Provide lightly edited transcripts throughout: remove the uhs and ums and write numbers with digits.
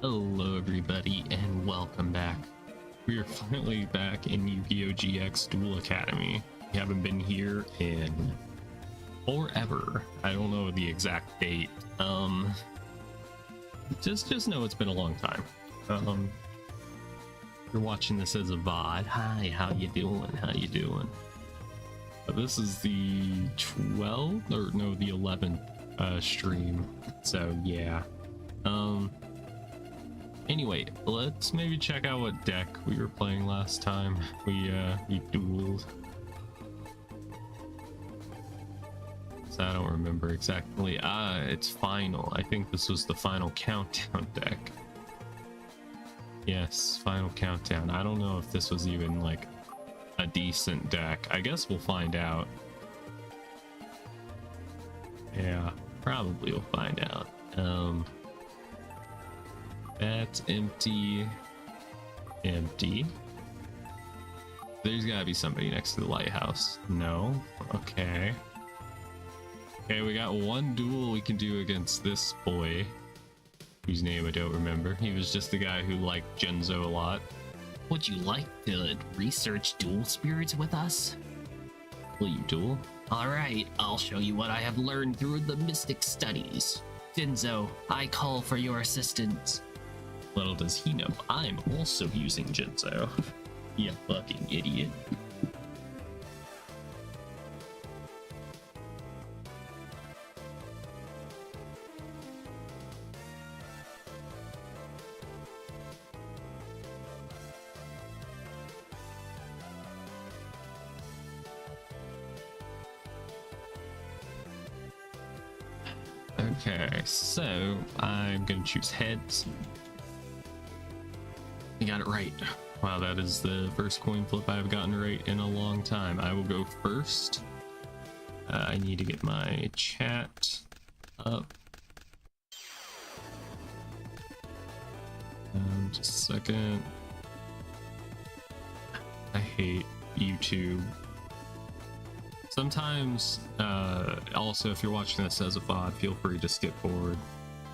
Hello everybody and welcome back. We are finally back in Yu-Gi-Oh! GX Duel Academy. We haven't been here in forever. I don't know the exact date. Just know it's been a long time. You're watching this as a VOD. Hi, how you doing? How you doing? This is the 12th or no, the 11th stream. So yeah. Anyway, let's maybe check out what deck we were playing last time. We dueled. So I don't remember exactly. It's final. I think this was the final countdown deck. Yes, final countdown. I don't know if this was even like a decent deck. I guess we'll find out. Yeah, probably we'll find out. That's empty. Empty. There's gotta be somebody next to the lighthouse. No? Okay. Okay, we got one duel we can do against this boy, whose name I don't remember. He was just the guy who liked Genzo a lot. Would you like to research duel spirits with us? Will you duel? Alright, I'll show you what I have learned through the mystic studies. Jinzo, I call for your assistance. Little does he know, I'm also using Genzo. You fucking idiot. Okay, so I'm gonna choose heads. You got it right. Wow, that is the first coin flip I've gotten right in a long time. I will go first. I need to get my chat up. Just a second. I hate YouTube. Sometimes, also if you're watching this as a VOD, feel free to skip forward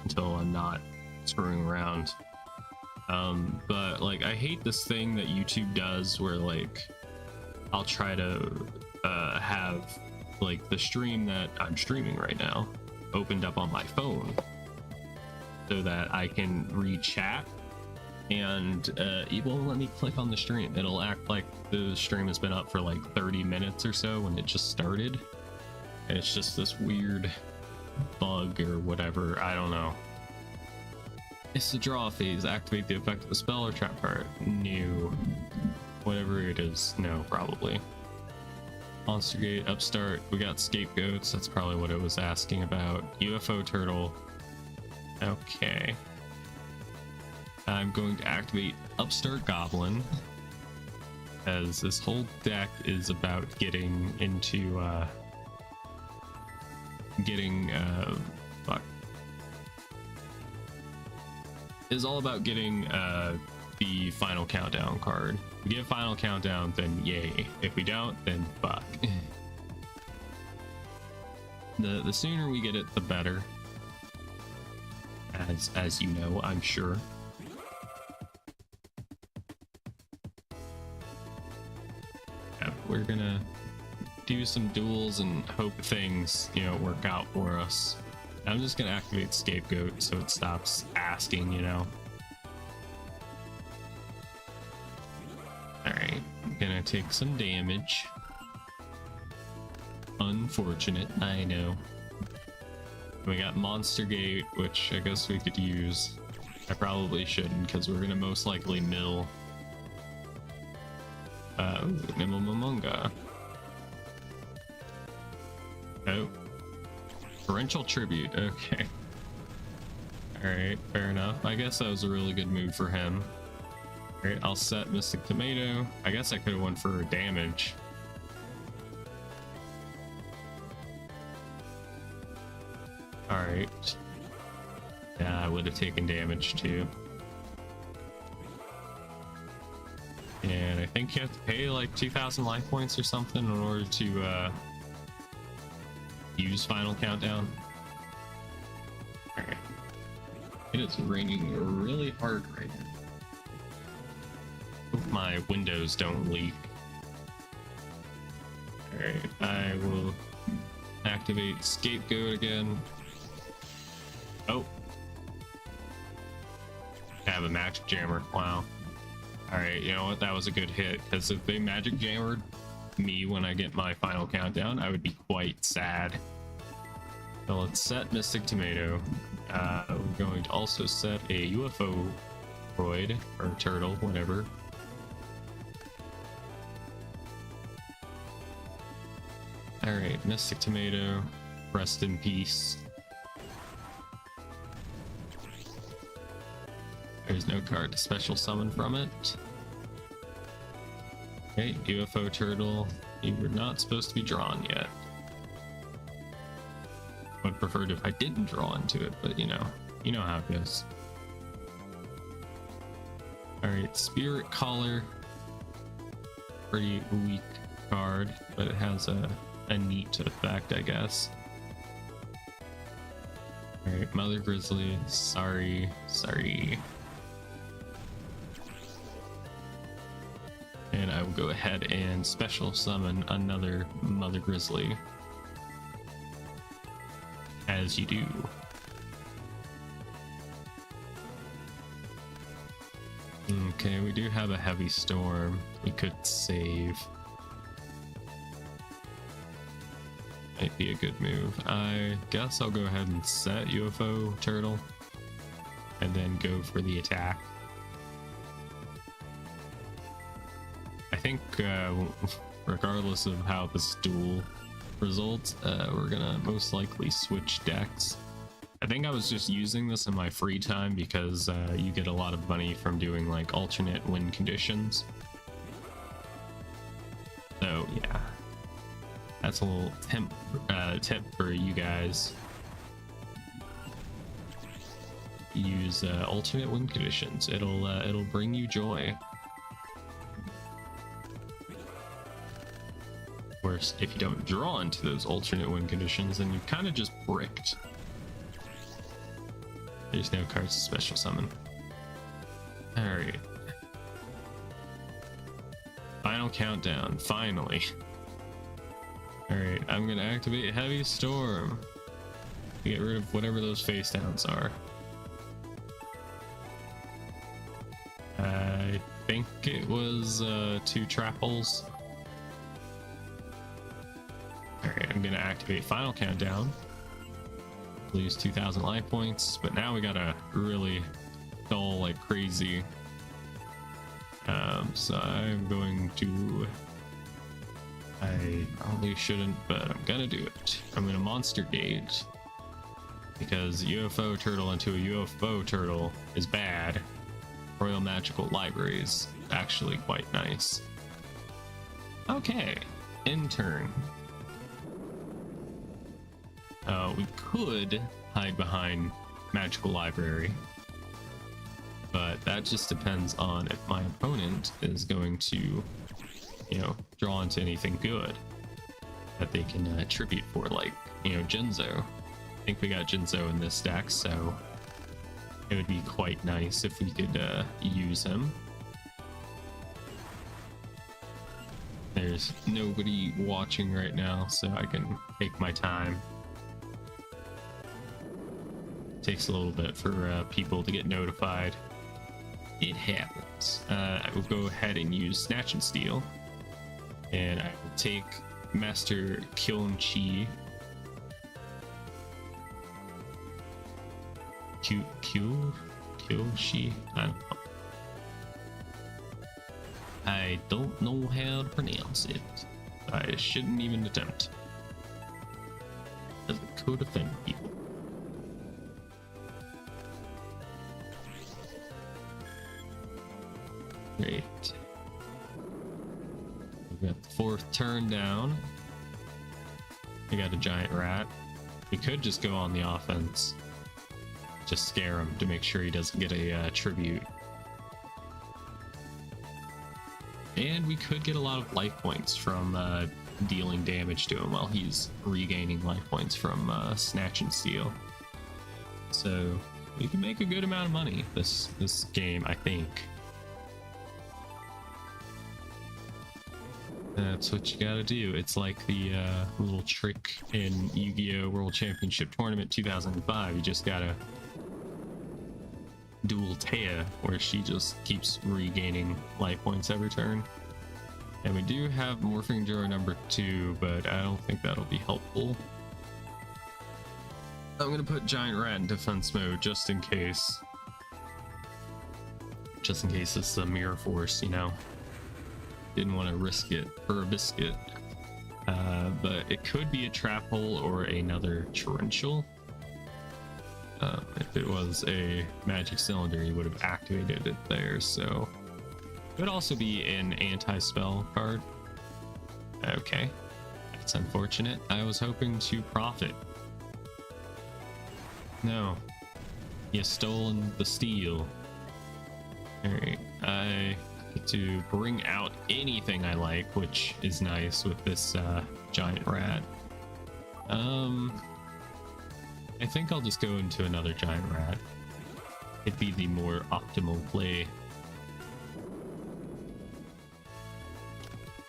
until I'm not screwing around. But like I hate this thing that YouTube does where like I'll try to have like the stream that I'm streaming right now opened up on my phone so that I can read chat, and it won't let me click on the stream. It'll act like the stream has been up for like 30 minutes or so when it just started, and it's just this weird bug or whatever. I don't know. It's the draw phase. Activate the effect of a spell or trap card. New. Whatever it is. No, probably. Monster Gate, Upstart. We got Scapegoats. That's probably what it was asking about. UFO Turtle. Okay. I'm going to activate Upstart Goblin, as this whole deck is about getting into, fuck. Is all about getting the final countdown card. If we get final countdown, then yay. If we don't, then fuck. The sooner we get it, the better. As you know, I'm sure. Yeah, we're gonna do some duels and hope things, you know, work out for us. I'm just gonna activate Scapegoat so it stops asking, you know. Alright, I'm gonna take some damage. Unfortunate, I know. We got Monster Gate, which I guess we could use. I probably shouldn't, because we're gonna most likely mill Mimomonga. Oh. Torrential Tribute, okay. Alright, fair enough. I guess that was a really good move for him. Alright, I'll set Mystic Tomato. I guess I could have went for damage. Alright. Yeah, I would have taken damage too. And I think you have to pay like 2,000 life points or something in order to use final countdown. Alright. Hit is raining really hard right now. Hope my windows don't leak. Alright, I will activate Scapegoat again. Oh. I have a Magic Jammer. Wow. Alright, you know what? That was a good hit, because if they Magic Jammered me when I get my final countdown, I would be quite sad. So let's set Mystic Tomato. We're going to also set a UFO droid, or turtle, whatever. Alright, Mystic Tomato, rest in peace. There's no card to special summon from it. Okay, UFO turtle, you were not supposed to be drawn yet. Would preferred if I didn't draw into it, but you know how it goes. Alright, Spirit Collar. Pretty weak card, but it has a neat effect, I guess. Alright, Mother Grizzly, sorry. And I will go ahead and special summon another Mother Grizzly. As you do. Okay, we do have a heavy storm. We could save. Might be a good move. I guess I'll go ahead and set UFO turtle and then go for the attack. I think regardless of how this duel results, we're gonna most likely switch decks. I think I was just using this in my free time because you get a lot of money from doing like alternate win conditions. So yeah, that's a little tip for you guys. Use alternate win conditions. It'll bring you joy. Of course, if you don't draw into those alternate win conditions, then you've kind of just bricked. There's no cards to special summon. Alright. Final countdown, finally. Alright, I'm gonna activate Heavy Storm to get rid of whatever those face downs are. I think it was 2 Trapples. Alright, I'm gonna activate Final Countdown. Lose 2,000 life points, but now we gotta really dull like crazy. So I'm going to... I probably shouldn't, but I'm gonna do it. I'm gonna Monster Gauge, because UFO turtle into a UFO turtle is bad. Royal Magical Library is actually quite nice. Okay, in turn. We could hide behind Magical Library, but that just depends on if my opponent is going to, draw into anything good that they can tribute for, like, Jinzo. I think we got Jinzo in this deck, so it would be quite nice if we could use him. There's nobody watching right now, so I can take my time. Takes a little bit for people to get notified. It happens. I will go ahead and use Snatch and Steal, and I will take Master Kyonchi. Kyoshi? I don't know how to pronounce it. I shouldn't even attempt, as it could offend people. Great. We've got the 4th turn down. We got a giant rat. We could just go on the offense. Just scare him to make sure he doesn't get a tribute. And we could get a lot of life points from dealing damage to him while he's regaining life points from Snatch and Steal. So we can make a good amount of money this game, I think. That's what you gotta do. It's like the little trick in Yu-Gi-Oh! World Championship Tournament 2005. You just gotta duel Taya, where she just keeps regaining life points every turn. And we do have Morphing Drawer number 2, but I don't think that'll be helpful. I'm gonna put Giant Rat in defense mode just in case. Just in case it's a Mirror Force, you know. Didn't want to risk it for a biscuit. But it could be a Trap Hole or another Torrential. If it was a Magic Cylinder, you would have activated it there, so... It could also be an anti-spell card. Okay. That's unfortunate. I was hoping to profit. No. You stolen the steal. Alright. I get to bring out anything I like, which is nice with this giant rat. I think I'll just go into another giant rat. It'd be the more optimal play.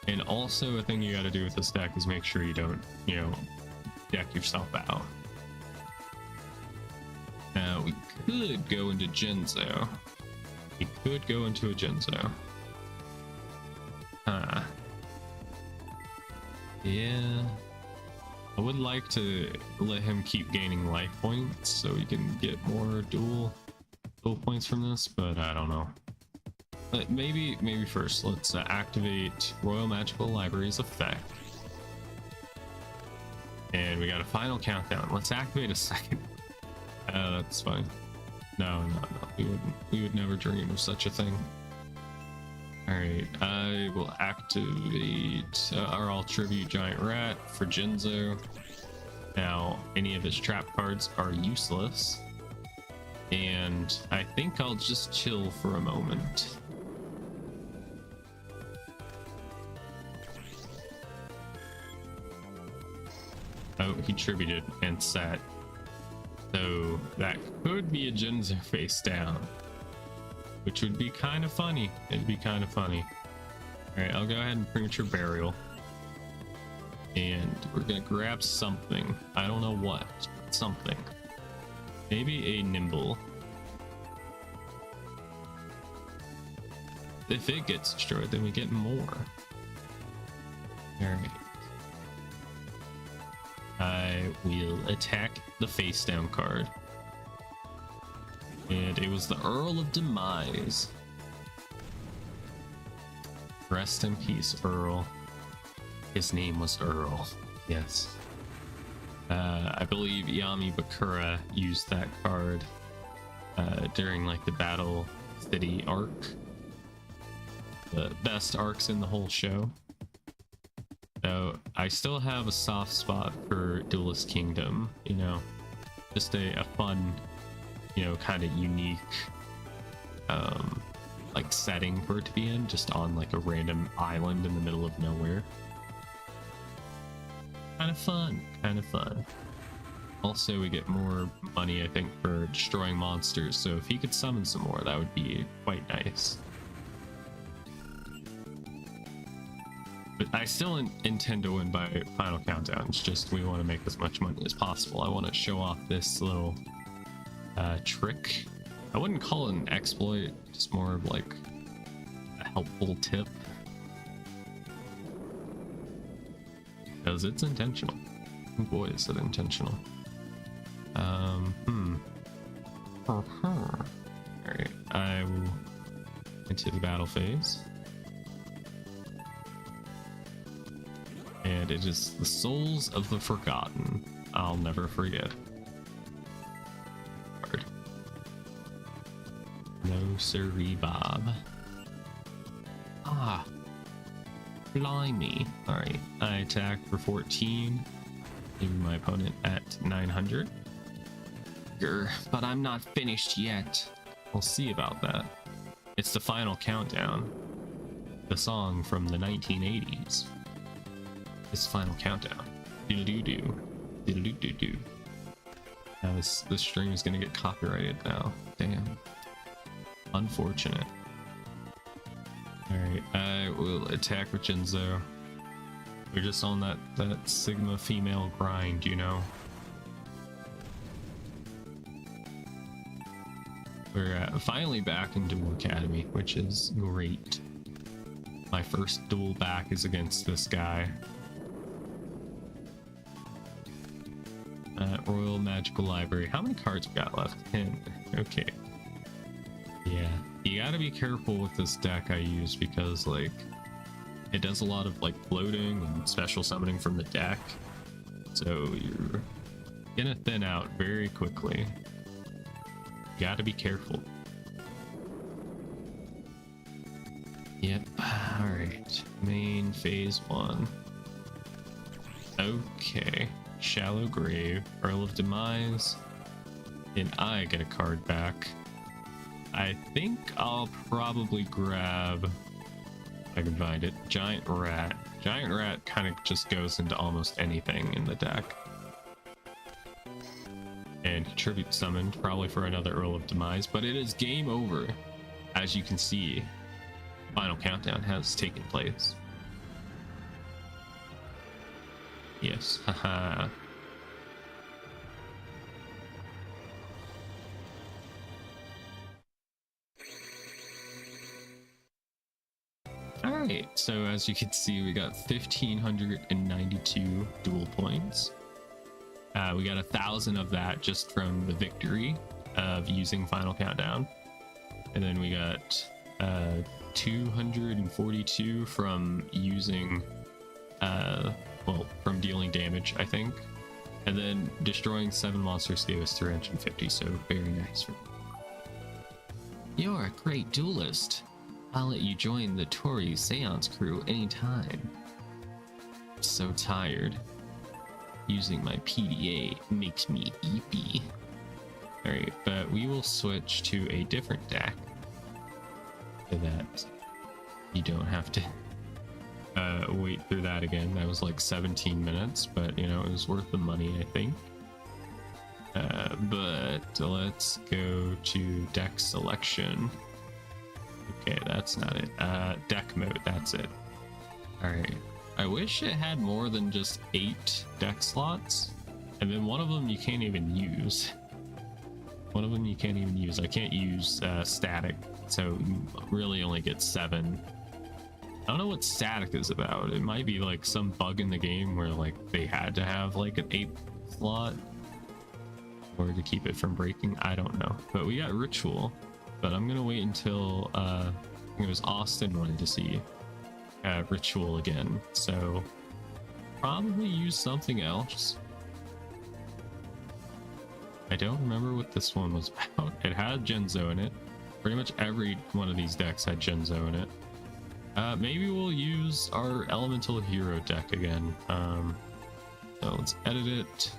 And also a thing you gotta do with this deck is make sure you don't, you know, deck yourself out. Now, we could go into Jinzo. We could go into a Jinzo. Huh. Yeah. I would like to let him keep gaining life points so we can get more dual points from this, but I don't know. Maybe first let's activate Royal Magical Library's effect. And we got a final countdown. Let's activate a second. That's fine. No. We would never dream of such a thing. Alright, I will activate, or I'll tribute Giant Rat for Jinzo. Now, any of his trap cards are useless. And I think I'll just chill for a moment. Oh, he tributed and sat. So that could be a Jinzo face down, which would be kind of funny. It'd be kind of funny. All right, I'll go ahead and premature burial. And we're gonna grab something. I don't know what, but something. Maybe a Nimble. If it gets destroyed, then we get more. All right. I will attack the face down card. And it was the Earl of Demise. Rest in peace, Earl. His name was Earl. Yes. I believe Yami Bakura used that card during like the Battle City arc. The best arcs in the whole show. So I still have a soft spot for Duelist Kingdom, you know, just a fun, you know, kind of unique like setting for it to be in, just on like a random island in the middle of nowhere. Kind of fun. Also, we get more money, I think, for destroying monsters, so if he could summon some more, that would be quite nice. But I still intend to win by final countdown. It's just we want to make as much money as possible. I want to show off this little trick. I wouldn't call it an exploit, just more of like a helpful tip. Because it's intentional. Oh boy, is it intentional. Alright, I will into the battle phase. And it is the Souls of the Forgotten. I'll never forget. Card. No siree, Bob. Ah. Blimey. Alright, I attack for 14. Leaving my opponent at 900. But I'm not finished yet. We'll see about that. It's the final countdown. The song from the 1980s. It's final countdown. Diddle-doo-doo. Diddle-doo-doo-doo. This stream is gonna get copyrighted now. Damn. Unfortunate. Alright, I will attack with Yugioh. We're just on that Sigma female grind, you know? We're finally back in Duel Academy, which is great. My first duel back is against this guy. Royal Magical Library. How many cards we got left? 10. Okay. Yeah, you gotta be careful with this deck I use because, like, it does a lot of, like, floating and special summoning from the deck. So you're gonna thin out very quickly. You gotta be careful. Yep. Alright. Main phase 1. Okay. Shallow Grave, Earl of Demise, and I get a card back. I think I'll probably grab, if I can find it, Giant Rat. Giant Rat kind of just goes into almost anything in the deck. And Tribute Summoned, probably for another Earl of Demise, but it is game over. As you can see, Final Countdown has taken place. Yes, haha. Alright, so as you can see, we got 1,592 duel points. We got 1,000 of that just from the victory of using Final Countdown. And then we got 242 from using well, from dealing damage, I think. And then destroying 7 monsters gave us 350, so very nice. You're a great duelist. I'll let you join the Tori Seance crew anytime. I'm so tired. Using my PDA makes me eepy. Alright, but we will switch to a different deck so that you don't have to wait through that again. That was like 17 minutes, but you know, it was worth the money, I think. But let's go to deck selection. Okay, that's not it. Deck mode, that's it. Alright. I wish it had more than just 8 deck slots, and then one of them you can't even use. One of them you can't even use. I can't use static, so you really only get 7. I don't know what static is about. It might be like some bug in the game where like they had to have like an 8th slot or to keep it from breaking. I don't know. But we got Ritual, but I'm gonna wait until I think it was Austin wanted to see Ritual again, so probably use something else. I don't remember what this one was about. It had Yugioh in it. Pretty much every one of these decks had Yugioh in it. Maybe we'll use our Elemental Hero deck again. So let's edit it.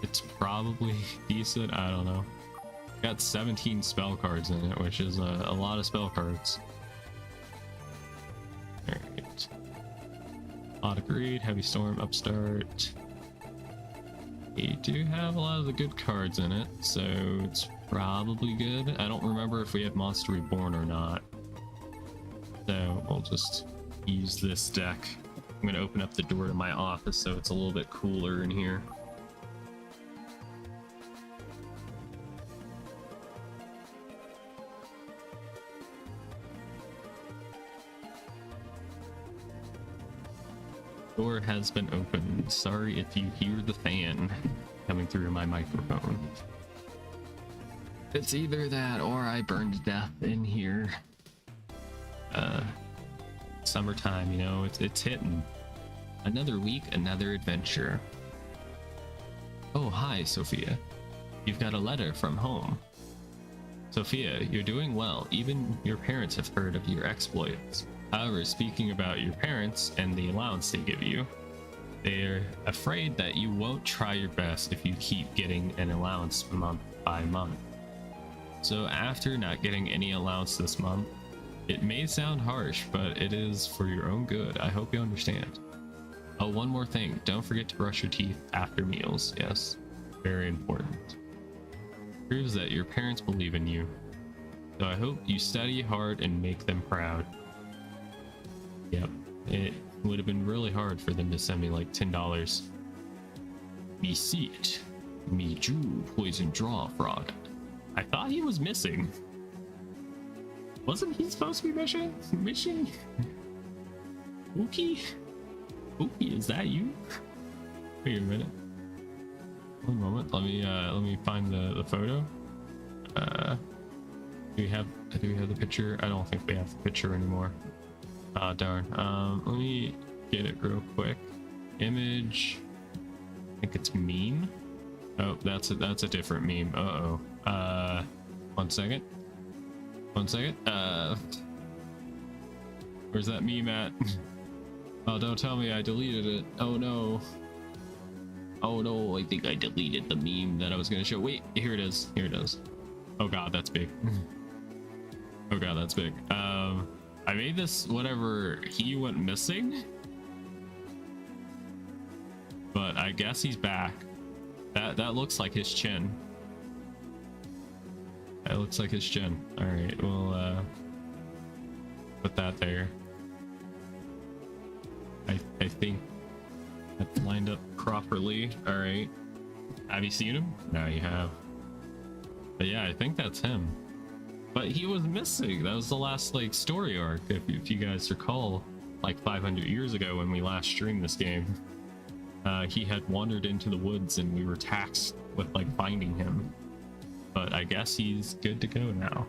It's probably decent, I don't know. Got 17 spell cards in it, which is a lot of spell cards. Alright. Auto Greed, Heavy Storm, Upstart. We do have a lot of the good cards in it, so it's probably good. I don't remember if we had Monster Reborn or not. So we'll just use this deck. I'm going to open up the door to my office so it's a little bit cooler in here. Door has been opened. Sorry if you hear the fan coming through my microphone. It's either that or I burned to death in here. Summertime, you know, it's hitting. Another week, another adventure. Oh, hi, Sophia. You've got a letter from home. Sophia, you're doing well. Even your parents have heard of your exploits. However, speaking about your parents and the allowance they give you, they're afraid that you won't try your best if you keep getting an allowance month by month. So after not getting any allowance this month, it may sound harsh, but it is for your own good. I hope you understand. Oh, one more thing. Don't forget to brush your teeth after meals. Yes. Very important. Proves that your parents believe in you. So I hope you study hard and make them proud. Yep, it would have been really hard for them to send me like $10. Me see it. Me Jew poison draw frog. I thought he was missing. Wasn't he supposed to be missing? Ookie? Ookie, is that you? Wait a minute. One moment. Let me find the photo. Do we have the picture? I don't think we have the picture anymore. Ah, darn. Let me get it real quick. Image. I think it's meme. Oh, that's a different meme. Uh-oh. One second. Where's that meme at? Oh, don't tell me I deleted it. Oh no. Oh no, I think I deleted the meme that I was gonna show. Wait, here it is. Oh god, that's big. Oh god, that's big. I made this whatever he went missing. But I guess he's back. That looks like his chin. That looks like his chin. Alright, we'll put that there. I think that's lined up properly. Alright. Have you seen him? No, you have. But yeah, I think that's him. But he was missing. That was the last like story arc, if you guys recall, like 500 years ago when we last streamed this game. He had wandered into the woods and we were tasked with like finding him. But I guess he's good to go now.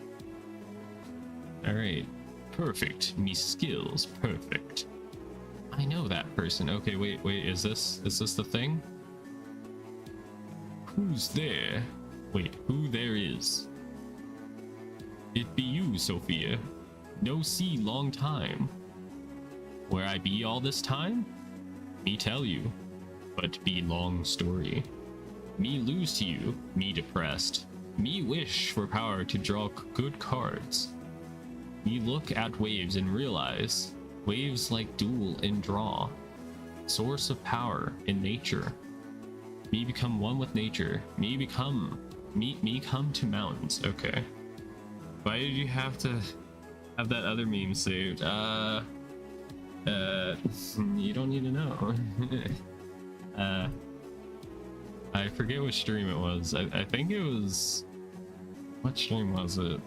Alright. Perfect. Me skills. Perfect. I know that person. Okay, wait, is this the thing? Who's there? Wait, who there is? It be you, Sophia. No see long time. Where I be all this time? Me tell you. But be long story. Me lose to you, me depressed. Me wish for power to draw good cards. Me look at waves and realize waves like duel and draw. Source of power in nature. Me become one with nature. Me come to mountains. Okay. Why did you have to have that other meme saved? You don't need to know. I forget which stream it was. I think it was... What stream was it?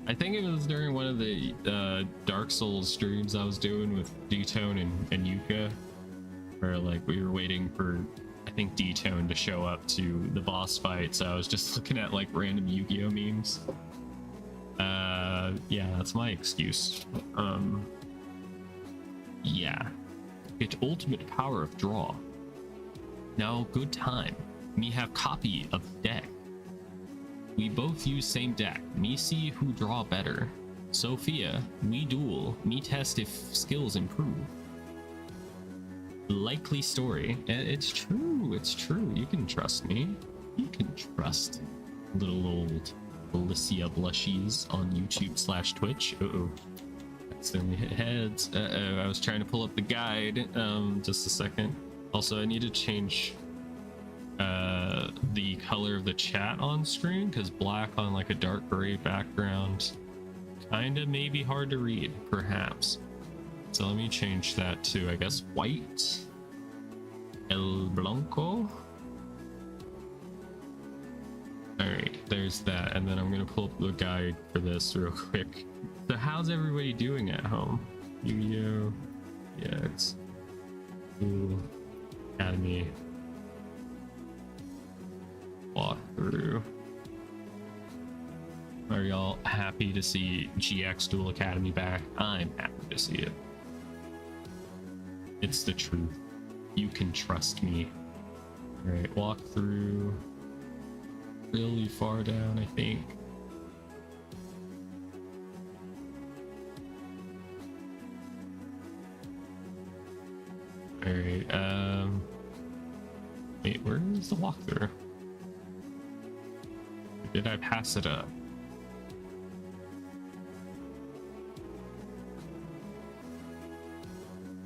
I think it was during one of the Dark Souls streams I was doing with D-Tone and Yugioh. Where like we were waiting for, I think, D-Tone to show up to the boss fight, so I was just looking at like random Yu-Gi-Oh memes. Yeah, that's my excuse. Yeah. It ultimate power of draw. Now good time. Me have copy of deck. We both use same deck. Me see who draw better. Sophia, we duel. Me test if skills improve. Likely story. It's true. It's true. You can trust me. You can trust little old Alicea blushies on YouTube/Twitch. Uh-oh. Accidentally hit heads. Uh-oh. I was trying to pull up the guide. Just a second. Also, I need to change the color of the chat on screen, because black on like a dark gray background kinda may be hard to read, perhaps. So let me change that to, I guess, white. El Blanco. Alright, there's that. And then I'm gonna pull up the guide for this real quick. So how's everybody doing at home? Yugioh. Yeah, it's cool. Academy. Walk through. Are y'all happy to see GX Duel Academy back? I'm happy to see it. It's the truth. You can trust me. Alright, walk through. Really far down, I think. Alright, wait, where is the walkthrough? Did I pass it up?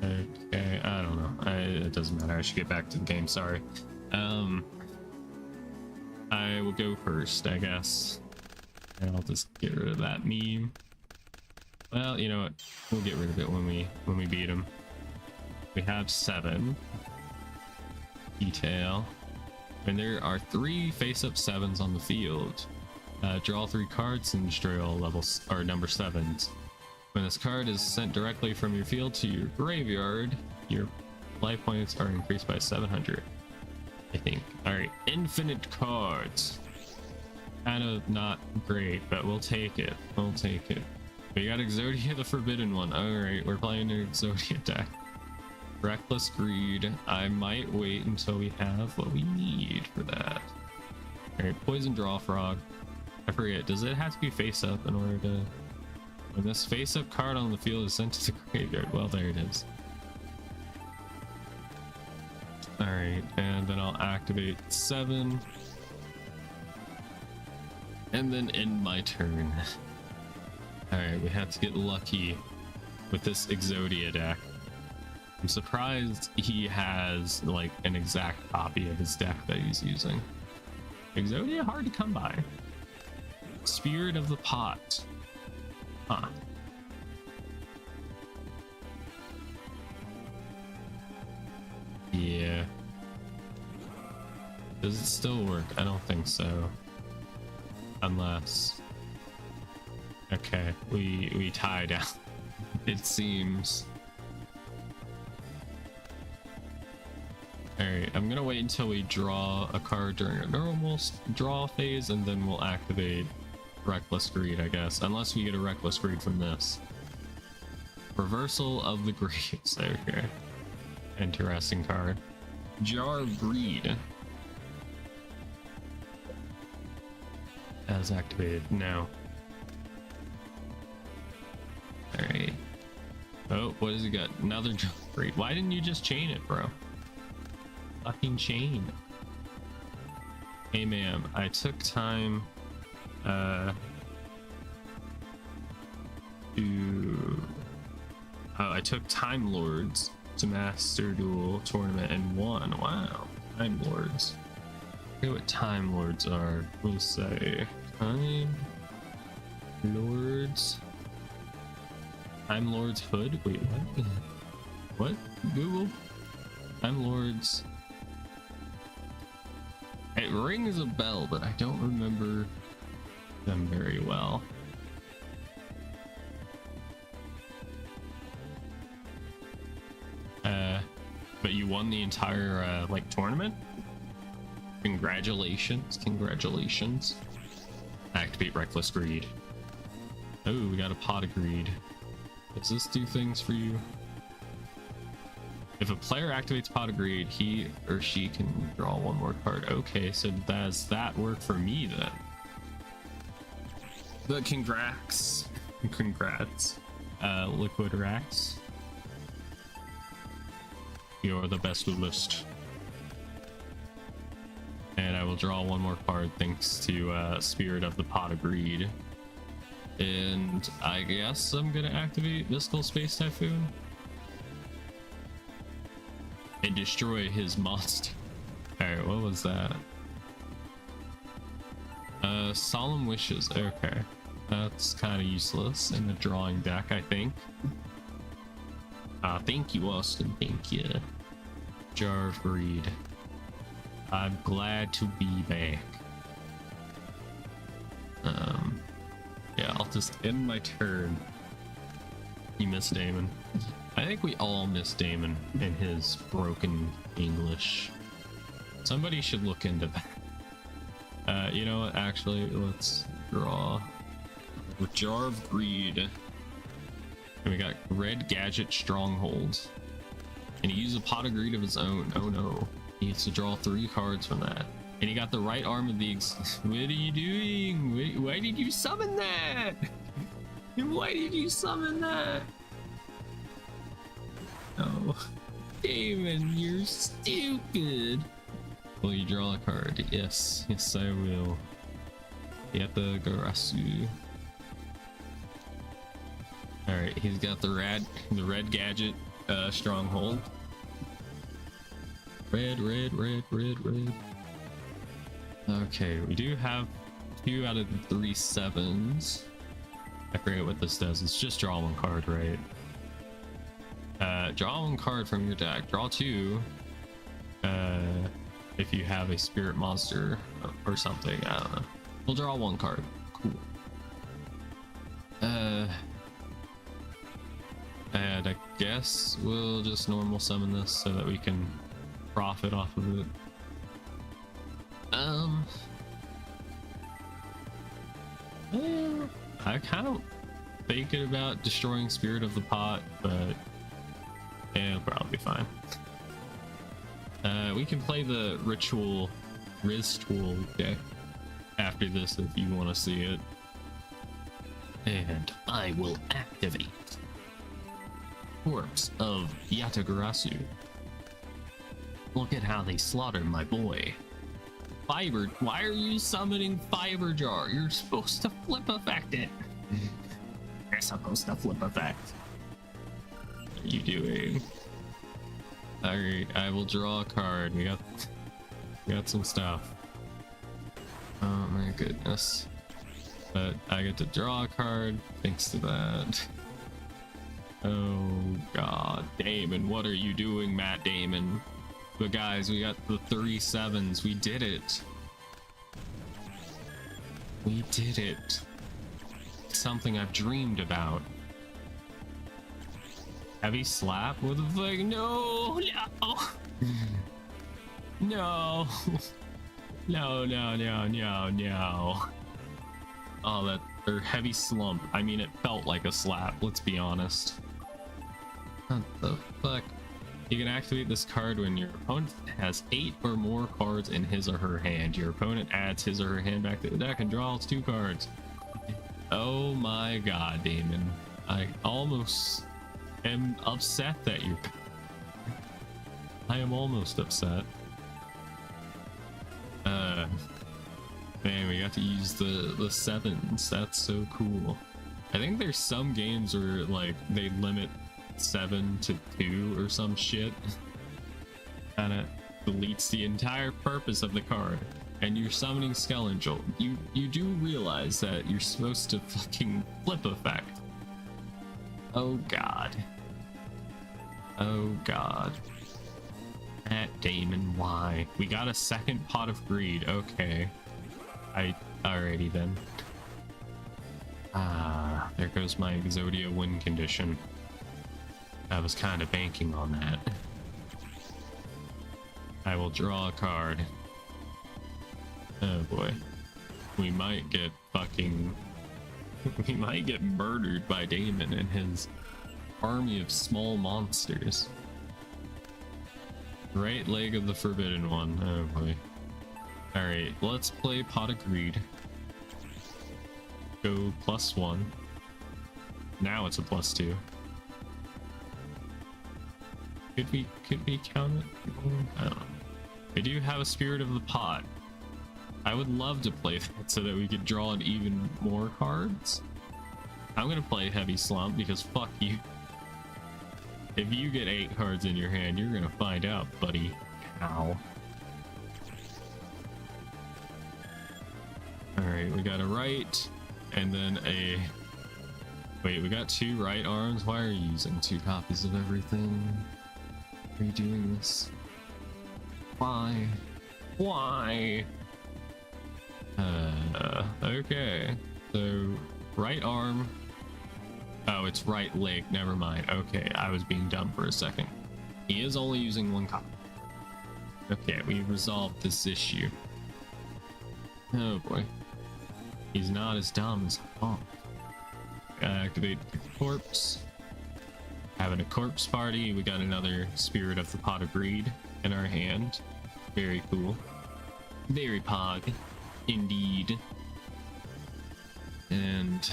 Okay, I don't know. It doesn't matter. I should get back to the game. Sorry. I will go first, I guess. And I'll just get rid of that meme. Well, you know what? We'll get rid of it when we beat him. We have 7. Detail. And there are 3 face-up 7s on the field. Draw 3 cards and destroy all levels or number 7s. When this card is sent directly from your field to your graveyard, your life points are increased by 700. I think. Alright, infinite cards. Kind of not great, but we'll take it. We'll take it. We got Exodia, the forbidden one. Alright, we're playing an Exodia deck. Reckless Greed. I might wait until we have what we need for that. Alright, Poison Draw Frog. I forget, does it have to be face up in order to... When this face up card on the field is sent to the graveyard. Well, there it is. Alright, and then I'll activate 7. And then end my turn. Alright, we have to get lucky with this Exodia deck. I'm surprised he has like an exact copy of his deck that he's using. Exodia, hard to come by. Spirit of the Pot. Huh. Yeah. Does it still work? I don't think so. Unless... Okay, we tie down. It seems. Alright, I'm gonna wait until we draw a card during a normal draw phase, and then we'll activate Reckless Greed, I guess. Unless we get a Reckless Greed from this. Reversal of the Greaves. Okay. Interesting card. Jar of Greed. As activated now. Alright. Oh, what has he got? Another Jar of Greed. Why didn't you just chain it, bro? Fucking chain. Hey, ma'am, I took time I took Time Lords to Master Duel tournament and won. Wow. Time Lords. Okay, what Time Lords are. We'll say Time Lords. Time Lords Hood? Wait, what? What? Google? Time Lords. It rings a bell, but I don't remember them very well. But you won the entire like tournament? Congratulations, congratulations. Activate Reckless Greed. Oh, we got a Pot of Greed. Does this do things for you? If a player activates Pot of Greed, he or she can draw 1 more card. Okay, so does that work for me then? But congrats. Congrats. Liquid Rax. You're the best list. And I will draw 1 more card thanks to Spirit of the Pot of Greed. And I guess I'm gonna activate Mystical Space Typhoon and destroy his monster. Alright, what was that? Solemn Wishes. Okay. That's kind of useless in the drawing deck, I think. Thank you, Austin. Thank you. Jar of Greed. I'm glad to be back. Yeah, I'll just end my turn. You miss Damon. I think we all miss Damon in his broken English. Somebody should look into that. You know what? Actually, let's draw with Jar of Greed. And we got Red Gadget Stronghold. And he used a Pot of Greed of his own. Oh no. He gets to draw 3 cards from that. And he got the right arm of the... What are you doing? Why did you summon that? Why did you summon that? Oh. Damon, you're stupid. Will you draw a card? Yes. Yes, I will. Get the Garasu. Alright, he's got the red gadget stronghold. Red. Okay, we do have 2 out of the 3 sevens. I forget what this does. It's just draw 1 card, right? Draw 1 card from your deck. Draw 2. If you have a spirit monster or something, I don't know. We'll draw 1 card. Cool. And I guess we'll just normal summon this so that we can profit off of it. I kind of thinking about destroying Spirit of the Pot, but yeah, it'll probably be fine. We can play the ritual deck after this if you want to see it. And I will activate Corpse of Yatagarasu. Look at how they slaughtered my boy. Fiber, why are you summoning Fiber Jar? You're supposed to flip effect it. You're supposed to flip effect. What are you doing? Alright, I will draw a card. We got some stuff. Oh my goodness. But I get to draw a card thanks to that. Oh god. Damon, what are you doing, Matt Damon? But guys, we got the 3 sevens. We did it. We did it. It's something I've dreamed about. Heavy slap? What the fuck? No, no. No. No, no, no, no, no. Oh, that, or heavy slump. I mean, it felt like a slap, let's be honest. What the fuck? You can activate this card when your opponent has 8 or more cards in his or her hand. Your opponent adds his or her hand back to the deck and draws 2 cards. Oh my god, Damon. I almost am upset that you're... I am almost upset. Man, we got to use the sevens. That's so cool. I think there's some games where like they limit 7 to 2 or some shit. Kinda deletes the entire purpose of the card. And you're summoning Skellingel. You do realize that you're supposed to fucking flip effect. Oh god. Oh god. Matt Damon, why? We got a second Pot of Greed. Okay. Alrighty then. Ah, there goes my Exodia win condition. I was kind of banking on that. I will draw a card. Oh boy. We might get fucking... we might get murdered by Damon and his army of small monsters. Right leg of the Forbidden One. Oh boy. Alright, let's play Pot of Greed. Go +1. Now it's a +2. Could we count it? I don't know. We do have a Spirit of the Pot. I would love to play that so that we could draw in even more cards. I'm gonna play Heavy Slump because fuck you. If you get 8 cards in your hand, you're gonna find out, buddy. Ow. Alright, we got a right, and then a... Wait, we got 2 right arms? Why are you using 2 copies of everything? Are you doing this? Why? Why? Okay. So, right arm. Oh, it's right leg. Never mind. Okay, I was being dumb for a second. He is only using 1 copy. Okay, we resolved this issue. Oh boy. He's not as dumb as I thought. Activate the corpse. Having a corpse party. We got another Spirit of the Pot of Greed in our hand. Very cool. Very pog. Indeed. And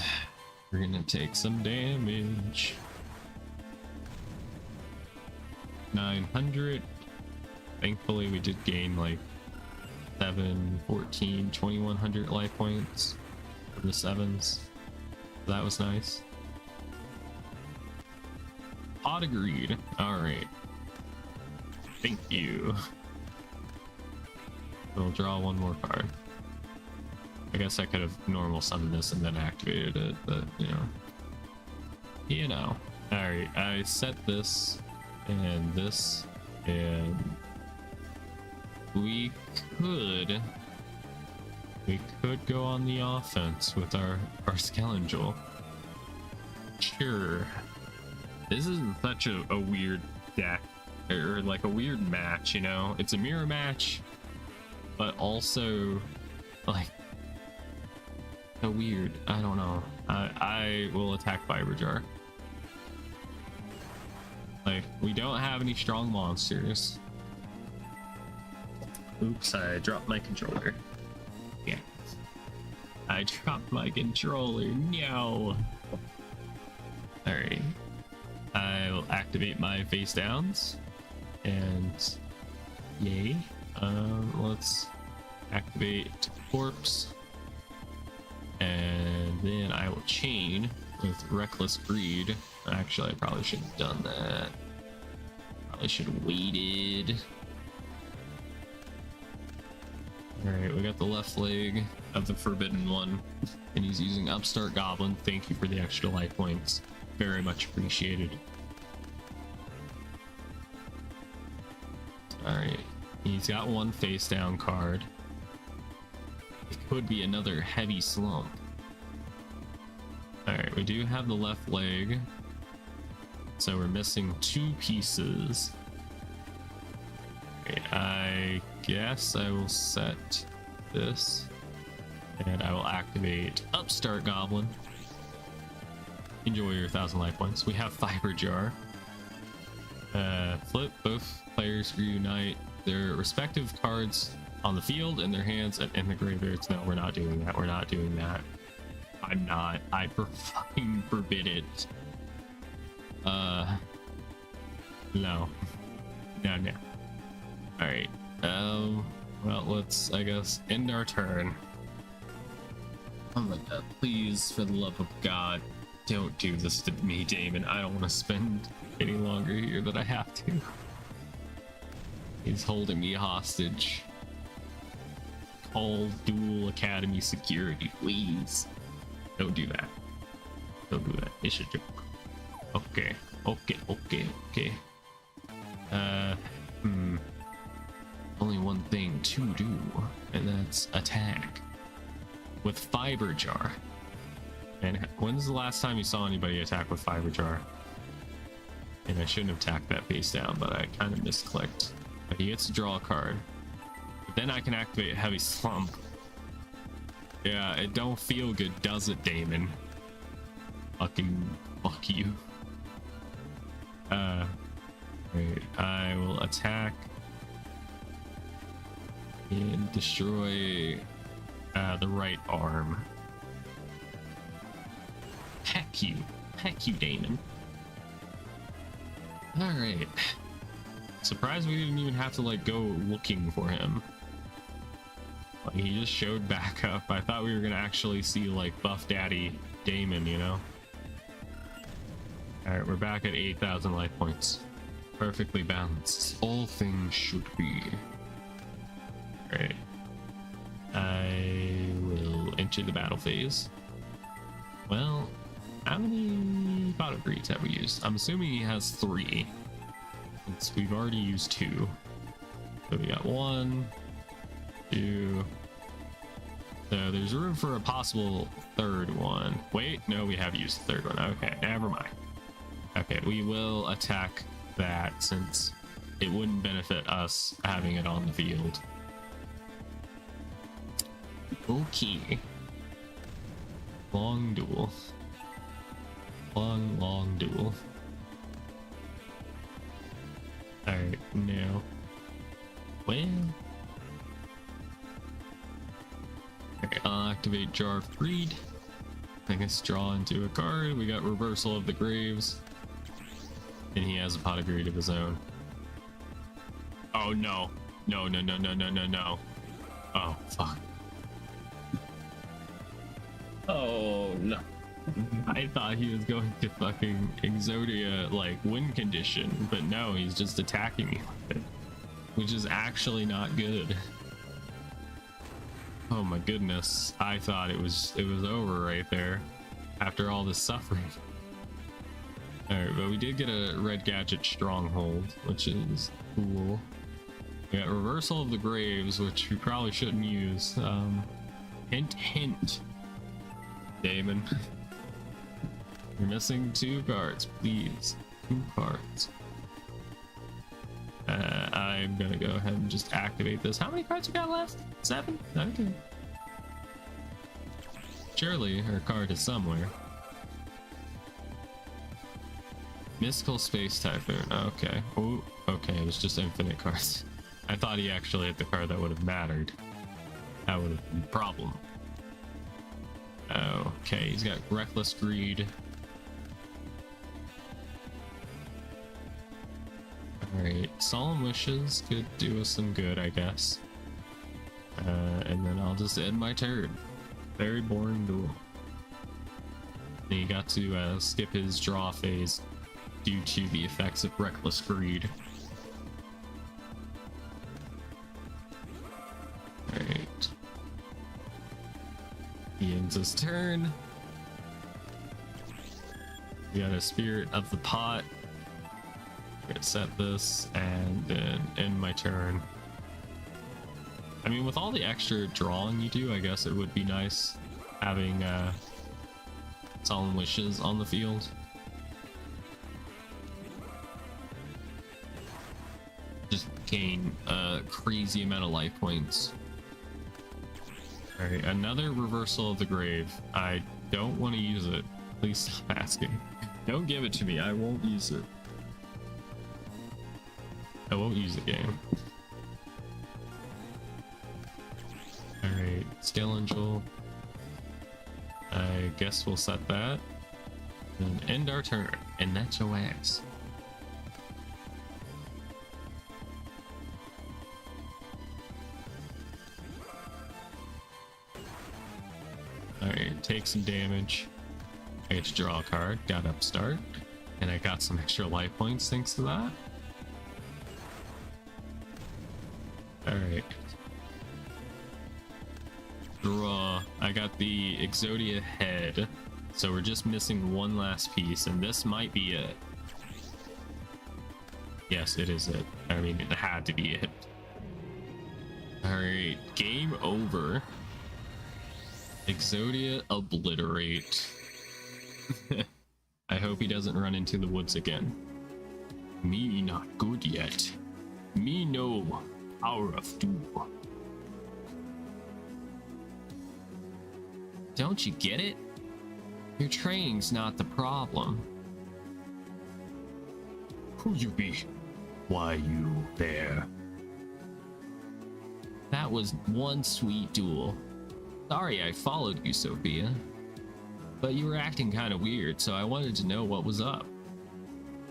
we're gonna take some damage. 900. Thankfully we did gain like 7, 14, 2100 life points for the sevens. That was nice. Pot of Greed. Alright. Thank you. We'll draw 1 more card. I guess I could have normal summoned this and then activated it, but you know. All right, I set this and this, and we could go on the offense with our Skelengel. Sure. This is such a weird deck, or like a weird match, you know? It's a mirror match, but also like so weird. I don't know. I will attack Fiber Jar. Like, we don't have any strong monsters. Oops, I dropped my controller. Yeah. I dropped my controller. No. Alright. I will activate my face downs. And yay. Let's activate Corpse. And then I will chain with Reckless Greed. Actually, I probably should have done that. Probably should have waited. Alright, we got the left leg of the Forbidden One, and he's using Upstart Goblin. Thank you for the extra life points. Very much appreciated. Alright, he's got one face down card. It could be another heavy slump. Alright, we do have the left leg. So we're missing 2 pieces. Okay, I guess I will set this. And I will activate Upstart Goblin. Enjoy your 1,000 life points. We have Fiber Jar. Flip both players reunite their respective cards on the field in their hands and in the graveyards. No, we're not doing that. We're not doing that. I'm not. I fucking forbid it. No. No. Alright. Well, let's, I guess, end our turn. Oh my god, please, for the love of God, don't do this to me, Damon. I don't want to spend any longer here than I have to. He's holding me hostage. Call Duel Academy security, please. Don't do that. Don't do that. It's a joke. Okay. Only one thing to do, and that's attack with Fiber Jar. And when's the last time you saw anybody attack with Fiber Jar? And I shouldn't have attacked that face down, but I kind of misclicked. But he gets to draw a card. But then I can activate Heavy Slump. Yeah, it don't feel good, does it, Damon? Fucking fuck you. Wait, I will attack and destroy the right arm. Heck you, Damon. All right. Surprised we didn't even have to like go looking for him. Like, he just showed back up. I thought we were gonna actually see like Buff Daddy Damon, you know. All right, we're back at 8,000 life points. Perfectly balanced. All things should be. All right. I will enter the battle phase. Well, how many Bottle Greeds have we used? I'm assuming he has 3. Since we've already used 2. So we got 1, 2. So there's room for a possible 3rd one. Wait, no, we have used the 3rd one. Okay, never mind. Okay, we will attack that since it wouldn't benefit us having it on the field. Okay. Long duel. Long duel. Alright, now. Well. Okay, I'll activate Jar of Greed. I guess draw into a card. We got Reversal of the Graves. And he has a Pot of Greed of his own. Oh no. No. Oh, fuck. Oh no. I thought he was going to fucking Exodia like win condition, but no, he's just attacking me with it, which is actually not good. Oh my goodness. I thought it was over right there after all this suffering. Alright, but we did get a red gadget stronghold, which is cool. We got reversal of the graves, which we probably shouldn't use. Hint hint. Damon. You're missing 2 cards, please. 2 cards. I'm gonna go ahead and just activate this. How many cards we got left? 7? Okay. Surely her card is somewhere. Mystical Space Typhoon. Okay. Ooh, okay, it was just infinite cards. I thought he actually had the card that would have mattered. That would have been a problem. Okay, he's got Reckless Greed. Alright, Solemn Wishes could do us some good, I guess. And then I'll just end my turn. Very boring duel. And he got to skip his draw phase due to the effects of Reckless Greed. Alright. He ends his turn. We got a Spirit of the Pot. I'm gonna set this and then end my turn. I mean, with all the extra drawing you do, I guess it would be nice having Solemn Wishes on the field. Just gain a crazy amount of life points. Alright, another Reversal of the Grave. I don't want to use it. Please stop asking. Don't give it to me. I won't use it. I won't use the game. Alright, Skellangel. I guess we'll set that. And end our turn. And that's your ass. Alright, take some damage. I get to draw a card, got Upstart. And I got some extra life points thanks to that. Alright. Draw. I got the Exodia head. So we're just missing one last piece, and this might be it. Yes, it is it. I mean, it had to be it. Alright, game over. Exodia obliterate. I hope he doesn't run into the woods again. Me not good yet. Me no power of Duel. Don't you get it? Your training's not the problem. Who you be? Why you there? That was one sweet duel. Sorry I followed you, Sophia. But you were acting kind of weird, so I wanted to know what was up.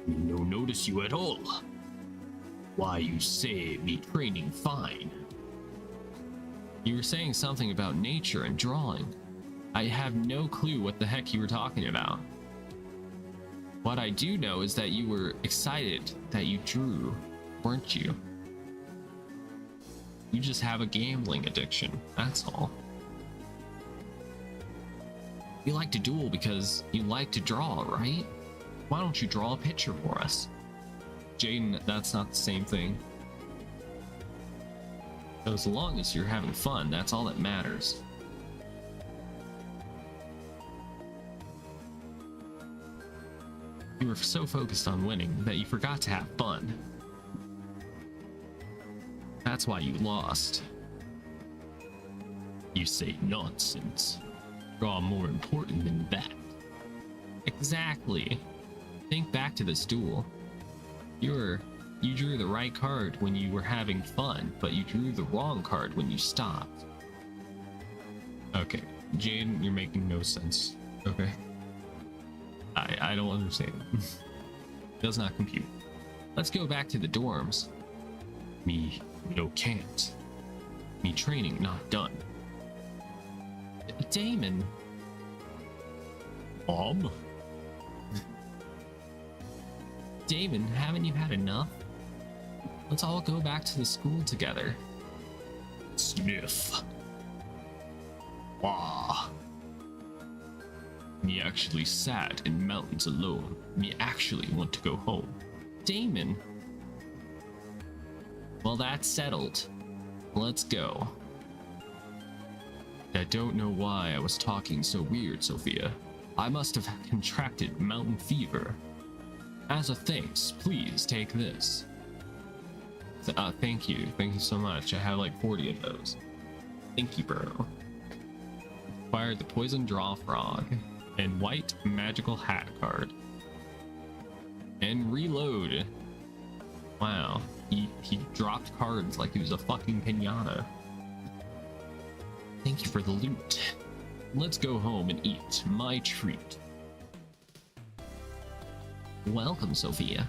Me no notice you at all. Why you say me training fine? You were saying something about nature and drawing. I have no clue what the heck you were talking about. What I do know is that you were excited that you drew, weren't you? You just have a gambling addiction, that's all. You like to duel because you like to draw, right? Why don't you draw a picture for us? Jaden, that's not the same thing. As long as you're having fun, that's all that matters. You were so focused on winning that you forgot to have fun. That's why you lost. You say nonsense. Draw more important than that. Exactly. Think back to this duel. You drew the right card when you were having fun, but you drew the wrong card when you stopped. Okay, Jaden, you're making no sense. Okay. I don't understand. Does not compute. Let's go back to the dorms. Me no can't. Me training not done. Damon. Mom? Damon, haven't you had enough? Let's all go back to the school together. Sniff. Wah. Me actually sad in mountains alone. Me actually want to go home. Damon. Well, that's settled. Let's go. I don't know why I was talking so weird, Sophia. I must have contracted mountain fever. As a thanks, please take this. Thank you. Thank you so much. I have like 40 of those. Thank you, bro. Acquired the poison draw frog and white magical hat card. And reload. Wow. He dropped cards like he was a fucking pinata. Thank you for the loot. Let's go home and eat my treat. Welcome, Sophia.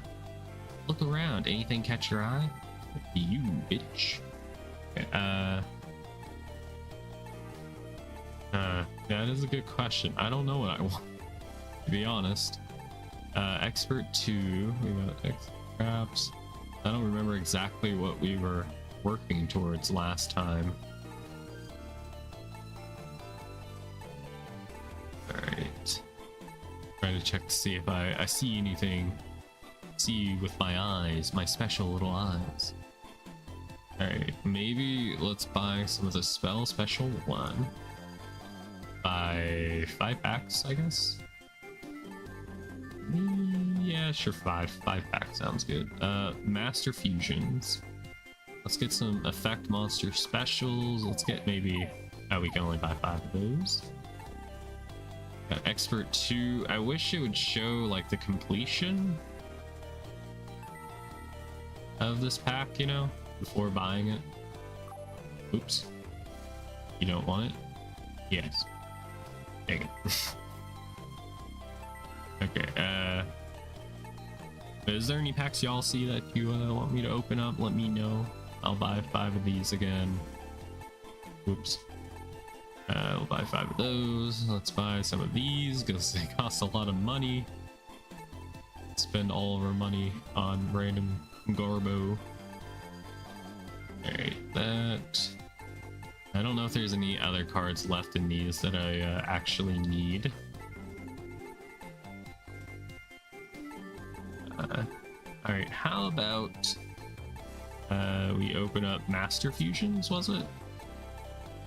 Look around. Anything catch your eye? You bitch. Okay, that is a good question. I don't know what I want, to be honest. Expert 2. We got traps. I don't remember exactly what we were working towards last time. Alright. Trying to check to see if I see anything. See with my eyes, my special little eyes. Alright, maybe let's buy some of the special one. Buy 5 packs, I guess. Yeah, sure, 5 packs sounds good. Master fusions. Let's get some effect monster specials. Let's get maybe, oh, we can only buy 5 of those. Got expert 2. I wish it would show like the completion of this pack, you know, before buying it. Oops. You don't want it? Yes. Dang it. Okay, is there any packs y'all see that you want me to open up? Let me know. I'll buy 5 of these again. Oops. We'll buy 5 of those. Let's buy some of these because they cost a lot of money. Spend all of our money on random garbo. Alright, that. I don't know if there's any other cards left in these that I actually need. Alright, how about we open up Master Fusions, was it?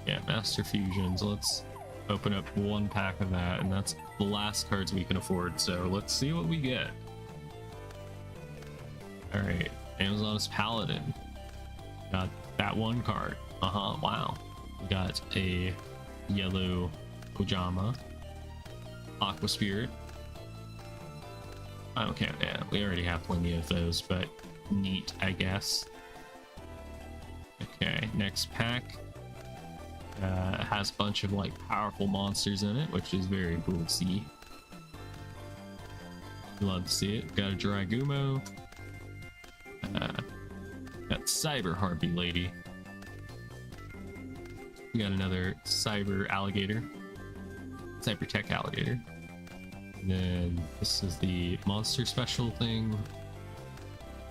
Yeah, Master Fusions. Let's open up 1 pack of that, and that's the last cards we can afford, so let's see what we get. Alright, Amazon's Paladin. Got that 1 card. Wow. We got a yellow Ojama. Aqua Spirit. Okay, yeah, we already have plenty of those, but neat, I guess. Okay, next pack. Has a bunch of like powerful monsters in it, which is very cool to see. Love to see it. Got a Dragumo. Got Cyber Harpy Lady. We got another Cyber Alligator. Cyber Tech Alligator. And then this is the monster special thing.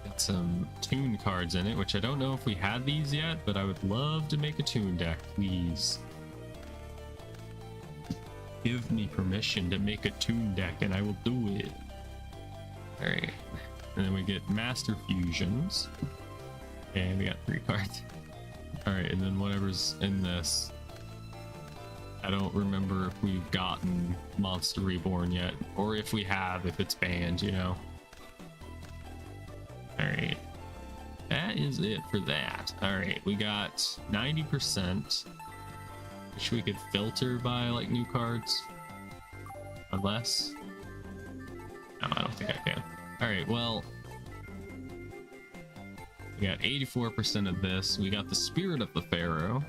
Got some toon cards in it, which I don't know if we had these yet, but I would love to make a toon deck, please. Give me permission to make a toon deck and I will do it. Alright. And then we get Master Fusions. And we got 3 cards. Alright, and then whatever's in this. I don't remember if we've gotten Monster Reborn yet, or if we have, if it's banned, you know. Alright. That is it for that. Alright, we got 90%. Wish we could filter by like new cards. Unless. No, I don't think I can. Alright, well. We got 84% of this. We got the Spirit of the Pharaoh.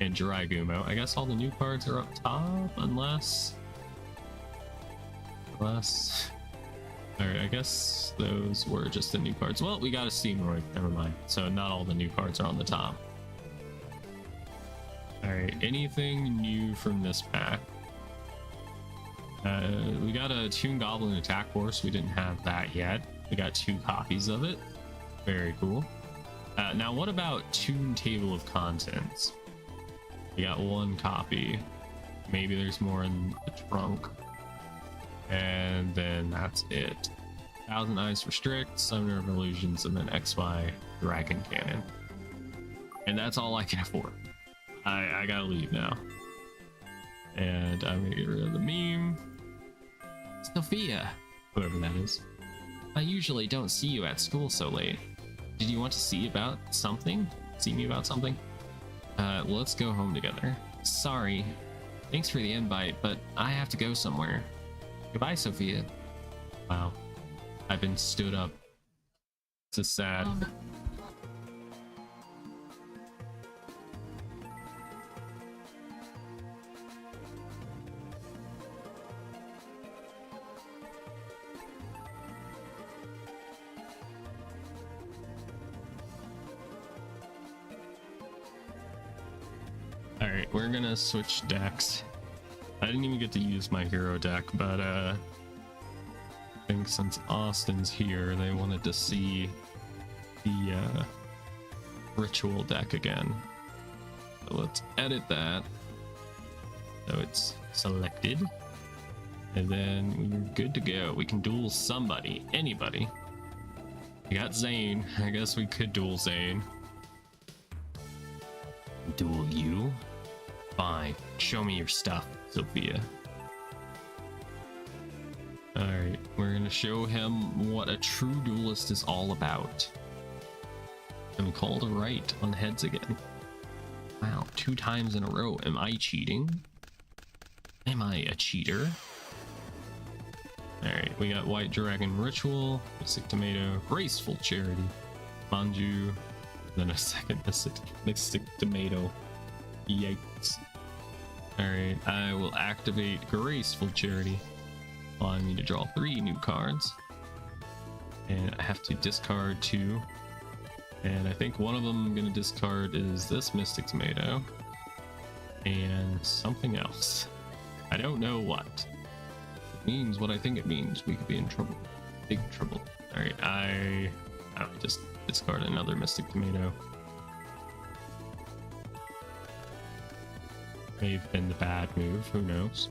And Dragumo. I guess all the new cards are up top, unless... Alright, I guess those were just the new cards. Well, we got a Steamroid, never mind. So not all the new cards are on the top. Alright, anything new from this pack? We got a Toon Goblin Attack Horse. We didn't have that yet. We got 2 copies of it. Very cool. Now what about Toon Table of Contents? We got 1 copy. Maybe there's more in the trunk. And then that's it. 1,000 eyes for strict, Summoner of Illusions, and then XY Dragon Cannon. And that's all I can afford. I gotta leave now. And I'm gonna get rid of the meme. Sophia, Whoever that is. I usually don't see you at school so late. Did you want to see about something? See me about something? Let's go home together. Sorry. Thanks for the invite, but I have to go somewhere. Goodbye, Sophia. Wow. I've been stood up. This is sad. Alright, we're gonna switch decks. I didn't even get to use my hero deck, but I think since Austin's here, they wanted to see the ritual deck again. So let's edit that. So it's selected. And then we're good to go. We can duel somebody, anybody. We got Zane. I guess we could duel Zane. Duel you? Fine. Show me your stuff, Sophia. Alright, we're gonna show him what a true duelist is all about. I'm called a right on heads again. Wow, 2 times in a row. Am I cheating? Am I a cheater? Alright, we got White Dragon Ritual, Mystic Tomato, Graceful Charity, Manju, then a second Mystic Tomato. Yikes. Alright, I will activate Graceful Charity, allowing me to draw 3 new cards. And I have to discard 2. And I think one of them I'm going to discard is this Mystic Tomato. And something else. I don't know what. It means what I think it means. We could be in trouble. Big trouble. Alright, I just discard another Mystic Tomato. May have been the bad move, who knows.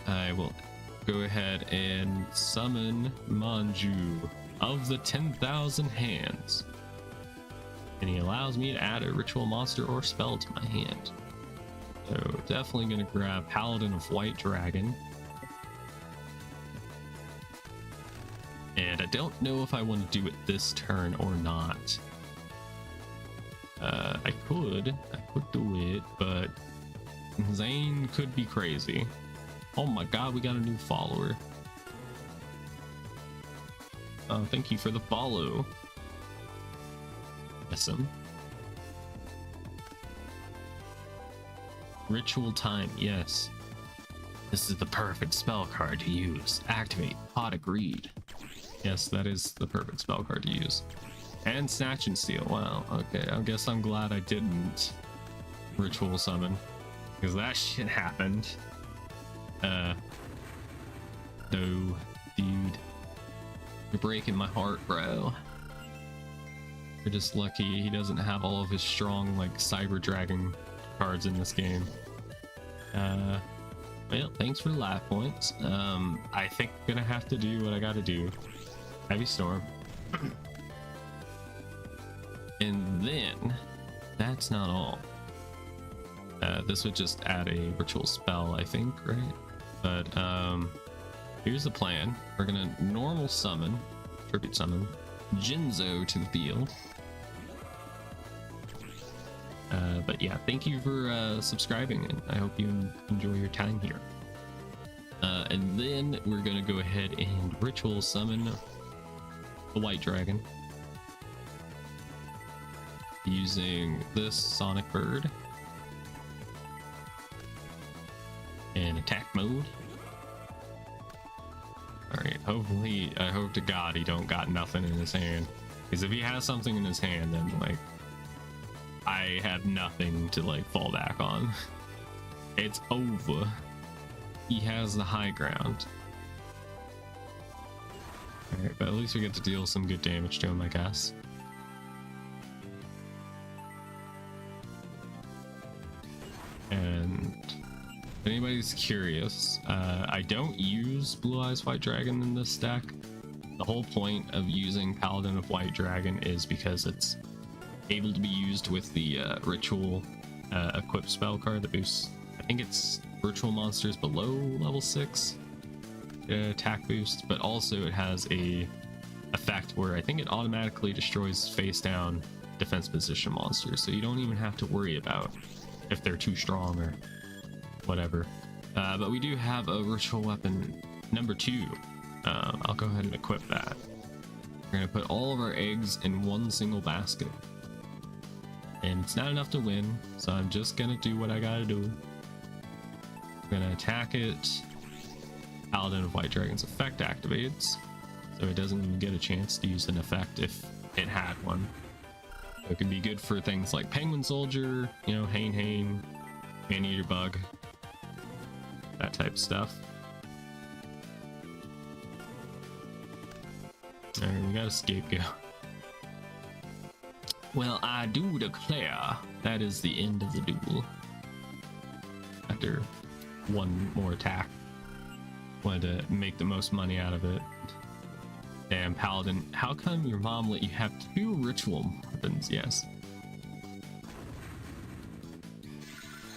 I will go ahead and summon Manju of the 10,000 hands. And he allows me to add a ritual monster or spell to my hand. So definitely gonna grab Paladin of White Dragon. And I don't know if I want to do it this turn or not. I could do it, but Zane could be crazy. Oh my god, we got a new follower. Thank you for the follow. Awesome. Ritual time, yes. This is the perfect spell card to use. Activate Pot of Greed. Yes, that is the perfect spell card to use. And Snatch and Steal. Wow, okay. I guess I'm glad I didn't ritual summon, because that shit happened. No, dude. You're breaking my heart, bro. You're just lucky he doesn't have all of his strong, like, Cyber Dragon cards in this game. Well, thanks for the life points. I think I'm gonna have to do what I gotta do. Heavy Storm. And then, that's not all. This would just add a ritual spell, I think, right? But, here's the plan. We're gonna normal summon, tribute summon, Jinzo to the field. But yeah, thank you for subscribing, and I hope you enjoy your time here. And then we're gonna go ahead and ritual summon the White Dragon using this Sonic Bird in attack mode. Alright, hopefully, I hope to God he don't got nothing in his hand, because if he has something in his hand, then like I have nothing to like fall back on. It's over. He has the high ground. Alright, but at least we get to deal some good damage to him, I guess. And If anybody's curious, I don't use Blue Eyes White Dragon in this deck. The whole point of using Paladin of White Dragon is because it's able to be used with the ritual equip spell card that boosts, I think it's ritual monsters below level 6 attack boost, but also it has a effect where I think it automatically destroys face down defense position monsters, so you don't even have to worry about if they're too strong or whatever. But we do have a ritual weapon number 2. I'll go ahead and equip that. We're gonna put all of our eggs in one single basket, and it's not enough to win, so I'm just gonna do what I gotta do. I'm gonna attack it. Paladin of White Dragon's effect activates, so it doesn't even get a chance to use an effect if it had one. So it can be good for things like Penguin Soldier, you know, Hane, Man-Eater Bug, that type of stuff. Alright, we got a scapegoat. Well, I do declare that is the end of the duel. After one more attack. Wanted to make the most money out of it. Damn, Paladin, how come your mom let you have 2 ritual weapons? Yes.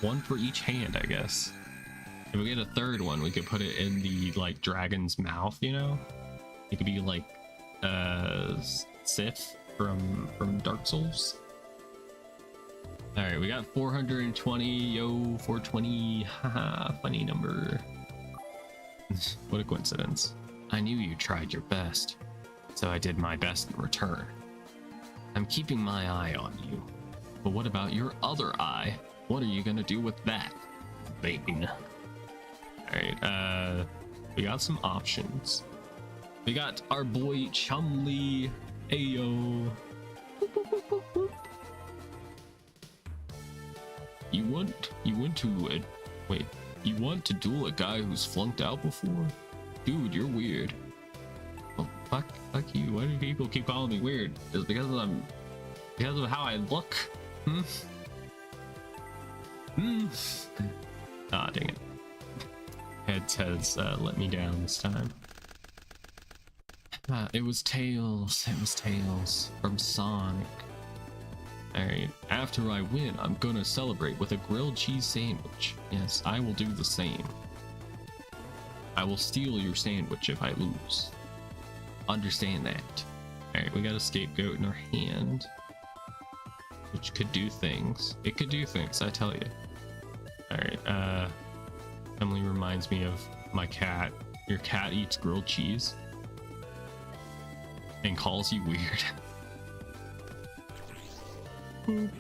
1 for each hand, I guess. If we get a 3rd one, we could put it in the, like, dragon's mouth, you know? It could be like Sif from Dark Souls. Alright, we got 420. Yo, 420. Haha, funny number. What a coincidence. I knew you tried your best, so I did my best in return. I'm keeping my eye on you. But what about your other eye? What are you gonna do with that? Bane. Alright, we got some options. We got our boy Chumley. Ayo. You want to duel a guy who's flunked out before? Dude, you're weird. Well, fuck you. Why do people keep calling me weird? Is it because of how I look? Ah, dang it. Heads has let me down this time. It was Tails from Sonic. Alright, after I win, I'm gonna celebrate with a grilled cheese sandwich. Yes, I will do the same. I will steal your sandwich if I lose. Understand that. Alright, we got a scapegoat in our hand, which could do things. It could do things, I tell you. Alright, Emily reminds me of my cat. Your cat eats grilled cheese and calls you weird. Boop,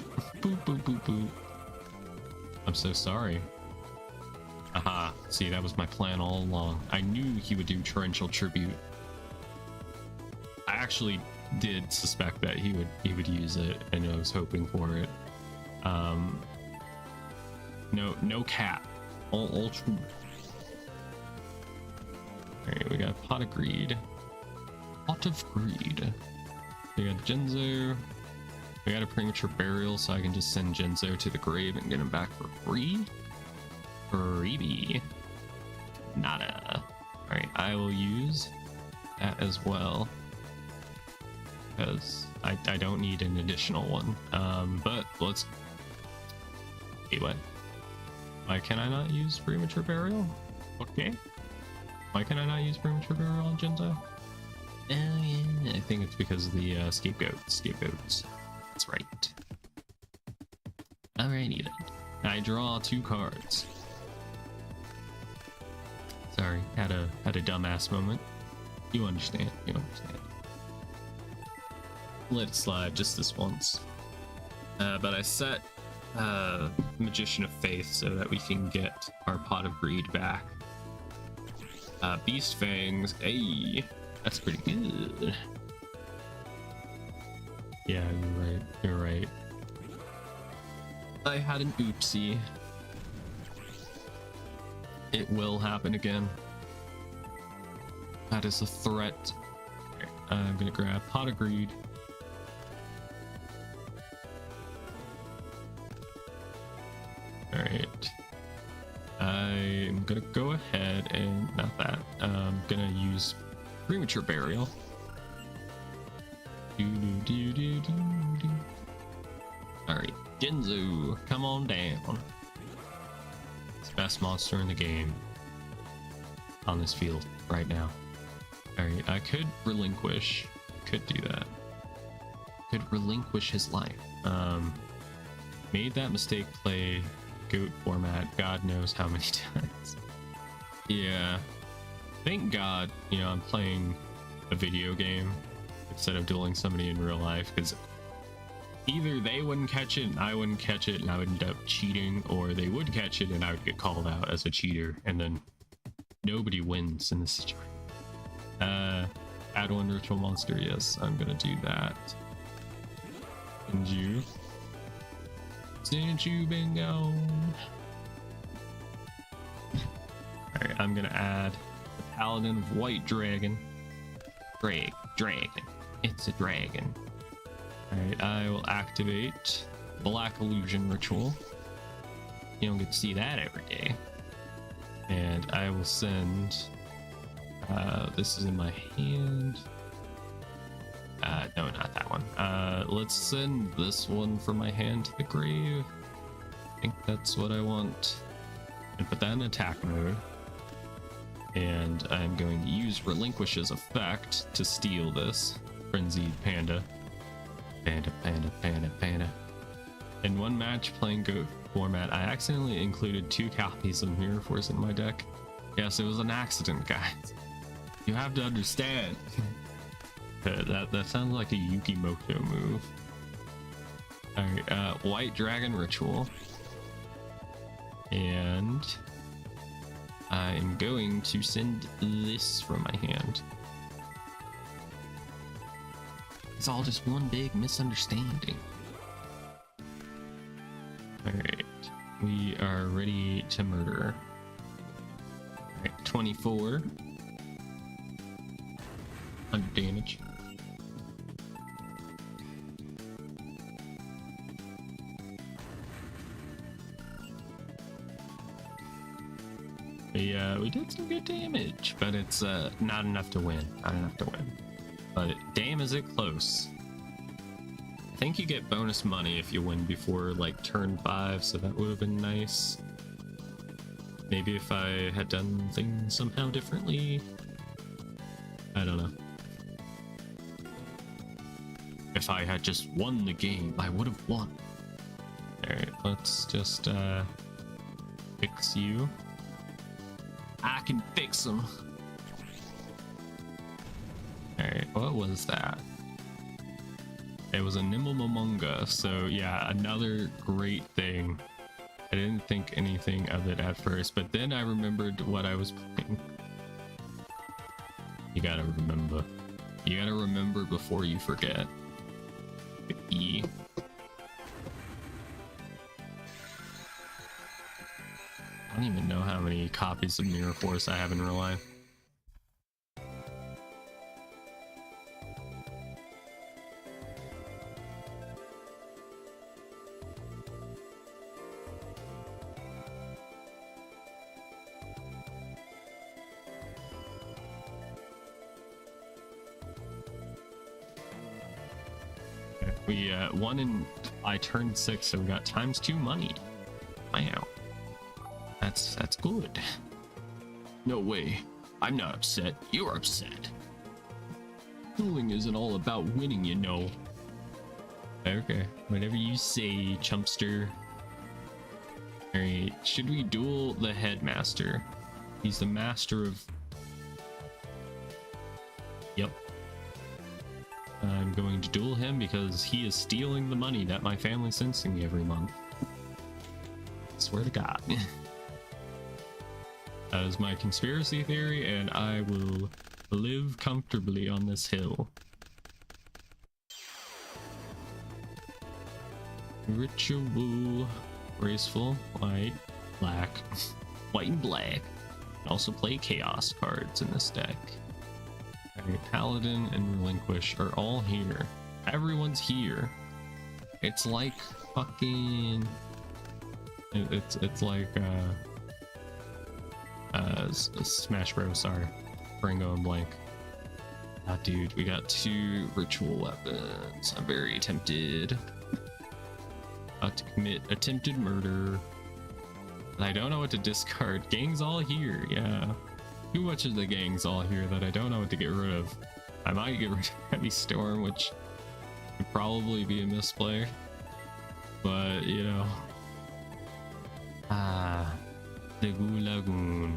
boop, boop, boop, boop. I'm so sorry. Aha, see, that was my plan all along. I knew he would do torrential tribute. I actually did suspect that he would use it, and I was hoping for it. No cat. All true. Alright, we got Pot of Greed. Pot of Greed. We got Genzo. We got a premature burial, so I can just send Genzo to the grave and get him back for free. Freebie. Nada. Alright, I will use that as well, because I don't need an additional one. But let's... Wait, what? Why can I not use premature burial? Okay. Why can I not use premature burial on Genzo? Oh yeah, I think it's because of the scapegoats. That's right. Alrighty then. I draw 2 cards. Sorry, had a dumbass moment. You understand. Let it slide just this once. But I set Magician of Faith so that we can get our Pot of Greed back. Beast Fangs, hey, that's pretty good. Yeah, you're right. I had an oopsie. It will happen again. That is a threat. I'm gonna grab Pot of Greed. Alright. I'm gonna go ahead and not that. I'm gonna use premature burial. Alright, Jinzu, come on down. It's the best monster in the game on this field right now. Alright, I could relinquish. Could do that. Could relinquish his life. Made that mistake play GOAT format God knows how many times. Yeah. Thank God, you know, I'm playing a video game instead of dueling somebody in real life, because either they wouldn't catch it and I wouldn't catch it and I would end up cheating, or they would catch it and I would get called out as a cheater, and then nobody wins in this situation. Add one ritual monster. Yes, I'm gonna do that. And you, since you've been gone. Alright, I'm gonna add the Paladin of White Dragon. Dragon. It's a dragon. Alright, I will activate Black Illusion Ritual. You don't get to see that every day. And I will send... this is in my hand. No, not that one. Let's send this one from my hand to the grave. I think that's what I want. And put that in attack mode. And I'm going to use Relinquish's effect to steal this. Frenzied Panda. Panda. In one match playing GOAT format, I accidentally included 2 copies of Mirror Force in my deck. Yes, it was an accident, guys. You have to understand. That sounds like a Yukimoto move. Alright, White Dragon Ritual. And I'm going to send this from my hand. It's all just one big misunderstanding. Alright, we are ready to murder. Alright, 24. 100 damage. We did some good damage, but it's not enough to win. But damn, is it close. I think you get bonus money if you win before like turn 5, so that would have been nice. Maybe if I had done things somehow differently. I don't know. If I had just won the game, I would have won. Alright, let's just fix you. I can fix them. Alright, what was that? It was a Nimble Momonga, so yeah, another great thing. I didn't think anything of it at first, but then I remembered what I was playing. You gotta remember. You gotta remember before you forget. E. I don't even know how many copies of Mirror Force I have in real life. We won and I turned 6, so we got ×2 money. Wow. That's good. No way. I'm not upset. You're upset. Dueling isn't all about winning, you know. Okay, whatever you say, chumpster. Alright, should we duel the headmaster? He's the master of... Yep. I'm going to duel him because he is stealing the money that my family sends to me every month. Swear to God. That is my conspiracy theory, and I will live comfortably on this hill. Ritual, graceful, white, black, white and black. Also play chaos cards in this deck. Alright, Paladin and Relinquish are all here. Everyone's here. It's like fucking... It's like Smash Bros. Sorry, brain going blank. Ah, dude, we got 2 ritual weapons. I'm very tempted. About to commit attempted murder. I don't know what to discard. Gang's all here, yeah. Too much of the gang's all here that I don't know what to get rid of. I might get rid of Heavy Storm, which would probably be a misplay. But, you know. Ah, the Lagoon.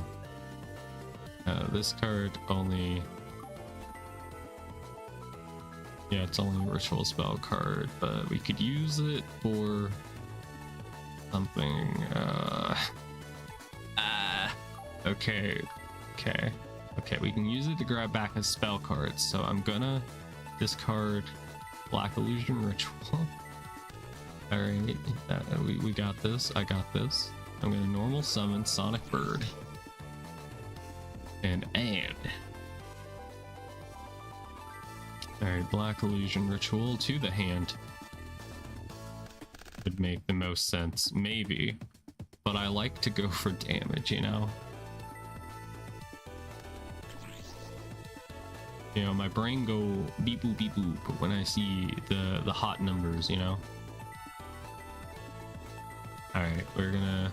This card only... Yeah, it's only a ritual spell card, but we could use it for something. Okay, we can use it to grab back as spell cards. So I'm gonna discard Black Illusion Ritual. All right, we got this. I got this. I'm gonna normal summon Sonic Bird and add. Alright, Black Illusion Ritual to the hand. Would make the most sense, maybe. But I like to go for damage, you know? You know, my brain go beep boop when I see the hot numbers, you know? Alright, we're gonna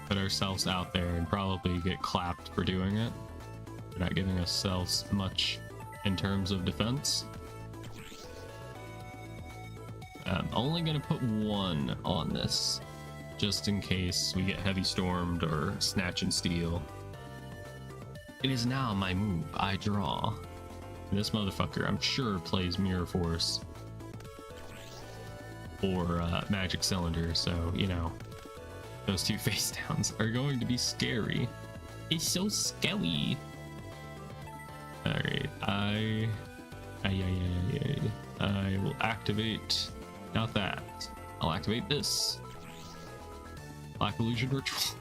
put ourselves out there and probably get clapped for doing it. We're not giving ourselves much in terms of defense. I'm only gonna put 1 on this, just in case we get heavy stormed or snatch and steal. It is now my move. I draw. And this motherfucker, I'm sure, plays Mirror Force or Magic Cylinder, so you know those 2 face downs are going to be scary. It's so scary. Alright, I will activate, not that, I'll activate this. Black Illusion Ritual.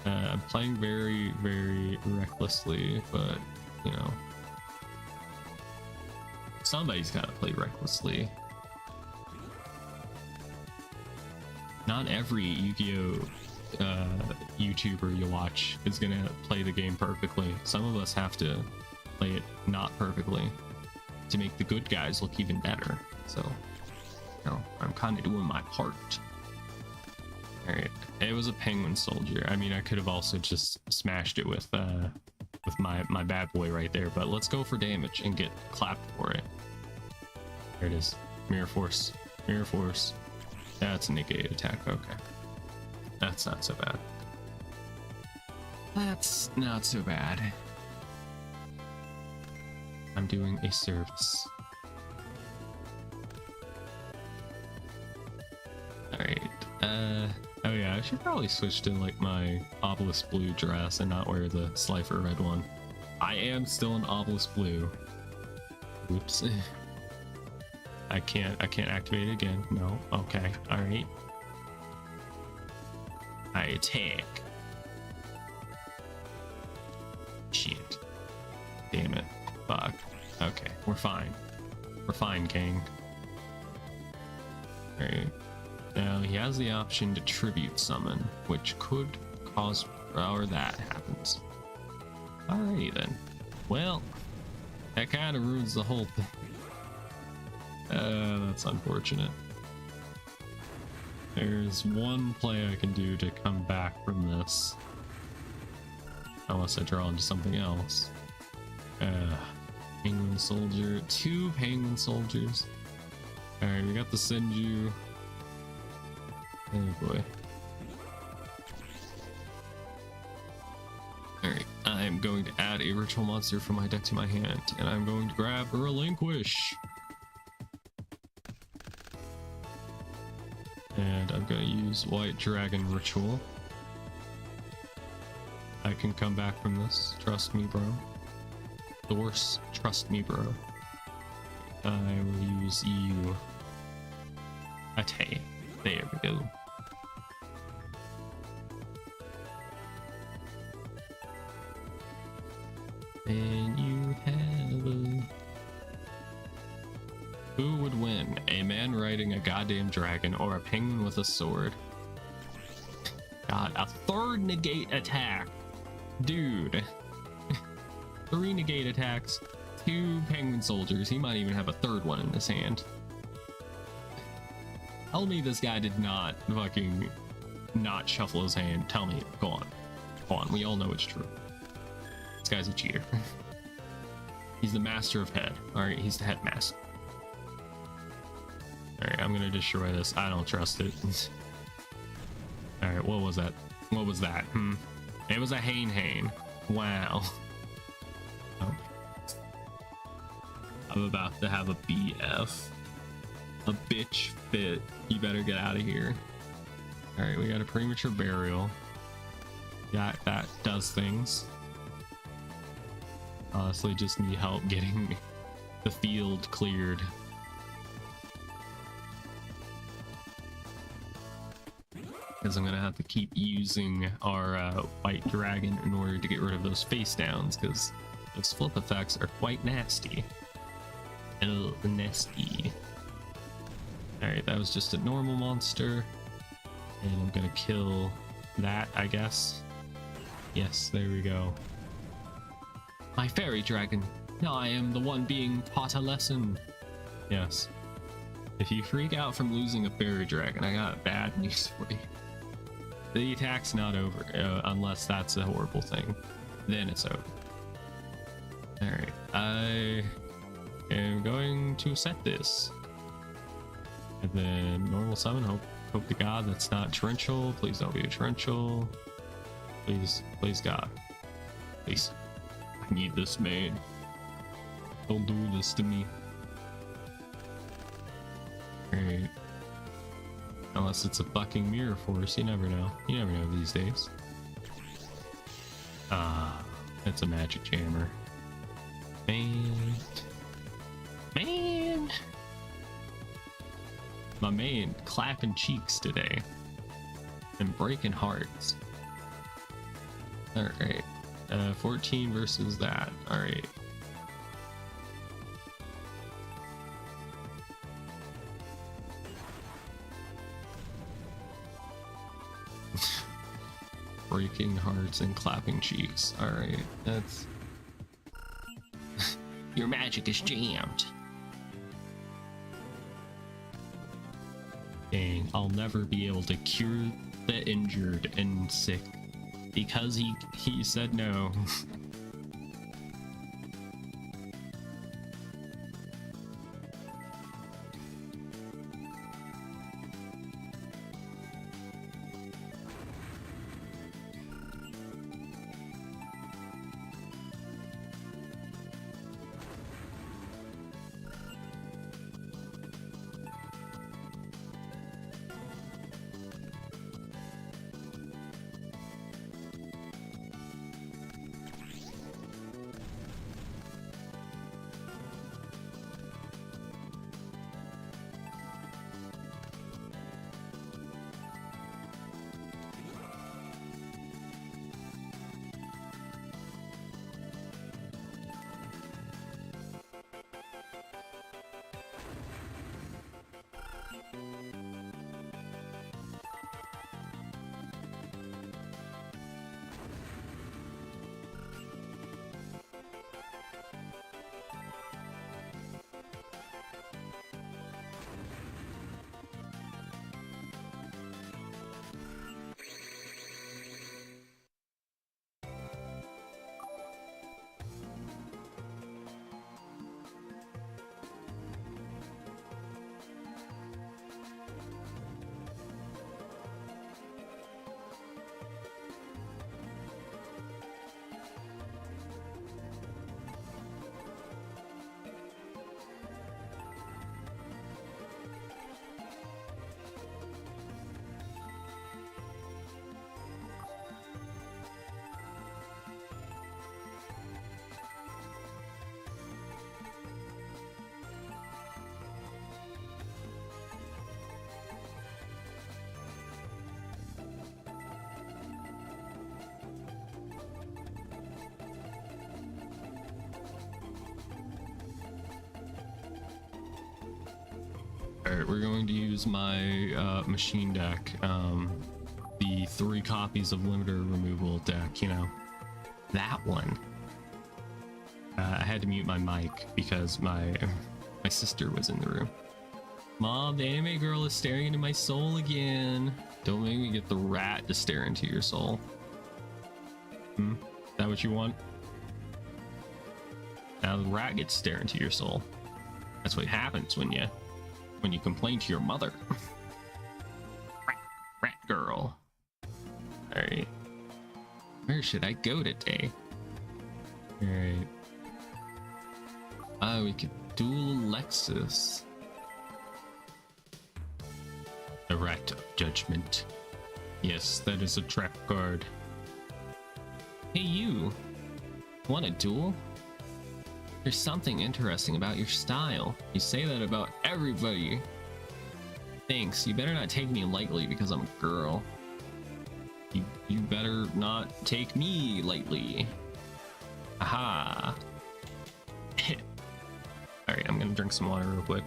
I'm playing very, very recklessly, but, you know, somebody's gotta play recklessly. Not every Yu-Gi-Oh! YouTuber you watch is gonna play the game perfectly. Some of us have to play it not perfectly to make the good guys look even better. So, you know, I'm kind of doing my part. All right, it was a penguin soldier. I mean, I could have also just smashed it with my bad boy right there, but let's go for damage and get clapped for it. There it is. Mirror Force. Mirror Force. That's a negate attack. Okay. That's not so bad. That's not so bad. I'm doing a service. Alright. Oh yeah, I should probably switch to like my Obelisk Blue dress and not wear the Slifer Red one. I am still an Obelisk Blue. Oops. I can't activate it again. No. Okay. Alright. I attack. Shit. Damn it. Fuck. Okay, we're fine. We're fine, gang. Alright. Now he has the option to tribute summon, which could cause or that happens. Alrighty then. Well, that kind of ruins the whole thing. That's unfortunate. There's one play I can do to come back from this. Unless I draw into something else. Penguin soldier. 2 penguin soldiers. Alright, we got the Senju. Oh boy. Alright, I'm going to add a ritual monster from my deck to my hand, and I'm going to grab a Relinquish. And I'm going to use White Dragon Ritual. I can come back from this. Trust me, bro. Source, trust me, bro. I will use you. Attack. There we go. And you have a... Who would win? A man riding a goddamn dragon or a penguin with a sword? God, a third negate attack. Dude. 3 negate attacks, 2 penguin soldiers. He might even have a third one in his hand. Tell me this guy did not fucking not shuffle his hand. Tell me. Go on. Go on. We all know it's true. This guy's a cheater. He's the master of head. Alright, he's the headmaster. Alright, I'm gonna destroy this. I don't trust it. Alright, what was that? What was that? It was a Hane. Wow. Oh. I'm about to have a BF. A bitch fit. You better get out of here. Alright, we got a premature burial. Yeah, that does things. Honestly, just need help getting the field cleared. Because I'm gonna have to keep using our white dragon in order to get rid of those face downs, because those flip effects are quite nasty. Oh, nasty. Alright, that was just a normal monster. And I'm gonna kill that, I guess. Yes, there we go. My fairy dragon. Now I am the one being taught a lesson. Yes. If you freak out from losing a fairy dragon, I got bad news for you. The attack's not over, unless that's a horrible thing. Then it's over. Alright, I am going to set this. And then normal summon, hope to God that's not torrential. Please don't be a torrential. Please God. Please. I need this, man. Don't do this to me. Alright. Unless it's a fucking mirror force, you never know. You never know these days. Ah, it's a magic jammer. Man. My man clapping cheeks today. And breaking hearts. Alright. 14 versus that. Alright. Breaking hearts and clapping cheeks. Alright, that's... Your magic is jammed. Dang, I'll never be able to cure the injured and sick because he said no. Alright, we're going to use my machine deck. The the 3 copies of limiter removal deck, you know, that one. I had to mute my mic because my sister was in the room. Mom, the anime girl is staring into my soul again. Don't make me get the rat to stare into your soul. Is that what you want? Now the rat gets to stare into your soul. That's what happens when you complain to your mother. rat girl. Alright. Where should I go today? Alright. We could duel Alexis. The Rat of Judgment. Yes, that is a trap card. Hey you! Want a duel? There's something interesting about your style. You say that about everybody. Thanks, you better not take me lightly because I'm a girl. You better not take me lightly. Aha. Alright, I'm gonna drink some water real quick.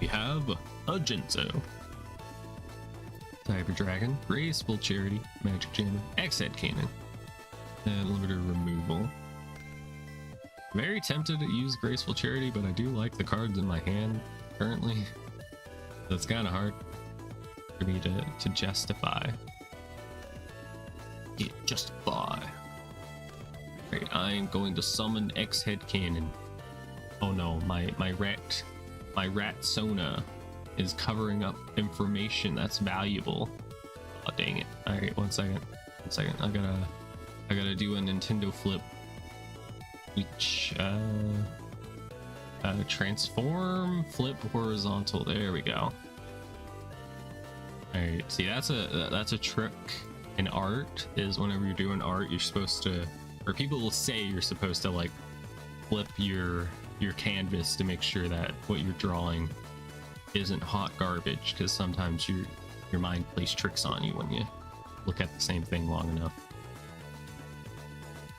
We have a Jinzo, Cyber Dragon, Graceful Charity, Magic Jammer, X-Head Cannon, and Limiter Removal. Very tempted to use Graceful Charity, but I do like the cards in my hand currently. That's kind of hard for me to justify. Yeah, justify. Right, I'm going to summon X-Head Cannon. Oh no, my rat Sona is covering up information that's valuable. Oh dang it. Alright, one second. I gotta do a Nintendo flip. Which transform, flip horizontal. There we go. Alright, see that's a trick in art, is whenever you're doing art, you're supposed to, or people will say you're supposed to like flip your canvas to make sure that what you're drawing isn't hot garbage, because sometimes your mind plays tricks on you when you look at the same thing long enough.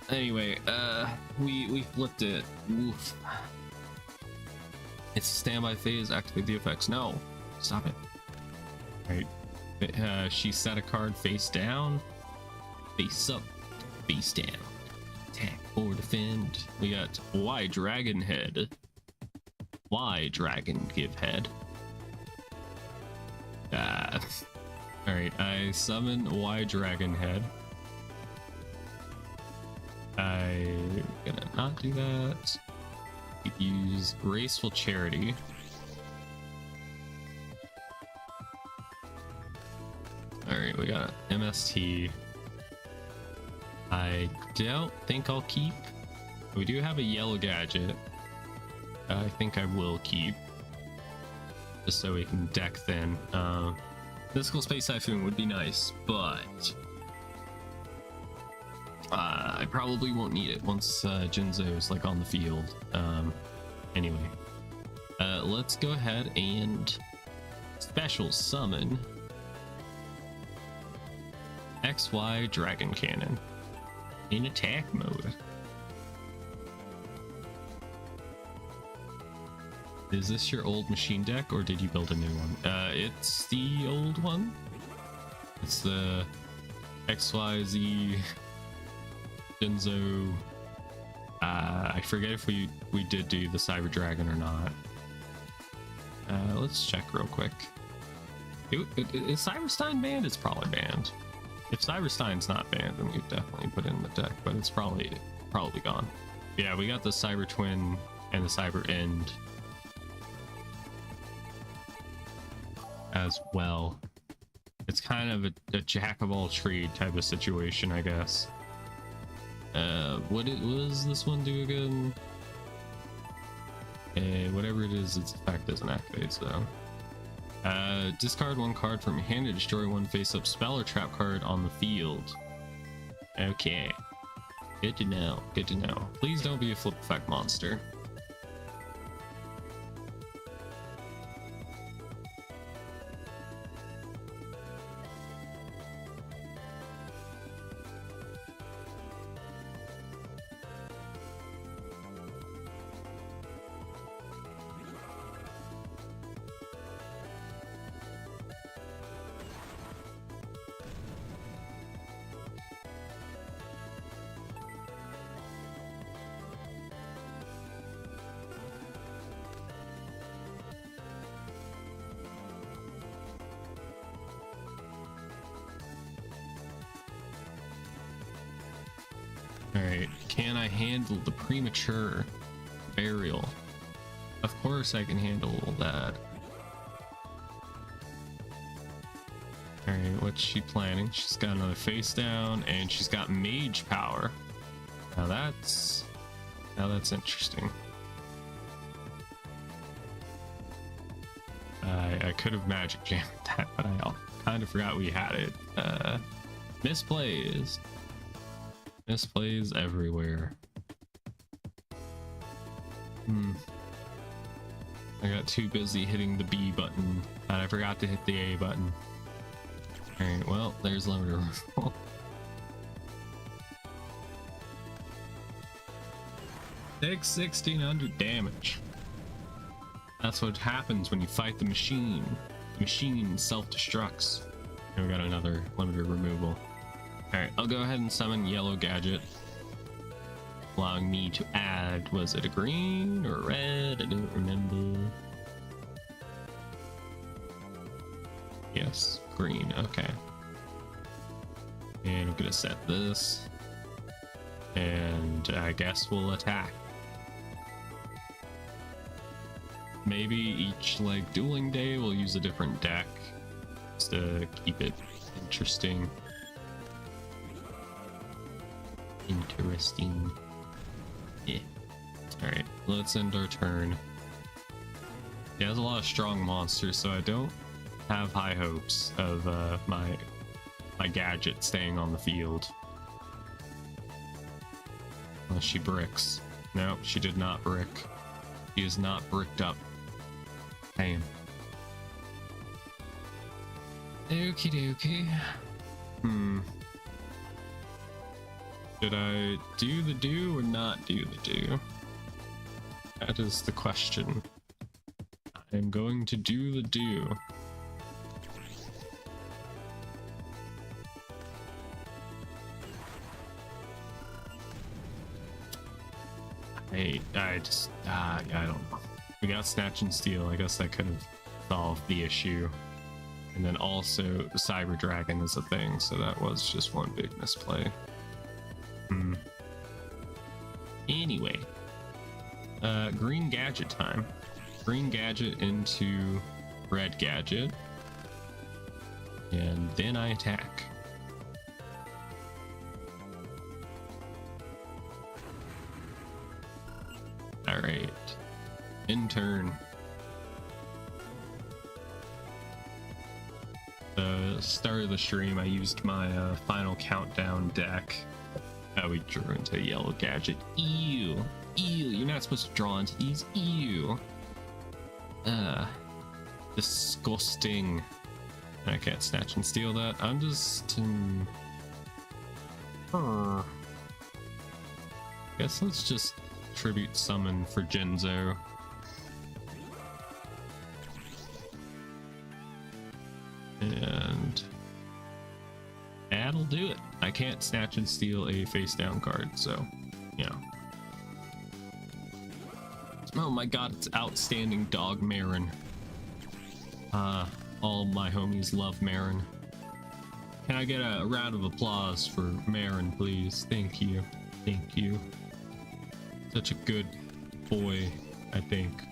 Anyway, we flipped it. Oof. It's a standby phase. Activate the effects. No, stop it. All right. She set a card face down, face up, face down. Attack or defend. We got Y Dragon Head. Y Dragon give head. Alright, I summon Y Dragon Head. I'm gonna not do that. Use Graceful Charity. Alright, we got MST. I don't think I'll keep. We do have a yellow gadget. I think I will keep, just so we can deck thin. Mystical Space Typhoon would be nice, but I probably won't need it once Jinzo is like on the field. Anyway, let's go ahead and special summon XY Dragon Cannon in attack mode. Is this your old machine deck, or did you build a new one? It's the old one. It's the XYZ Jinzo. I forget if we did do the Cyber Dragon or not. Let's check real quick. Is Cyberstein banned? It's probably banned. If Cyberstein's not banned, then we've definitely put it in the deck, but it's probably gone. Yeah, we got the Cyber Twin and the Cyber End as well. It's kind of a jack of all trade type of situation, I guess. What does this one do again? Whatever it is, its effect doesn't activate, so. Discard one card from your hand to destroy one face-up spell or trap card on the field. Okay. Good to know. Good to know. Please don't be a flip effect monster. Alright, can I handle the premature burial? Of course I can handle that. Alright, what's she planning? She's got another face down, and she's got mage power. Now that's interesting. I could have magic jammed that, but I kind of forgot we had it. Misplays. Misplays everywhere. I got too busy hitting the B button and I forgot to hit the A button. Alright, well, there's limited removal. Takes 1600 damage. That's what happens when you fight the machine. The machine self-destructs. And we got another limited removal. Alright, I'll go ahead and summon Yellow Gadget, allowing me to add, was it a green or red? I don't remember. Yes, green, okay. And I'm gonna set this, and I guess we'll attack. Maybe each like dueling day we'll use a different deck just to keep it interesting. Yeah. Alright, let's end our turn. He has a lot of strong monsters, so I don't have high hopes of my gadget staying on the field. Unless she bricks. No, she did not brick. He is not bricked up. Damn. Okie dokie. Should I do the do or not do the do? That is the question. I am going to do the do. I don't know. We got Snatch and Steal. I guess that could have solved the issue. And then also Cyber Dragon is a thing, so that was just one big misplay. Anyway, green gadget time. Green gadget into red gadget, and then I attack. All right, in turn. The start of the stream, I used my final countdown deck. We drew into a yellow gadget. Ew. Ew, you're not supposed to draw into these. Ew. Disgusting. I can't snatch and steal that. I'm just... Guess let's just tribute summon for Genzo. And... that'll do it. I can't snatch and steal a face down card, so, you know. Oh my god, it's outstanding dog Marin. All my homies love Marin. Can I get a round of applause for Marin, please? Thank you. Thank you. Such a good boy, I think.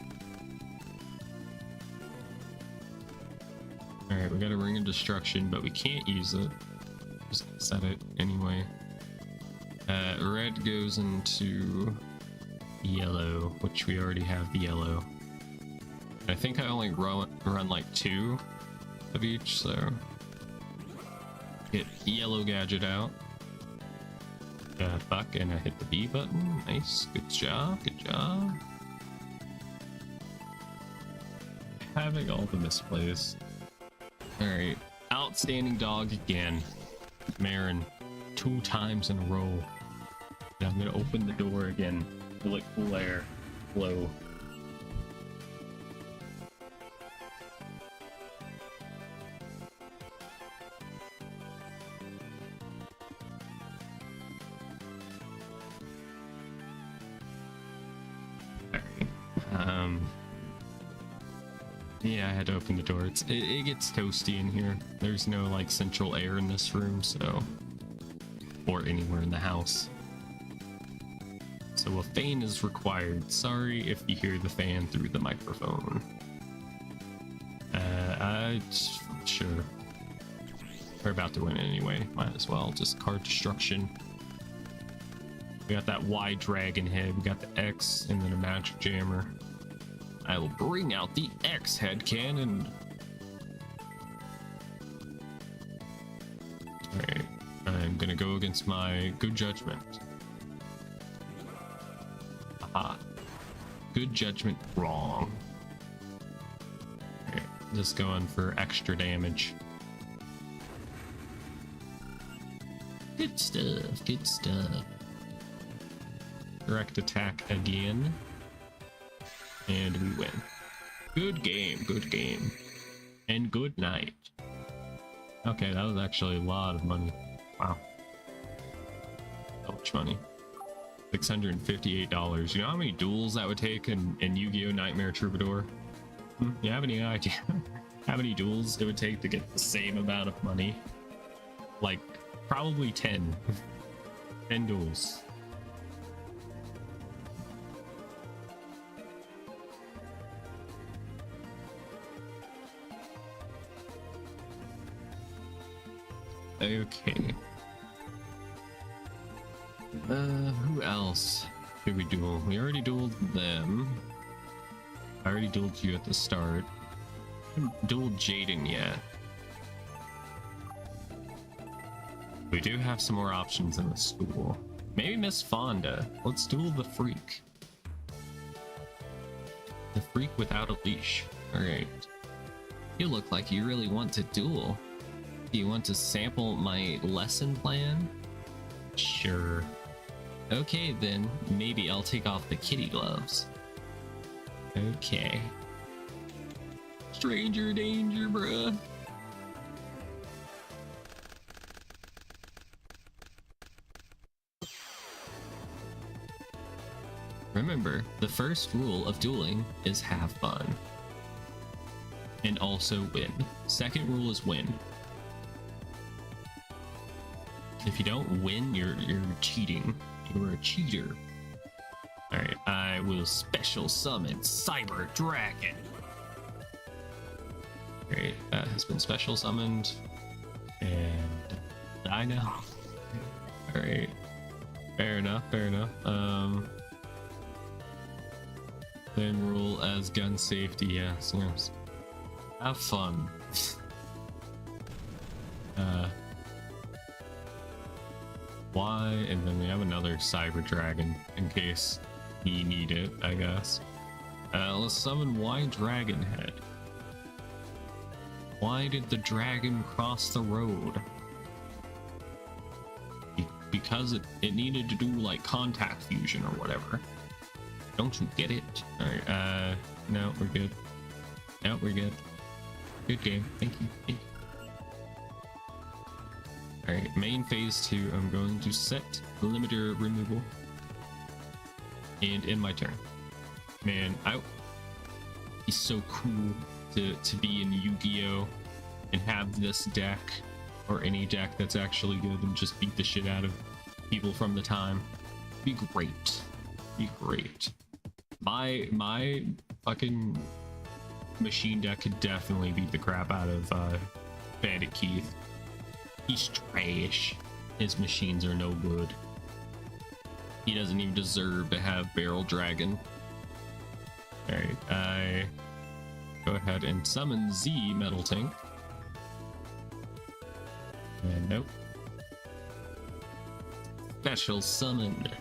Alright, we got a Ring of Destruction, but we can't use it. Just set it anyway. Red goes into yellow, which we already have the yellow. I think I only run like 2 of each, so get yellow gadget out. Fuck, and I hit the B button. Nice, good job, good job. Having all the misplays. Alright, outstanding dog again. Marin, 2 times in a row. Now I'm gonna open the door again to let cool air flow. Yeah, I had to open the door. It gets toasty in here. There's no like central air in this room, so, or anywhere in the house. So a fan is required. Sorry if you hear the fan through the microphone. Sure. We're about to win anyway. Might as well. Just card destruction. We got that Y dragon head. We got the X and then a magic jammer. I will bring out the X head cannon. Alright. I'm gonna go against my good judgment. Aha. Good judgment wrong. Okay, just going for extra damage. Good stuff, good stuff. Direct attack again. And we win. Good game, good game. And good night. Okay, that was actually a lot of money. Wow. How much money? $658. You know how many duels that would take in Yu-Gi-Oh! Nightmare Troubadour? You have any idea how many duels it would take to get the same amount of money? Like, probably 10. 10 duels. Okay. Who else did we duel? We already dueled them. I already dueled you at the start. I haven't dueled Jaden yet. We do have some more options in the school. Maybe Miss Fonda. Let's duel the freak. The freak without a leash. Alright. You look like you really want to duel. Do you want to sample my lesson plan? Sure. Okay then, maybe I'll take off the kitty gloves. Okay. Stranger danger, bruh. Remember, the first rule of dueling is have fun. And also win. Second rule is win. If you don't win, you're cheating. You're a cheater. Alright, I will special summon Cyber Dragon. Great, that has been special summoned. And die now. Alright. Fair enough, fair enough. Then rule as gun safety, yes, yes. Have fun. Why? And then we have another Cyber Dragon in case we need it, I guess. Let's summon Y Dragon Head. Why did the dragon cross the road? Because it needed to do like contact fusion or whatever. Don't you get it? Alright, no, we're good. No, we're good. Good game. Thank you. Thank you. Alright, main phase 2, I'm going to set limiter removal. And end my turn. Man, he's so cool to be in Yu-Gi-Oh! And have this deck, or any deck that's actually good, and just beat the shit out of people from the time. Be great. Be great. My fucking machine deck could definitely beat the crap out of Bandit Keith. He's trash. His machines are no good. He doesn't even deserve to have Barrel Dragon. Alright, I go ahead and summon Z Metal Tank. And nope. Special summoned.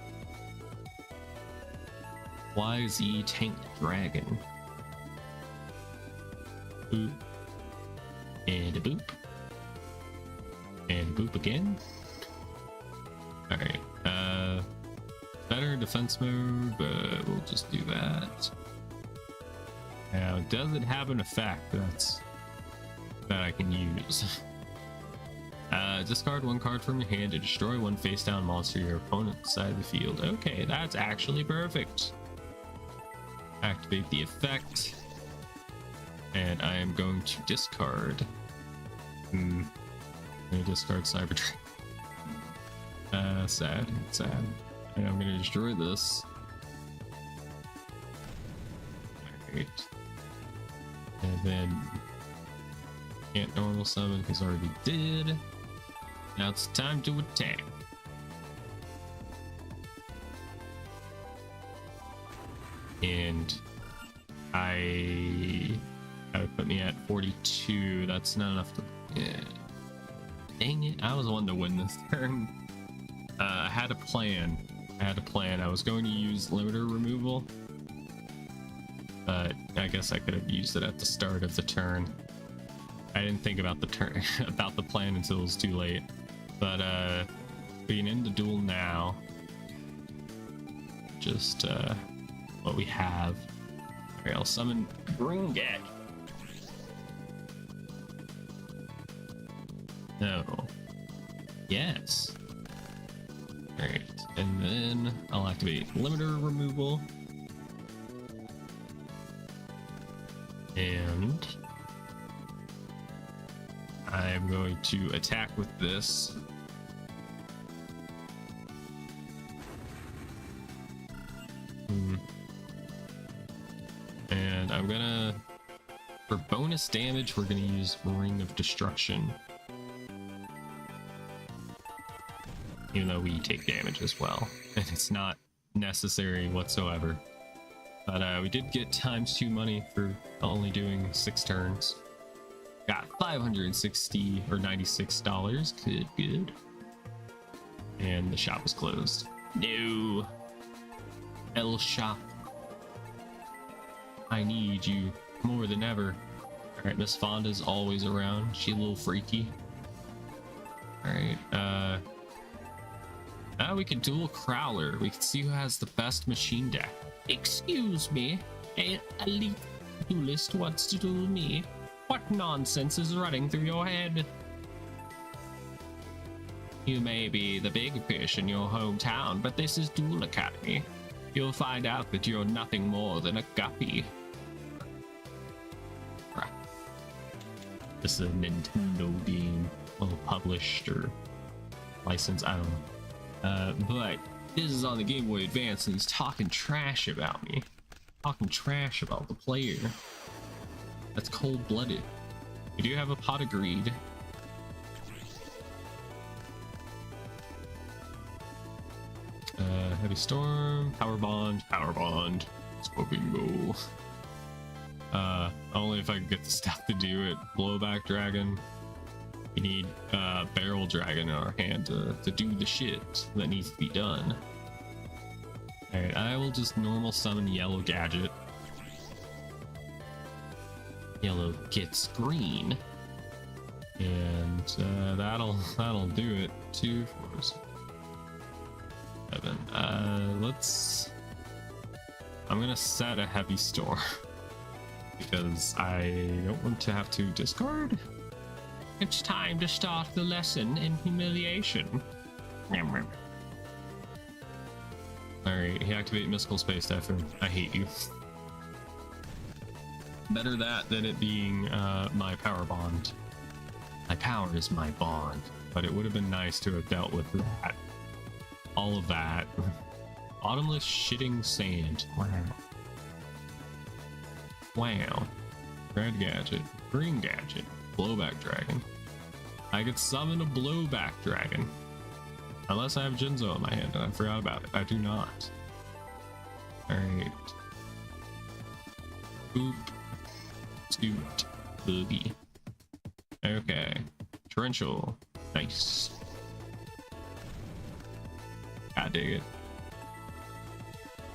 YZ Tank Dragon. Boop. And a boop. And boop again. Alright, better defense mode, but we'll just do that. Now, does it have an effect that I can use? Discard one card from your hand to destroy one face down monster your opponent's side of the field. Okay, that's actually perfect. Activate the effect. And I am going to discard. I'm gonna discard Cyber Dragon. Sad. And I'm gonna destroy this. Alright. And then can't normal summon because already did. Now it's time to attack. And that would put me at 42. That's not enough to. Yeah. Dang it! I was the one to win this turn. I had a plan. I was going to use limiter removal, but I guess I could have used it at the start of the turn. I didn't think about the turn about the plan until it was too late. But being in the duel now, just what we have. Alright, I'll summon Gringat. No. Yes. Alright, and then I'll activate limiter removal. And I'm going to attack with this. And I'm gonna, for bonus damage, we're gonna use Ring of Destruction. Even though we take damage as well, and it's not necessary whatsoever. But we did get ×2 money for only doing 6 turns. Got $560 or $96. Good. And the shop was closed. No. El Shop. I need you more than ever. Alright, Miss Fonda's always around. She a little freaky. Alright, now we can duel Crowler. We can see who has the best machine deck. Excuse me, an elite duelist wants to duel me. What nonsense is running through your head? You may be the big fish in your hometown, but this is Duel Academy. You'll find out that you're nothing more than a guppy. This is a Nintendo game, well, published or licensed, I don't know. But this is on the Game Boy Advance, and he's talking trash about me. Talking trash about the player. That's cold-blooded. We do have a Pot of Greed. Heavy Storm, Power Bond. Smoking Goal. Only if I can get the stuff to do it. Blowback Dragon. We need Barrel Dragon in our hand to do the shit that needs to be done. Alright, I will just normal summon Yellow Gadget. Yellow gets green. And that'll do it. 2, 4, 6, 7. I'm gonna set a Heavy Storm because I don't want to have to discard. It's time to start the lesson in humiliation. Alright, he activated Mystical Space Typhoon. I hate you. Better that than it being my Power Bond. My power is my bond, but it would have been nice to have dealt with that. All of that. Bottomless Shitting Sand. Wow. Red Gadget. Green Gadget. Blowback Dragon. I could summon a Blowback Dragon. Unless I have Jinzo in my hand and I forgot about it. I do not. Alright. Boop. Scoot. Boogie. Okay. Torrential. Nice. I dig it.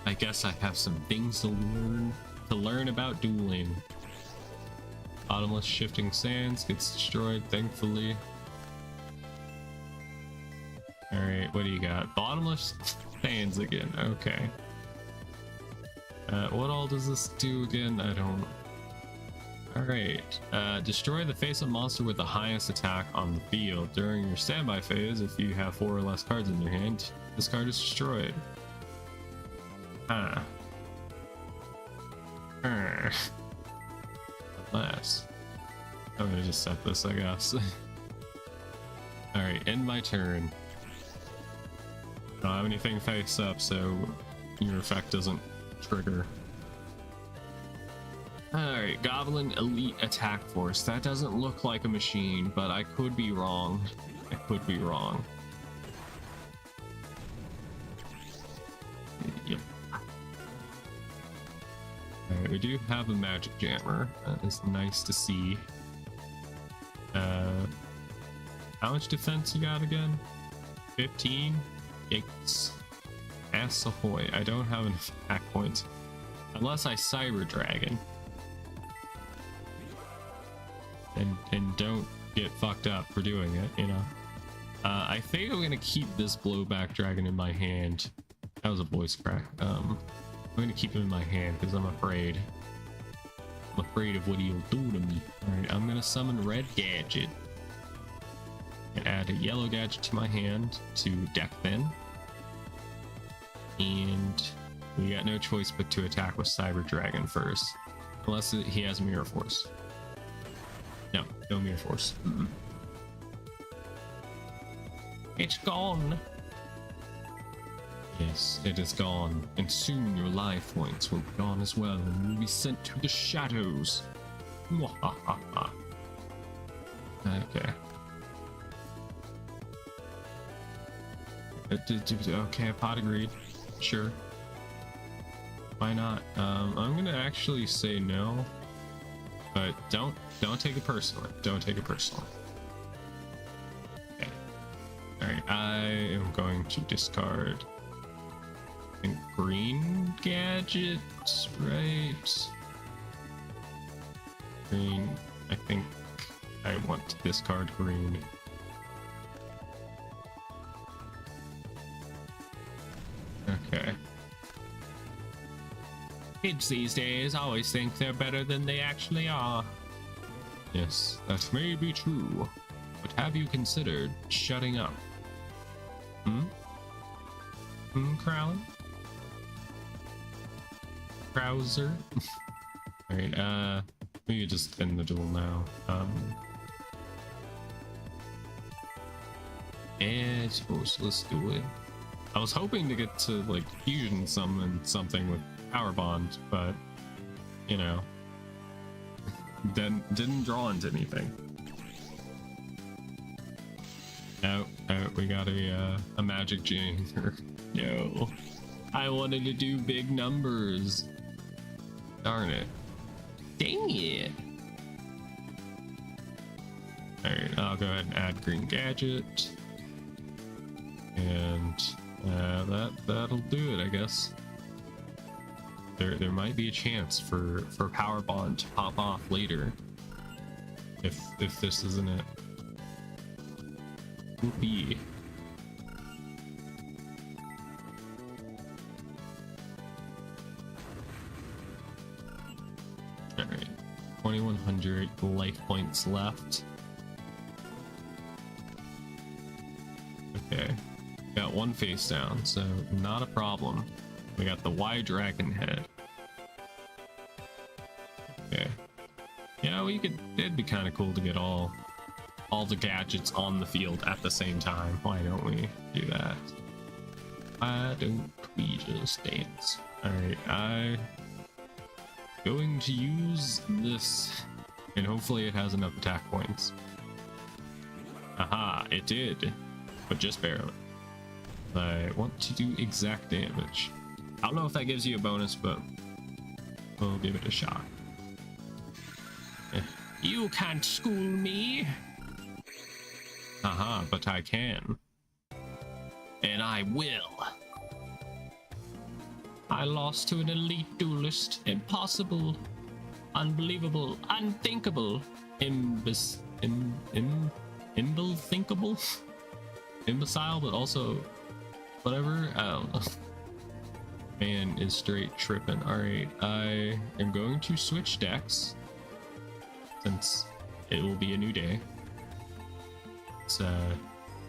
I guess I have some things to learn about dueling. Bottomless Shifting Sands gets destroyed, thankfully. Alright, what do you got? Bottomless Sands again, okay. What all does this do again? I don't... Alright, destroy the face-up monster with the highest attack on the field. During your standby phase, if you have 4 or less cards in your hand, this card is destroyed. Unless... I'm gonna just set this, I guess. Alright, end my turn. I don't have anything face up, so your effect doesn't trigger. Alright, Goblin Elite Attack Force. That doesn't look like a machine, but I could be wrong. I could be wrong. Yep. Alright, we do have a Magic Jammer. That is nice to see. How much defense you got again? 15? Yikes. Ass ahoy. I don't have enough attack points. Unless I Cyber Dragon. And don't get fucked up for doing it, you know. I think I'm gonna keep this blowback dragon in my hand. That was a voice crack. I'm gonna keep him in my hand because I'm afraid. I'm afraid of what he'll do to me. Alright, I'm gonna summon Red Gadget. And add a yellow gadget to my hand to deck then. And we got no choice but to attack with Cyber Dragon first. Unless he has Mirror Force. No Mirror Force. It's gone. Yes, it is gone. And soon your life points will be gone as well, and you'll be sent to the shadows. Mwahaha. Okay. Okay, a pot agreed. Sure. Why not? I'm gonna actually say no. But don't take it personally. Don't take it personally. Okay. Alright, I am going to discard I think green gadget, right? Green. I think I want to discard green. Okay. Kids these days always think they're better than they actually are. Yes, that may be true, but have you considered shutting up? Crowley? Krauser? Alright, we could just end the duel now. And suppose let's do it. I was hoping to get to like fusion summon something with Power Bond, but you know, then didn't draw into anything. Oh, we got a Magic Jammer. No, I wanted to do big numbers. Darn it. Dang it. Alright, I'll go ahead and add green gadget. And that'll do it, I guess. There might be a chance for Power Bond to pop off later. If this isn't it. Whoopee. Alright. 2100 life points left. Okay. Got one face down, so not a problem. We got the Y Dragon head. Okay. Yeah, we could. It'd be kind of cool to get all the gadgets on the field at the same time. Why don't we do that? Why don't we just dance? Alright, I'm going to use this, and hopefully it has enough attack points. Aha, it did, but just barely. I want to do exact damage. I don't know if that gives you a bonus, but we'll give it a shot. You can't school me. Aha, but I can. And I will. I lost to an elite duelist. Impossible. Unbelievable. Unthinkable. Thinkable? Imbecile, but also whatever. I don't know. Man is straight tripping. Alright, I am going to switch decks since it will be a new day. Let's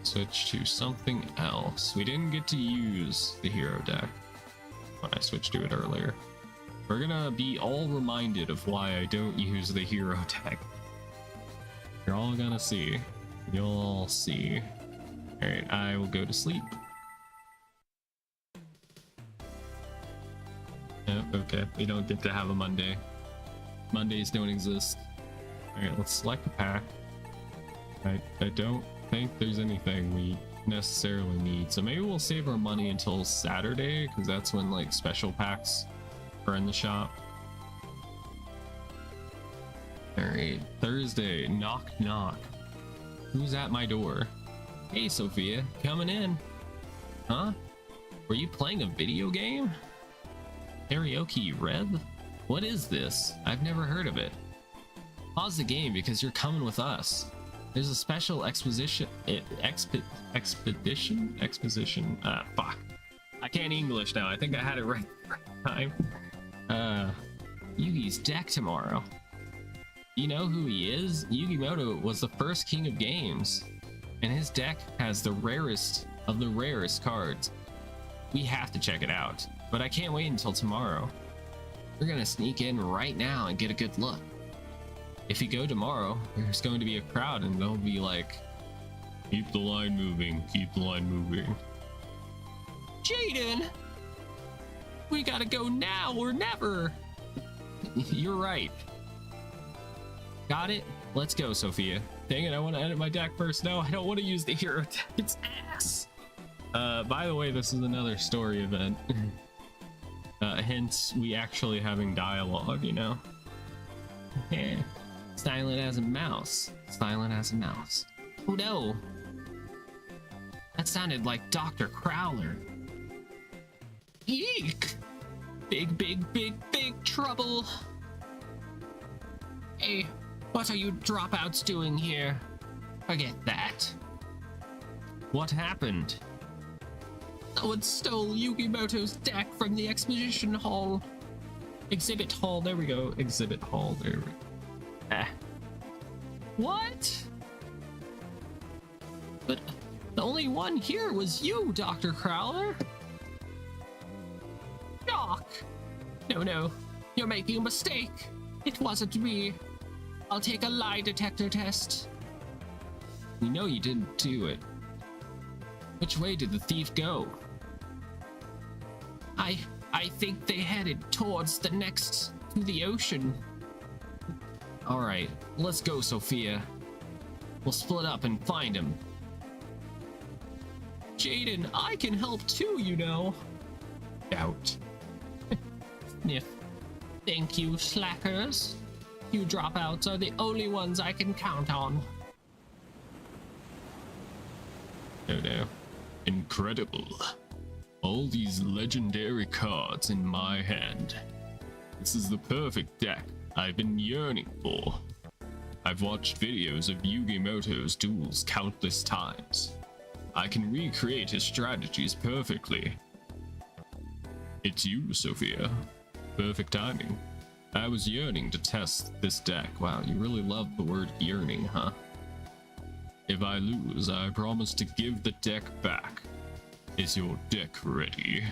switch to something else. We didn't get to use the hero deck when I switched to it earlier. We're gonna be all reminded of why I don't use the hero deck. You're all gonna see. You'll all see. Alright, I will go to sleep. Oh, okay, we don't get to have a Monday. Mondays don't exist. Alright, let's select a pack. I don't think there's anything we necessarily need, so maybe we'll save our money until Saturday, because that's when like special packs are in the shop. Alright, Thursday, knock knock. Who's at my door? Hey Sophia, coming in. Huh? Were you playing a video game? Karaoke Red? What is this? I've never heard of it. Pause the game because you're coming with us. There's a special exposition. Exposition. Fuck. I can't English now. I think I had it right the first time. Yugi's deck tomorrow. You know who he is? Yugioh was the first king of games, and his deck has the rarest of the rarest cards. We have to check it out, but I can't wait until tomorrow. We're gonna sneak in right now and get a good look. If you go tomorrow, there's going to be a crowd and they'll be like, keep the line moving, keep the line moving. Jaden! We gotta go now or never! You're right. Got it? Let's go, Sophia. Dang it, I want to edit my deck first. No, I don't want to use the hero deck. It's ass! By the way, this is another story event. Hence, we actually having dialogue, you know? Yeah. Silent as a mouse. Silent as a mouse. Oh no! That sounded like Dr. Crowler. Eek! Big trouble! Hey, what are you dropouts doing here? Forget that. What happened? Someone stole Yugimoto's deck from the exposition hall. Exhibit hall, there we go. Exhibit hall, there we go. What? But the only one here was you, Dr. Crowler. Doc! No, you're making a mistake. It wasn't me. I'll take a lie detector test. We know you didn't do it. Which way did the thief go? I think they headed towards to the ocean. Alright, let's go, Sophia. We'll split up and find him. Jaden, I can help too, you know. Doubt. Sniff. Thank you, slackers. You dropouts are the only ones I can count on. Oh no. Incredible. All these legendary cards in my hand. This is the perfect deck I've been yearning for. I've watched videos of Yugimoto's duels countless times. I can recreate his strategies perfectly. It's you, Sophia. Perfect timing. I was yearning to test this deck. Wow, you really love the word yearning, huh? If I lose, I promise to give the deck back. Is your deck ready?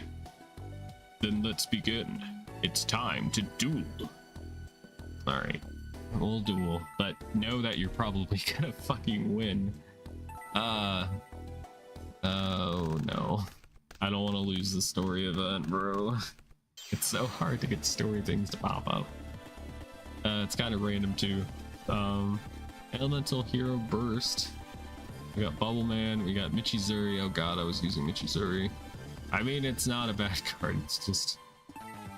Then let's begin. It's time to duel. Alright, we'll duel, but know that you're probably gonna fucking win. Oh no. I don't want to lose the story event, bro. It's so hard to get story things to pop up. It's kind of random too. Elemental Hero Burst. We got Bubble Man, we got Michizuri. Oh god, I was using Michizuri. I mean, it's not a bad card, it's just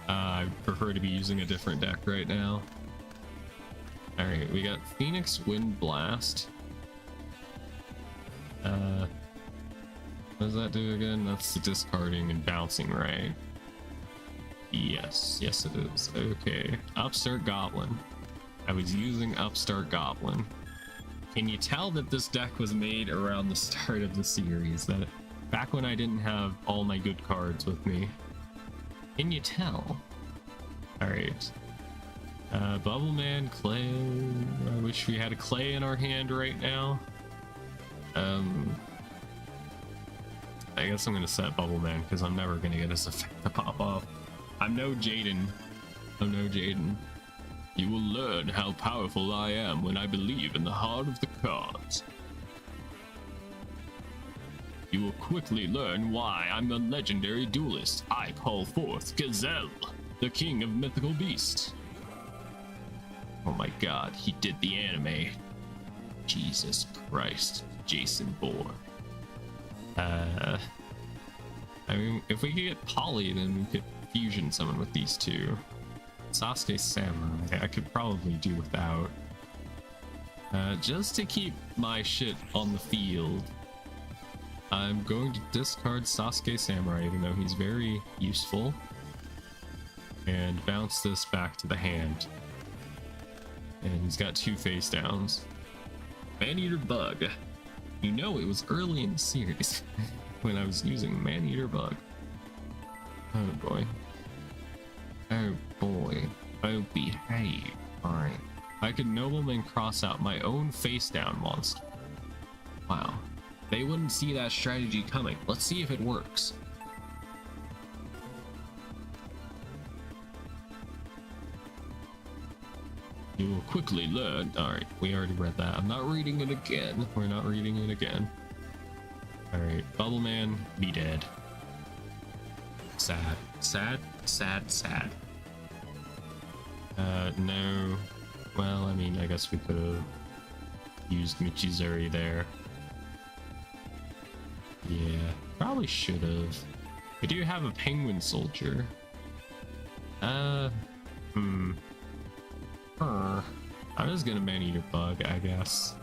I prefer to be using a different deck right now. Alright, we got Phoenix Wind Blast. What does that do again? That's the discarding and bouncing, right? Yes, it is. Okay. Upstart Goblin. I was using Upstart Goblin. Can you tell that this deck was made around the start of the series? That back when I didn't have all my good cards with me. Can you tell? Alright. Bubble Man, Clay. I wish we had a Clay in our hand right now. I guess I'm gonna set Bubble Man because I'm never gonna get this effect to pop off. I'm no Jaden. You will learn how powerful I am when I believe in the heart of the cards. You will quickly learn why I'm the legendary duelist. I call forth Gazelle, the king of mythical beasts. Oh my god, he did the anime. Jesus Christ, Jason Bourne. I mean, if we could get Polly, then we could fusion summon with these two. Sasuke Samurai, I could probably do without. Just to keep my shit on the field, I'm going to discard Sasuke Samurai, even though he's very useful, and bounce this back to the hand. And he's got 2 face downs. Maneater Bug. You know, it was early in the series when I was using Maneater Bug. Oh boy. Oh boy. Oh, behave. Alright. I could nobleman cross out my own face down monster. Wow. They wouldn't see that strategy coming. Let's see if it works. You will quickly learn. Alright, we already read that. I'm not reading it again. We're not reading it again. Alright, Bubble Man, be dead. Sad. Sad, sad, sad. No. Well, I mean, I guess we could have used Michizuri there. Yeah, probably should have. We do have a penguin soldier. I'm just gonna Maneater Bug, I guess.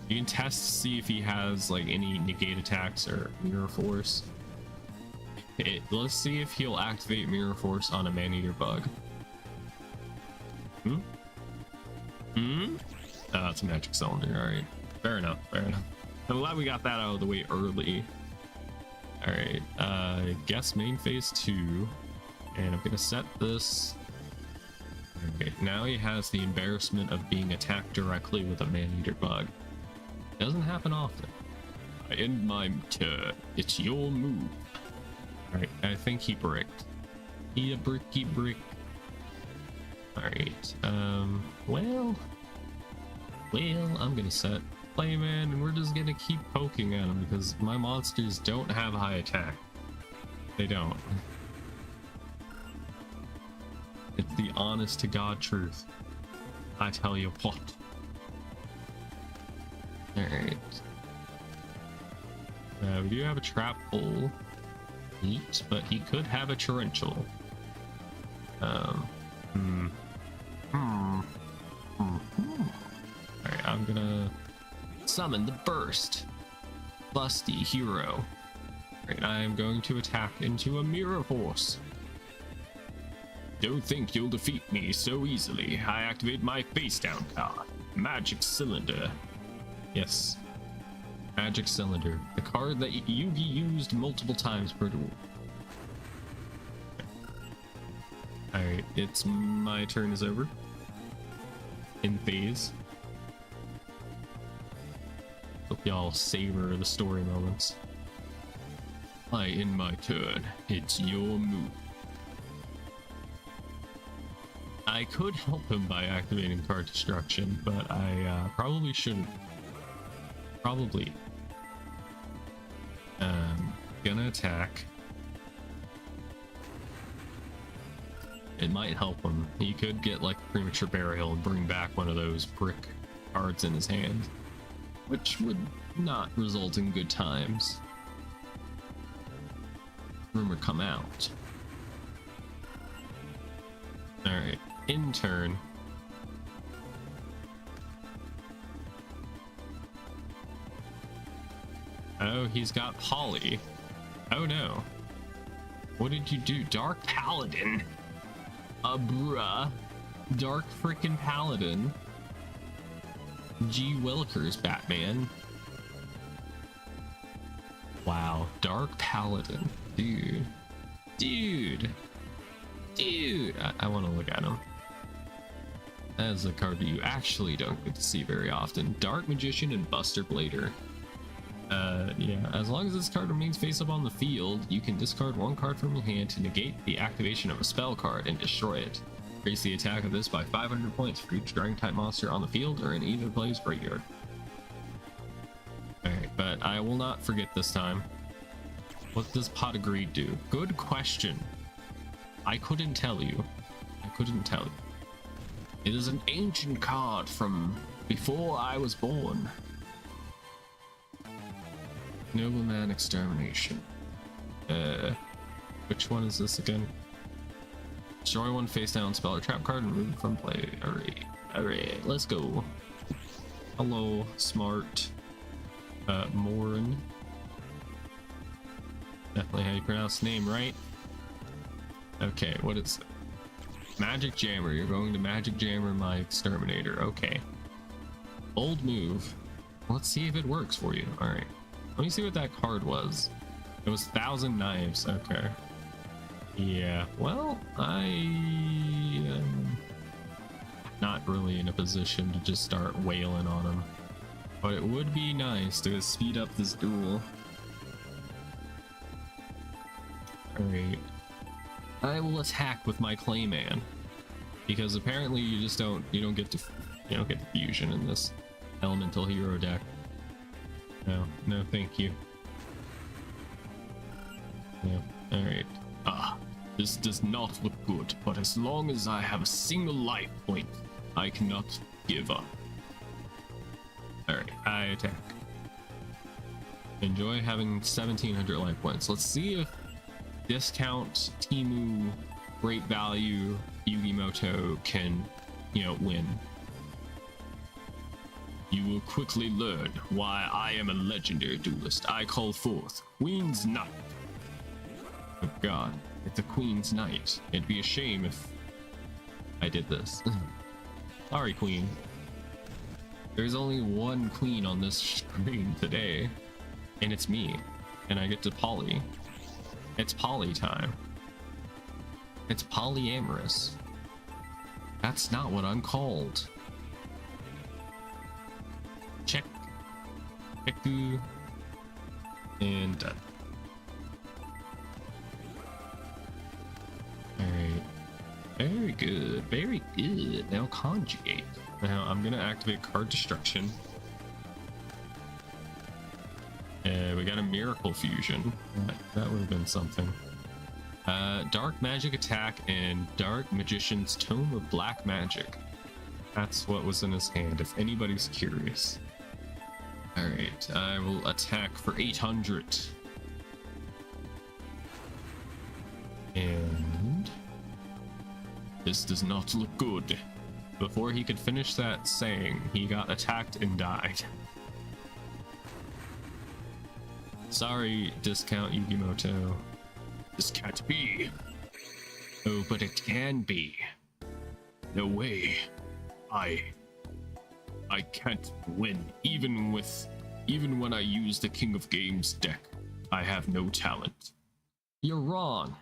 You can test to see if he has like any negate attacks or mirror force. Let's see if he'll activate mirror force on a Maneater Bug. Oh, it's a magic cylinder. Alright. Fair enough, fair enough. I'm glad we got that out of the way early. Alright, guess main phase 2. And I'm gonna set this. Okay, now he has the embarrassment of being attacked directly with a Maneater Bug. Doesn't happen often. I end my turn. It's your move. Alright, I think he bricked. He a bricky brick. Alright, well, I'm gonna set Playman and we're just gonna keep poking at him because my monsters don't have high attack. They don't. It's the honest to God truth. I tell you what. Alright. We do have a trap hole. Neat, but he could have a torrential. Alright, I'm gonna summon the burst. Lusty hero. Alright, I am going to attack into a mirror force. Don't think you'll defeat me so easily. I activate my face down card. Magic Cylinder. Yes. Magic Cylinder. The card that Yugi used multiple times per duel. Alright, it's my turn is over. In phase. Hope y'all savor the story moments. I end my turn. It's your move. I could help him by activating card destruction, but I probably shouldn't. Probably. Gonna attack. It might help him. He could get like premature burial and bring back one of those brick cards in his hand, which would not result in good times. Rumor come out. Alright, in turn. Oh, he's got Polly. Oh no. What did you do? Dark Paladin. Bruh. Dark frickin' Paladin. G. Willikers Batman. Wow. Dark Paladin. Dude. Dude. Dude. I want to look at him. That is a card that you actually don't get to see very often. Dark Magician and Buster Blader. Yeah, as long as this card remains face up on the field, you can discard one card from your hand to negate the activation of a spell card and destroy it. Increase the attack of this by 500 points for each dragon type monster on the field or in either player's graveyard. Alright, but I will not forget this time. What does Pot of Greed do? Good question. I couldn't tell you. I couldn't tell you. It is an ancient card from before I was born. Nobleman extermination. Which one is this again? Destroy one face down spell or trap card and remove from play. Alright, let's go. Hello, smart Morin. Definitely how you pronounce the name, right? Okay, what is it? Magic Jammer. You're going to Magic Jammer my exterminator. Okay. Bold move. Let's see if it works for you. Alright. Let me see what that card was. It was 1,000 Knives. Okay. Yeah. Well, I am not really in a position to just start wailing on him. But it would be nice to speed up this duel. Alright. I will attack with my Clayman. Because apparently you just don't get to fusion in this elemental hero deck. No, thank you. Yeah, alright. This does not look good, but as long as I have a single life point, I cannot give up. Alright, I attack. Enjoy having 1,700 life points. Let's see if discount Timu great value Yugimoto can, win. You will quickly learn why I am a legendary duelist. I call forth Queen's Knight. Oh god, it's a Queen's Knight. It'd be a shame if I did this. Sorry, Queen. There's only one queen on this screen today, and it's me. And I get to poly. It's poly time. It's polyamorous. That's not what I'm called. Check. Check. And done. Alright. Very good. Very good. Now conjugate. Now I'm gonna activate card destruction. We got a miracle fusion. That would have been something. Dark magic attack and dark magician's tome of black magic. That's what was in his hand, if anybody's curious. Alright, I will attack for 800. And this does not look good. Before he could finish that saying, he got attacked and died. Sorry, discount Yugimoto. This can't be. Oh, but it can be. No way. I can't win. Even when I use the King of Games deck, I have no talent. You're wrong.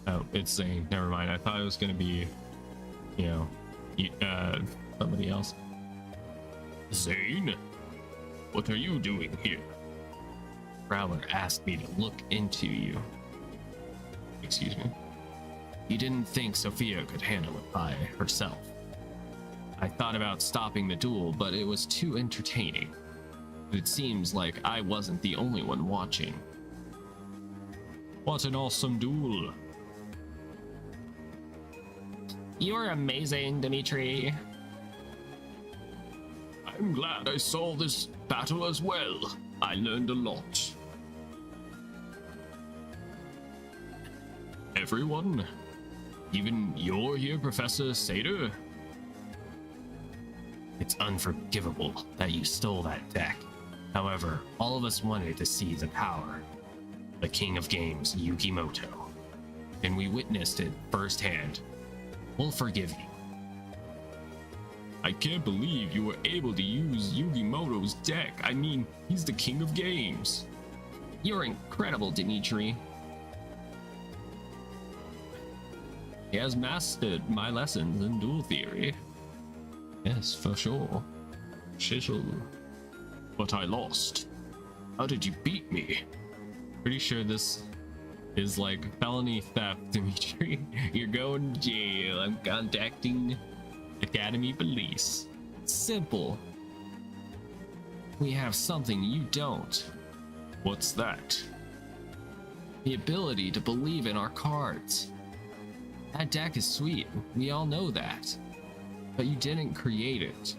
Oh, it's Zane. Never mind. I thought it was gonna be, somebody else. Zane? What are you doing here? Prowler asked me to look into you. Excuse me. You didn't think Sophia could handle it by herself. I thought about stopping the duel, but it was too entertaining. It seems like I wasn't the only one watching. What an awesome duel. You're amazing, Dimitri. I'm glad I saw this battle as well. I learned a lot. Everyone? Even you're here, Professor Sater? It's unforgivable that you stole that deck. However, all of us wanted to see the power. The King of Games, Yugimoto. And we witnessed it firsthand. We'll forgive you. I can't believe you were able to use Yugimoto's deck. I mean, he's the King of Games. You're incredible, Dimitri. He has mastered my lessons in duel theory. Yes, for sure. Shizzle. But I lost. How did you beat me? Pretty sure this is like felony theft, Dimitri. You're going to jail. I'm contacting Academy Police. Simple. We have something you don't. What's that? The ability to believe in our cards. That deck is sweet. We all know that. But you didn't create it.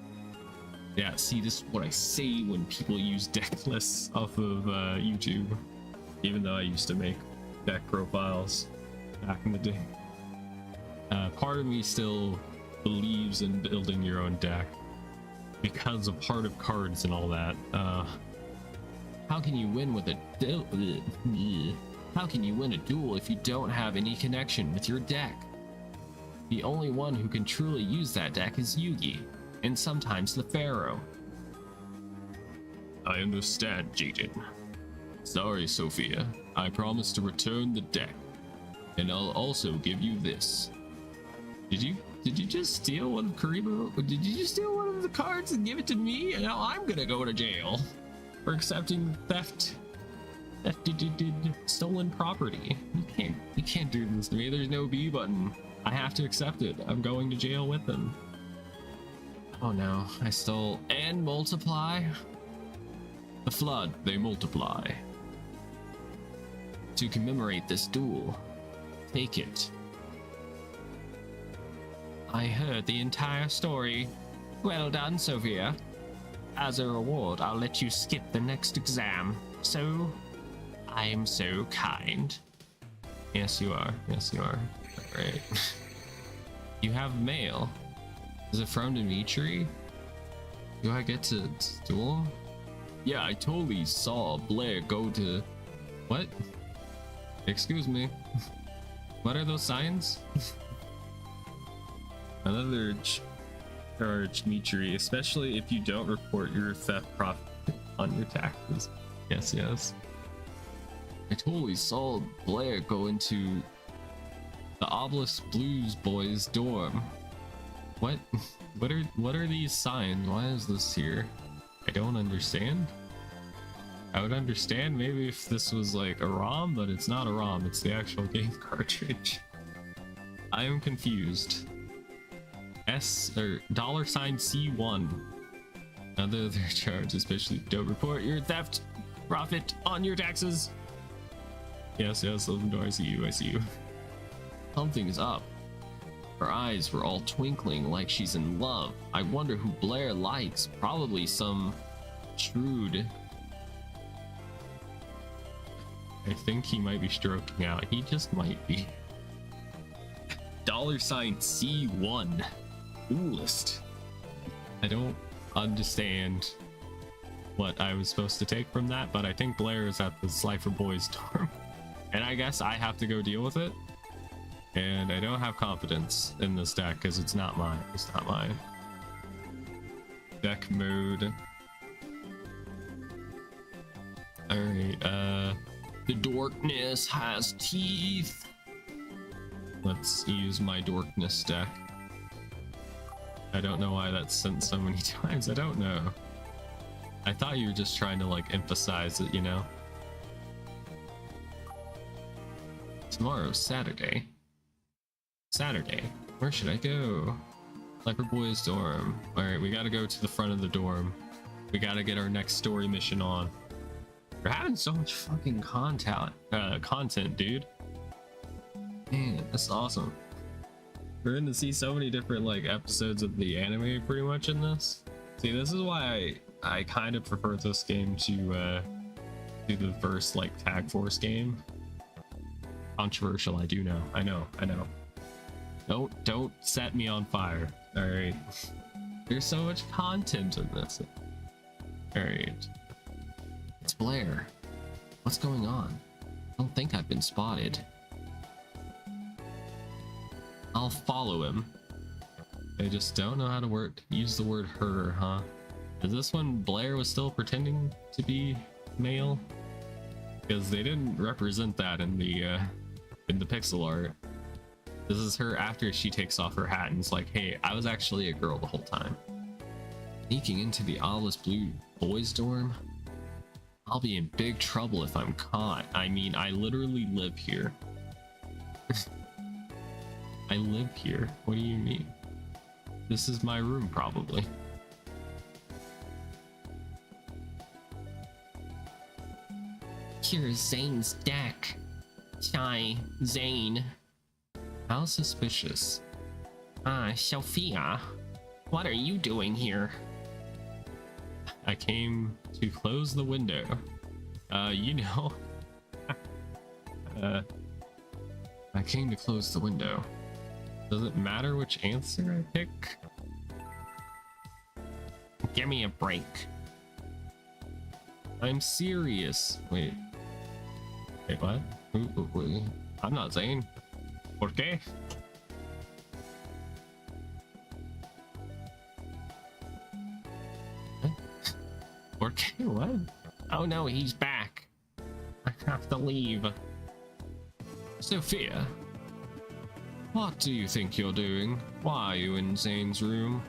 Yeah, see, this is what I say when people use deck lists off of YouTube. Even though I used to make deck profiles back in the day. Part of me still believes in building your own deck because of Heart of Cards and all that. How can you win with a How can you win a duel if you don't have any connection with your deck? The only one who can truly use that deck is Yugi, and sometimes the Pharaoh. I understand, Jaden. Sorry, Sophia. I promise to return the deck, and I'll also give you this. Did you just steal one of Karibo? Did you just steal one of the cards and give it to me? And now I'm gonna go to jail for accepting theft. Stolen property. You can't do this to me. There's no B button. I have to accept it. I'm going to jail with them. Oh no, I stole and multiply. The flood, they multiply. To commemorate this duel, take it. I heard the entire story. Well done, Sophia. As a reward, I'll let you skip the next exam. So, I'm so kind. Yes, you are. Yes, you are. Right. You have mail. Is it from Dimitri? Do I get to duel? Yeah, I totally saw Blair go to... What? Excuse me. What are those signs? Another charge, Dimitri, especially if you don't report your theft profit on your taxes. Yes, yes. I totally saw Blair go into the Obelisk Blues boys' dorm. What? What are these signs? Why is this here? I don't understand. I would understand maybe if this was like a ROM, but it's not a ROM. It's the actual game cartridge. I am confused. $C1. Another charge, especially don't report your theft profit on your taxes. Yes, Legendor, I see you, I see you. Something's up. Her eyes were all twinkling like she's in love. I wonder who Blair likes. Probably some shrewd. I think he might be stroking out. He just might be. $C1. Coolest. I don't understand what I was supposed to take from that, but I think Blair is at the Slifer Boys dorm. And I guess I have to go deal with it. And I don't have confidence in this deck because it's not mine. It's not mine. Deck mode. Alright, the Dorkness has teeth. Let's use my Dorkness deck. I don't know why that's sent so many times. I don't know. I thought you were just trying to like emphasize it, you know? Tomorrow's Saturday. Saturday. Where should I go? Leper Boys dorm. Alright, we gotta go to the front of the dorm. We gotta get our next story mission on. We're having so much fucking content, dude. Man, that's awesome. We're going to see so many different like episodes of the anime pretty much in this. See, this is why I kind of prefer this game to the first like Tag Force game. Controversial, I do know. I know. Don't set me on fire. All right. There's so much content in this. All right. It's Blair. What's going on? I don't think I've been spotted. I'll follow him. I just don't know how to use the word her, huh? Is this when Blair was still pretending to be male? Because they didn't represent that in the pixel art. This is her after she takes off her hat and is like, hey, I was actually a girl the whole time. Sneaking into the Obelisk Blue boys dorm? I'll be in big trouble if I'm caught. I mean, I literally live here. I live here. What do you mean? This is my room, probably. Here's Zane's deck. Chai, Zane. How suspicious. Ah, Sophia. What are you doing here? I came to close the window. You know. I came to close the window. Does it matter which answer I pick? Give me a break. I'm serious. Wait. Wait, what? Wait. I'm not Zane. ¿Por qué? ¿Por qué? What? Oh no, he's back. I have to leave. Sophia, what do you think you're doing? Why are you in Zane's room?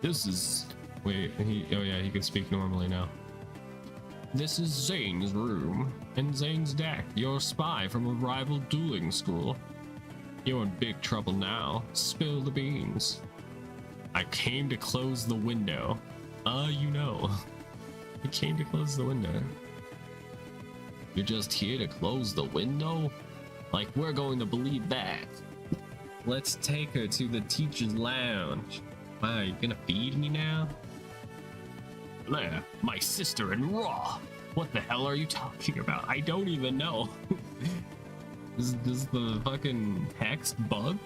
This is... Wait, oh yeah, he can speak normally now. This is Zane's room, and Zane's deck, your spy from a rival dueling school. You're in big trouble now. Spill the beans. I came to close the window. You know. I came to close the window. You're just here to close the window? Like we're going to believe that. Let's take her to the teacher's lounge. Wow, you gonna feed me now? There, my sister in Raw. What the hell are you talking about? I don't even know. Is this the fucking hex bug?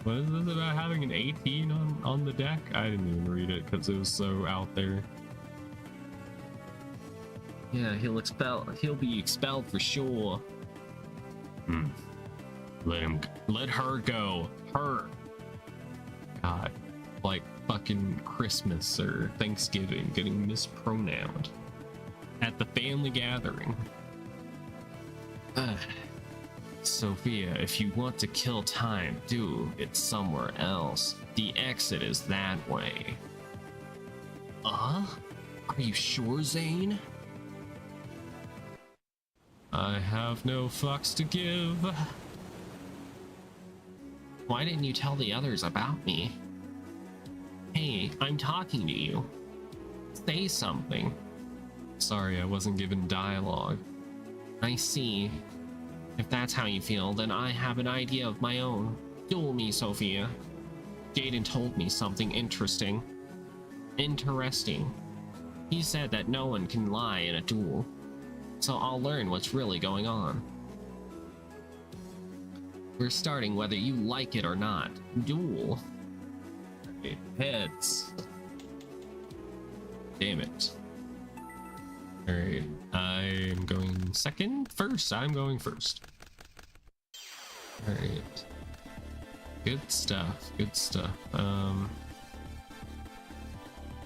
What is this about having an 18 on the deck? I didn't even read it because it was so out there. Yeah, he'll be expelled for sure. Let her go. Her. God, like fucking Christmas or Thanksgiving getting mispronounced at the family gathering. Sophia, if you want to kill time, do it somewhere else. The exit is that way. Are you sure, Zane? I have no fucks to give. Why didn't you tell the others about me? Hey, I'm talking to you. Say something. Sorry, I wasn't given dialogue. I see. If that's how you feel, then I have an idea of my own. Duel me, Sophia. Jaden told me something interesting. He said that no one can lie in a duel. So I'll learn what's really going on. We're starting whether you like it or not. Duel. Okay, heads. Damn it. Alright, I'm going second? First, I'm going first. Alright. Good stuff, good stuff.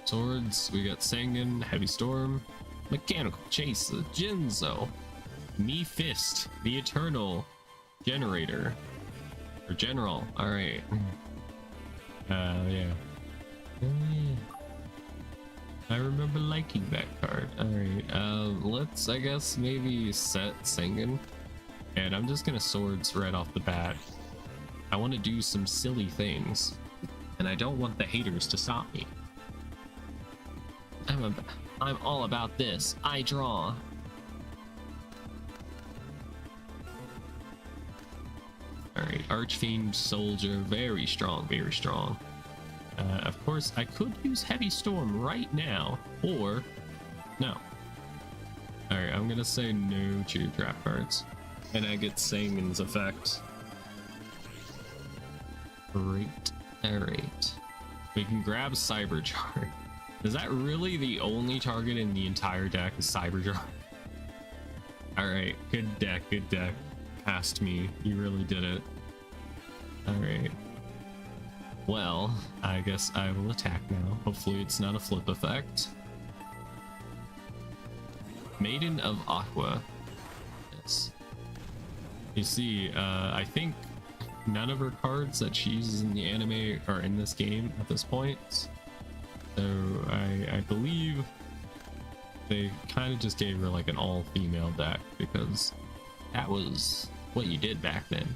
Swords, we got Sangan, Heavy Storm, Mechanical Chase, Jinzo, Me Fist, the Eternal Generator, or General, alright. Yeah. I remember liking that card. Alright, let's, I guess, maybe set Sangan. And I'm just gonna swords right off the bat. I want to do some silly things. And I don't want the haters to stop me. I'm all about this. I draw. Alright, Archfiend, Soldier, very strong, very strong. Of course, I could use Heavy Storm right now, or no. Alright, I'm gonna say no to trap cards. And I get Sangan's effect. Great. Alright. We can grab Cyberjar. Is that really the only target in the entire deck is Cyberjar? Alright, good deck, good deck. Passed me. You really did it. Alright. Well, I guess I will attack now. Hopefully it's not a flip effect. Maiden of Aqua. Yes. You see, I think none of her cards that she uses in the anime are in this game at this point. So I believe they kind of just gave her like an all-female deck because that was what you did back then.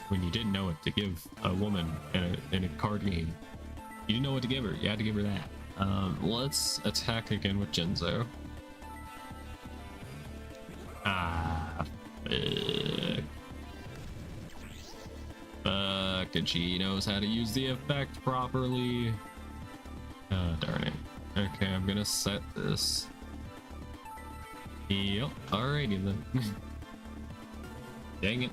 When you didn't know what to give a woman in a card game, you didn't know what to give her. You had to give her that. Let's attack again with Jinzo. Fuck, and she knows how to use the effect properly. Oh, darn it. Okay, I'm gonna set this. Yep, alrighty then. Dang it.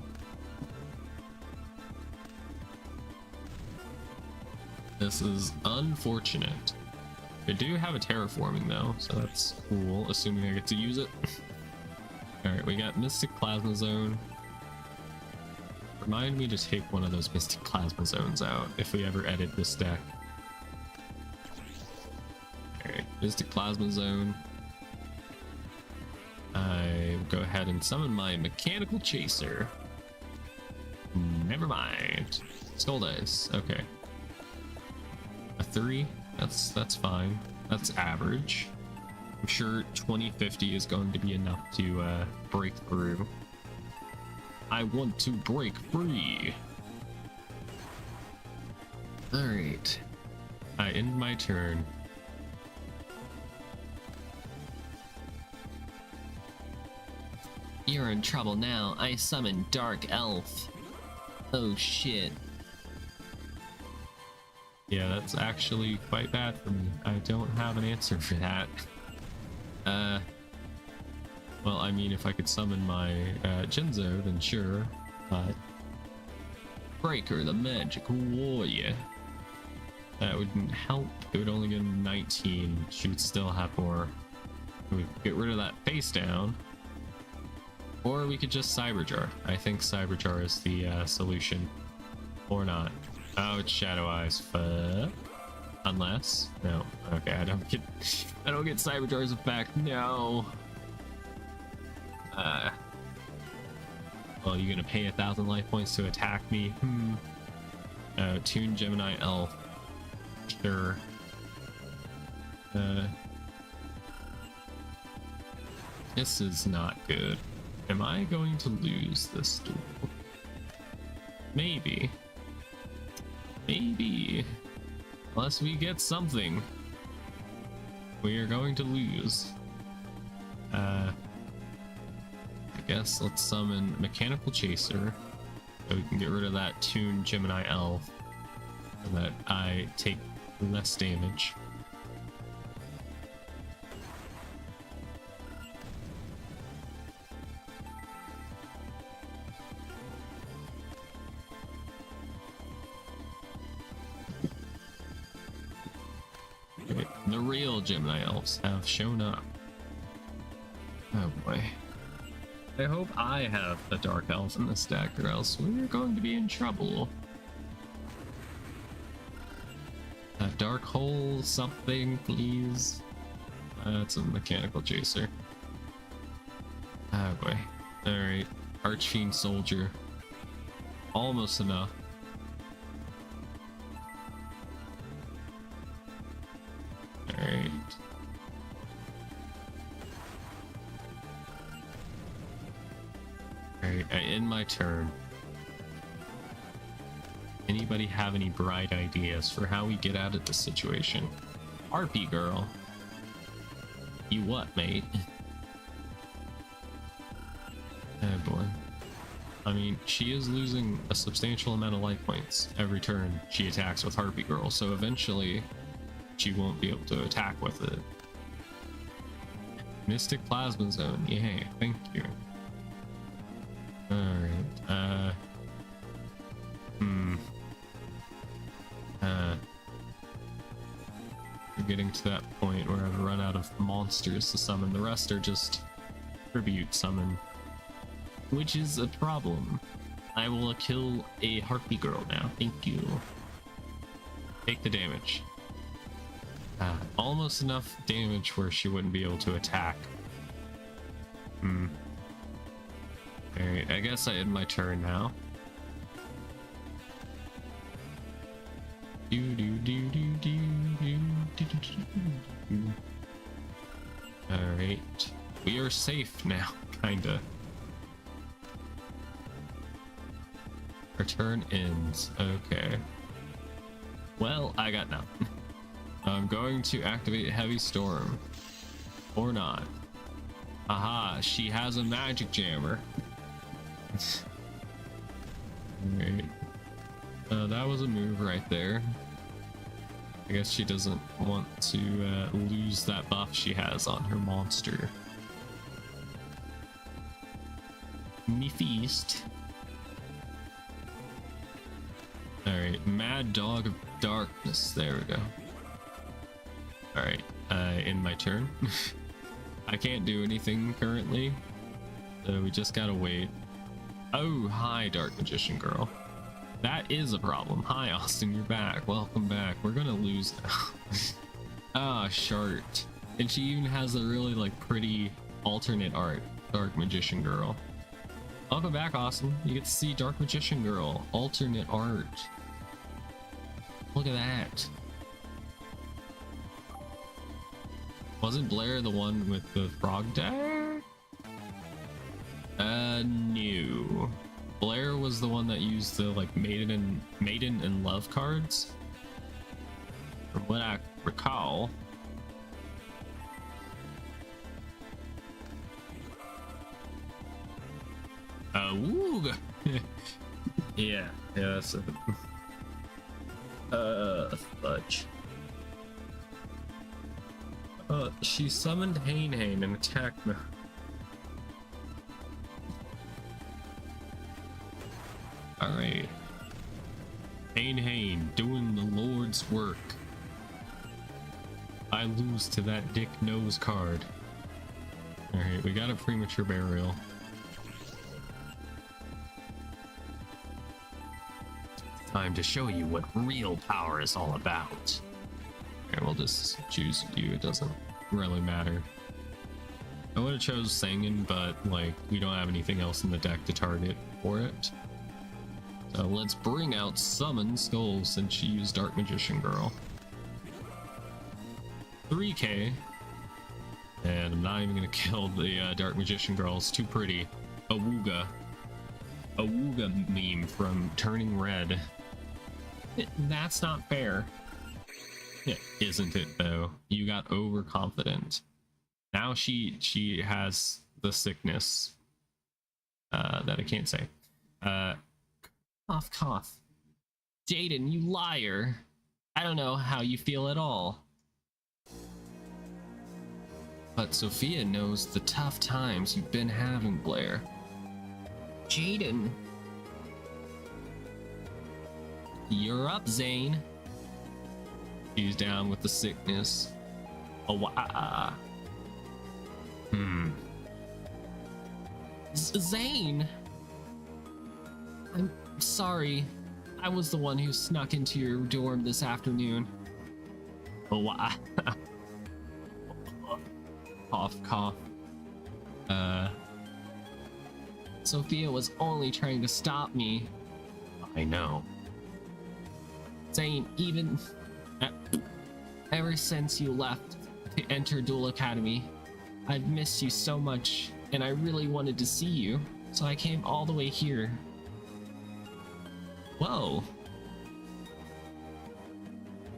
This is unfortunate. I do have a terraforming though, so that's cool, assuming I get to use it. Alright, we got Mystic Plasma Zone. Remind me to take one of those Mystic Plasma Zones out if we ever edit this deck. Alright, Mystic Plasma Zone. I go ahead and summon my Mechanical Chaser. Never mind. Skull Dice, okay. A 3, that's fine. That's average. I'm sure 2050 is going to be enough to break through. I want to break free. Alright. I end my turn. You're in trouble now. I summon Dark Elf. Oh shit. Yeah, that's actually quite bad for me. I don't have an answer for that. Well, I mean, if I could summon my Jinzo, then sure, but... Breaker, the magical warrior. That wouldn't help. It would only get 19. She would still have more. We could get rid of that face down. Or we could just Cyberjar. I think Cyberjar is the solution. Or not. Oh, it's Shadow Eyes. Fuck. Unless no. Okay, I don't get Cyberjar's effect. No. Well, you're gonna pay 1,000 life points to attack me. Toon Gemini Elf. Sure. This is not good. Am I going to lose this duel? Maybe. Maybe. Unless we get something. We are going to lose. I guess let's summon Mechanical Chaser so we can get rid of that Toon Gemini Elf so that I take less damage. The real Gemini Elves have shown up. Oh boy. I hope I have a Dark Elf in this deck, or else we're going to be in trouble. A Dark Hole something, please. That's a Mechanical Chaser. Oh boy. Alright. Archfiend Soldier. Almost enough. Alright. Alright, I end my turn. Anybody have any bright ideas for how we get out of this situation? Harpy girl. You what, mate? Oh boy. I mean, she is losing a substantial amount of life points every turn she attacks with Harpy Girl, so eventually she won't be able to attack with it. Mystic Plasma Zone, yay, thank you. Alright, we're getting to that point where I've run out of monsters to summon. The rest are just tribute summon, which is a problem. I will kill a Harpy Girl now, thank you. Take the damage. Almost enough damage where she wouldn't be able to attack. Alright, I guess I end my turn now. Alright. We are safe now, kinda. Our turn ends. Okay. Well, I got nothing. I'm going to activate Heavy Storm. Or not. Aha, she has a Magic Jammer. Alright. That was a move right there. I guess she doesn't want to lose that buff she has on her monster. Me feast. Alright, Mad Dog of Darkness. There we go. Alright, in my turn. I can't do anything currently, so we just gotta wait. Oh, hi, Dark Magician Girl. That is a problem. Hi, Austin, you're back. Welcome back. We're gonna lose now. Ah, Shart. And she even has a really, like, pretty alternate art. Dark Magician Girl. Welcome back, Austin. You get to see Dark Magician Girl. Alternate art. Look at that. Wasn't Blair the one with the frog dagger? No. Blair was the one that used the like maiden and love cards. From what I recall. Woo! yeah, that's fudge. She summoned Hane and attacked me. Alright. Hane, doing the Lord's work. I lose to that Dick Nose card. Alright, we got a premature burial. Time to show you what real power is all about. Okay, we'll just choose you, it doesn't really matter. I would have chose Sangan, but like we don't have anything else in the deck to target for it. So let's bring out Summon Skull since she used Dark Magician Girl. 3k. And I'm not even gonna kill the Dark Magician Girl, it's too pretty. Awooga. Awooga meme from Turning Red. That's not fair. Isn't it though? You got overconfident. Now she has the sickness that I can't say. Cough. Jaden, you liar. I don't know how you feel at all. But Sophia knows the tough times you've been having, Blair. Jaden. You're up, Zane. She's down with the sickness. Oh, Zane! I'm sorry. I was the one who snuck into your dorm this afternoon. Oh, cough. Sophia was only trying to stop me. I know. Zane, even ever since you left to enter Duel Academy, I've missed you so much, and I really wanted to see you, so I came all the way here. Whoa.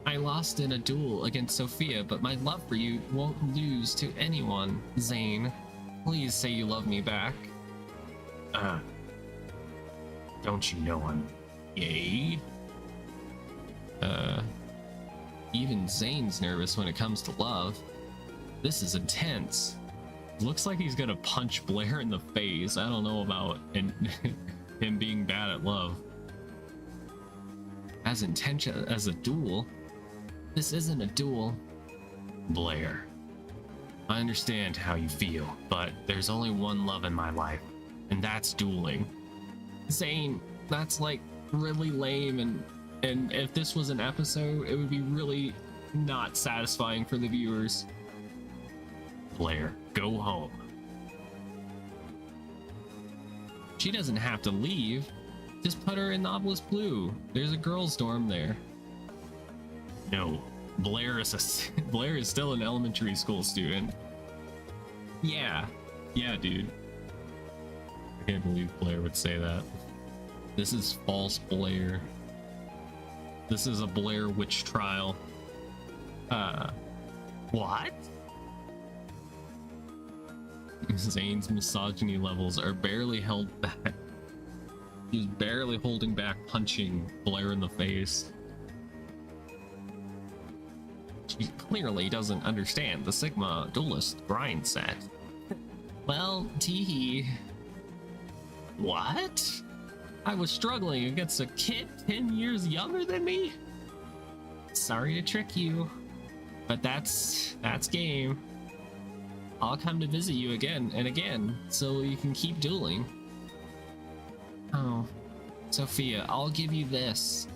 I lost in a duel against Sophia, but my love for you won't lose to anyone, Zane. Please say you love me back. Don't you know I'm gay? Even Zane's nervous when it comes to love. This is intense. Looks like he's gonna punch Blair in the face. I don't know about him being bad at love. As intense as a duel? This isn't a duel. Blair, I understand how you feel, but there's only one love in my life, and that's dueling. Zane, that's like really lame, and if this was an episode, it would be really not satisfying for the viewers. Blair, go home. She doesn't have to leave. Just put her in Obelisk Blue. There's a girls' dorm there. No, Blair is still an elementary school student. Yeah, dude. I can't believe Blair would say that. This is false Blair. This is a Blair witch trial. What? Zane's misogyny levels are barely held back. He's barely holding back, punching Blair in the face. She clearly doesn't understand the Sigma duelist grind set. Well, teehee. What? I was struggling against a kid 10 years younger than me? Sorry to trick you, but that's game. I'll come to visit you again and again so you can keep dueling. Oh, Sophia, I'll give you this.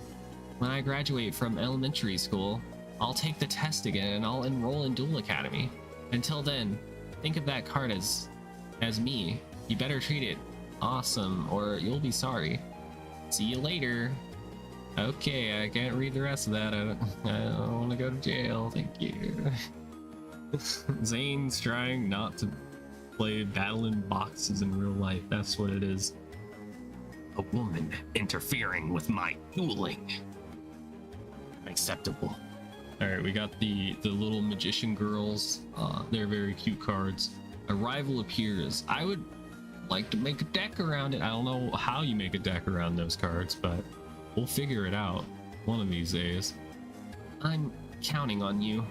When I graduate from elementary school, I'll take the test again and I'll enroll in Duel Academy. Until then, think of that card as me. You better treat it awesome or you'll be sorry. See you later. Okay, I can't read the rest of that. I don't want to go to jail. Thank you. Zane's trying not to play battle in boxes in real life. That's what it is. A woman interfering with my dueling. Acceptable. All right, we got the little magician girls. They're very cute cards. A rival appears. I would like to make a deck around it. I don't know how you make a deck around those cards, but we'll figure it out one of these days. I'm counting on you.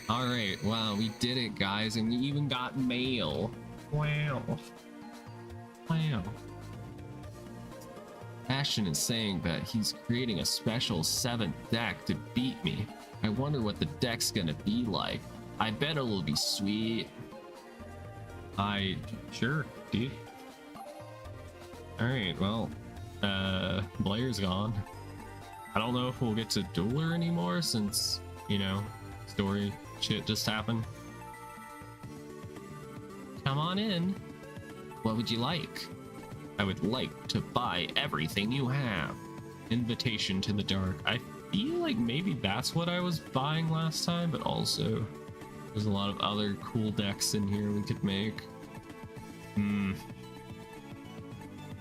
All right, wow, we did it, guys, and we even got mail. Wow. Wow. Ashton is saying that he's creating a special 7th deck to beat me. I wonder what the deck's gonna be like. I bet it'll be sweet. Sure, dude. All right, well, Blair's gone. I don't know if we'll get to duel her anymore since, you know, story shit just happened. Come on in. What would you like? I would like to buy everything you have. Invitation to the Dark. I feel like maybe that's what I was buying last time, but also there's a lot of other cool decks in here we could make.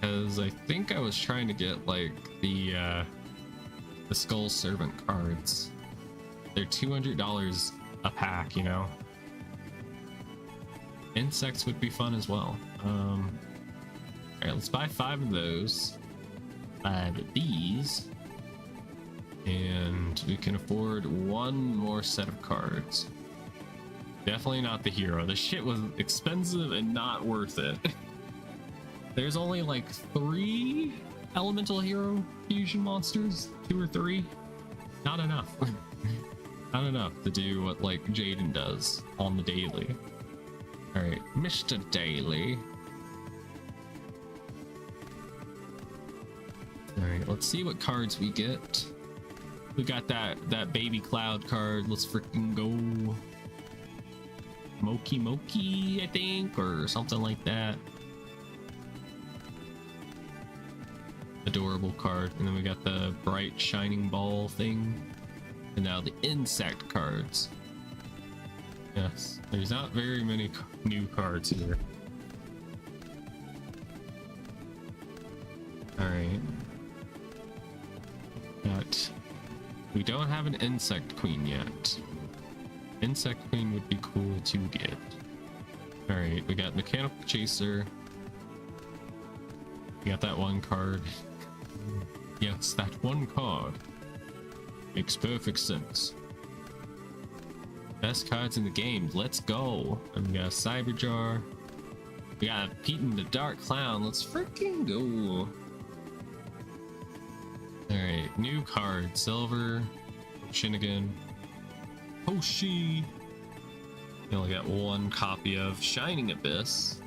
Because I think I was trying to get like the Skull Servant cards. They're $200 a pack, you know. Insects would be fun as well. All right, let's buy 5 of those, 5 of these, and we can afford 1 more set of cards. Definitely not the hero. The shit was expensive and not worth it. There's only like 3 elemental hero fusion monsters, 2 or 3. Not enough. Not enough to do what like Jaden does on the daily. All right, Mr. Daily. All right, let's see what cards we get. We got that baby cloud card. Let's freaking go. Moki, I think, or something like that. Adorable card. And then we got the bright shining ball thing. And now the insect cards. Yes, there's not very many new cards here. All right. But we don't have an insect queen yet. Insect queen would be cool to get. All right, we got mechanical chaser. We got that one card. Yes, that one card makes perfect sense. Best cards in the game. Let's go. And we got a Cyberjar. We got Pete and the Dark Clown. Let's freaking go. Alright, new card. Silver. Shinnigan. Hoshi. We only got 1 copy of Shining Abyss.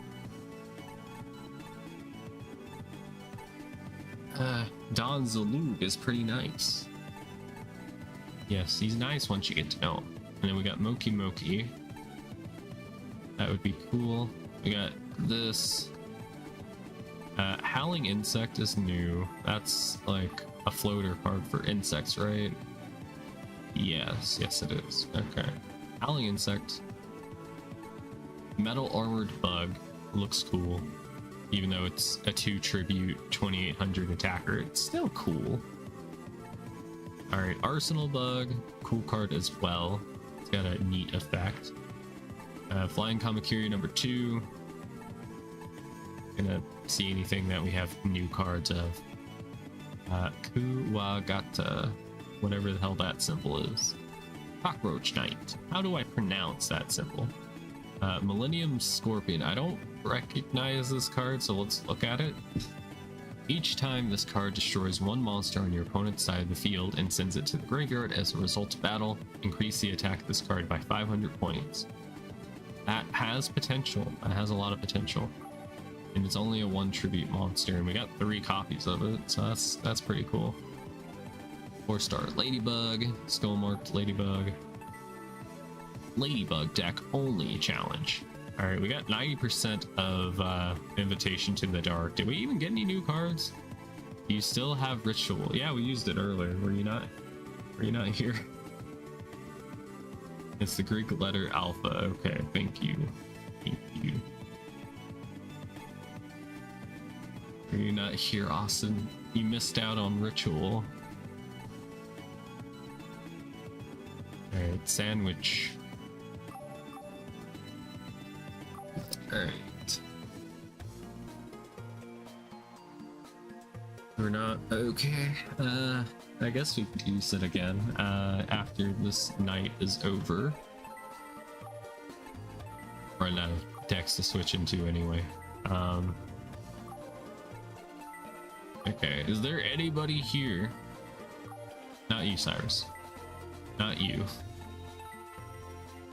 Don Zalug is pretty nice. Yes, he's nice once you get to know him. And then we got Moki. That would be cool. We got this. Howling Insect is new. That's like a floater card for insects, right? Yes, it is. Okay. Howling Insect. Metal Armored Bug. Looks cool. Even though it's a 2 tribute 2800 attacker, it's still cool. Alright, Arsenal Bug. Cool card as well. It's got a neat effect. Flying Kamakiri number 2. gonna see anything that we have new cards of. Kuwagata, whatever the hell that symbol is. Cockroach Knight. How do I pronounce that symbol? Millennium Scorpion. I don't recognize this card, so let's look at it. Each time this card destroys one monster on your opponent's side of the field and sends it to the graveyard as a result of battle, increase the attack of this card by 500 points. That has potential. That has a lot of potential. And it's only a 1 tribute monster, and we got 3 copies of it, so that's pretty cool. 4-star Ladybug, skull marked Ladybug. Ladybug deck only challenge. All right, we got 90% of Invitation to the Dark. Did we even get any new cards? Do you still have Ritual? Yeah, we used it earlier. Were you not here? It's the Greek letter Alpha. Okay, thank you. Thank you. Are you not here, Austin? You missed out on Ritual. Alright, Sandwich. Alright. We're not okay. I guess we could use it again after this night is over. Run out of decks to switch into anyway. Okay, is there anybody here? Not you, Cyrus. Not you.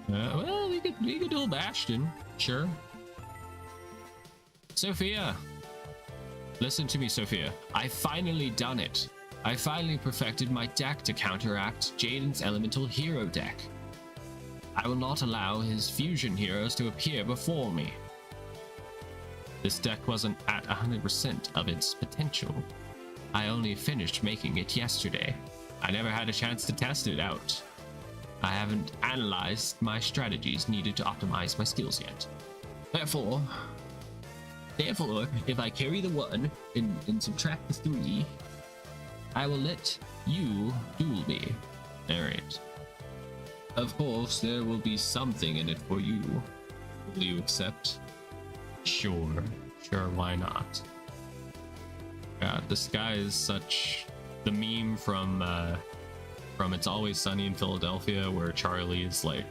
Well, we could do a Bastion, sure. Sophia! Listen to me, Sophia. I finally done it. I finally perfected my deck to counteract Jaden's elemental hero deck. I will not allow his fusion heroes to appear before me. This deck wasn't at 100% of its potential. I only finished making it yesterday. I never had a chance to test it out. I haven't analyzed my strategies needed to optimize my skills yet. Therefore, if I carry the 1 and subtract the 3, I will let you duel me. Alright. Of course, there will be something in it for you. Will you accept? Sure, why not? God, this guy is such the meme from It's Always Sunny in Philadelphia, where Charlie is like,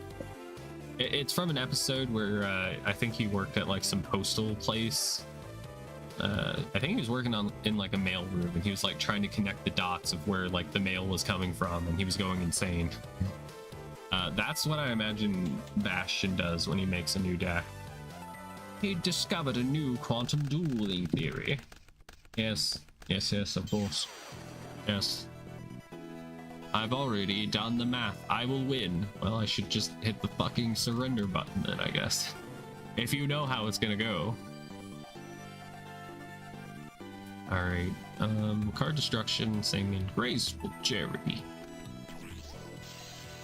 it's from an episode where I think he worked at like some postal place. I think he was working in like a mail room, and he was like trying to connect the dots of where like the mail was coming from, and he was going insane. That's what I imagine Bastion does when he makes a new deck. He discovered a new quantum dueling theory. Yes, of course. Yes. I've already done the math. I will win. Well, I should just hit the fucking surrender button then, I guess. If you know how it's gonna go. Alright, card destruction, singing graceful charity.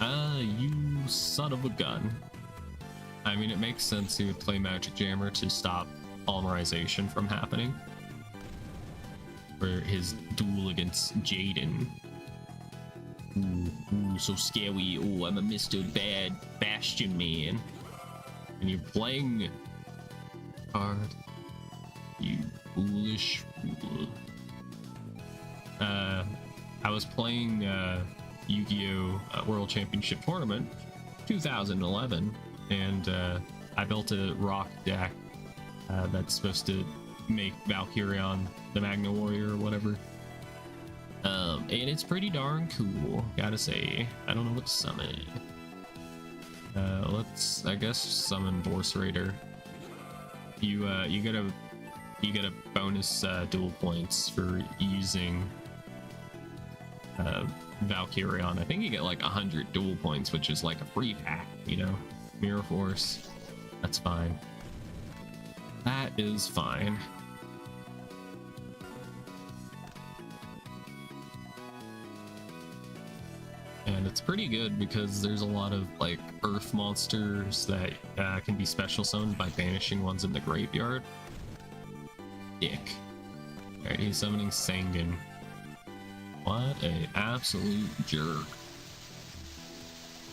You son of a gun. I mean, it makes sense he would play Magic Jammer to stop polymerization from happening. For his duel against Jaden. Ooh, so scary. Oh, I'm a Mr. Bad Bastion Man. And you're playing card. You foolish fool. I was playing Yu-Gi-Oh! World Championship Tournament 2011, and I built a rock deck that's supposed to make Valkyrion the Magna Warrior or whatever. And it's pretty darn cool, gotta say. I don't know what to summon. Let's, I guess, summon Force Raider. You get a bonus duel points for using Valkyrion. I think you get like 100 duel points, which is like a free pack, you know? Mirror Force. That's fine. That is fine. And it's pretty good because there's a lot of like earth monsters that can be special summoned by banishing ones in the graveyard. Dick. Alright, he's summoning Sangan. What a absolute jerk.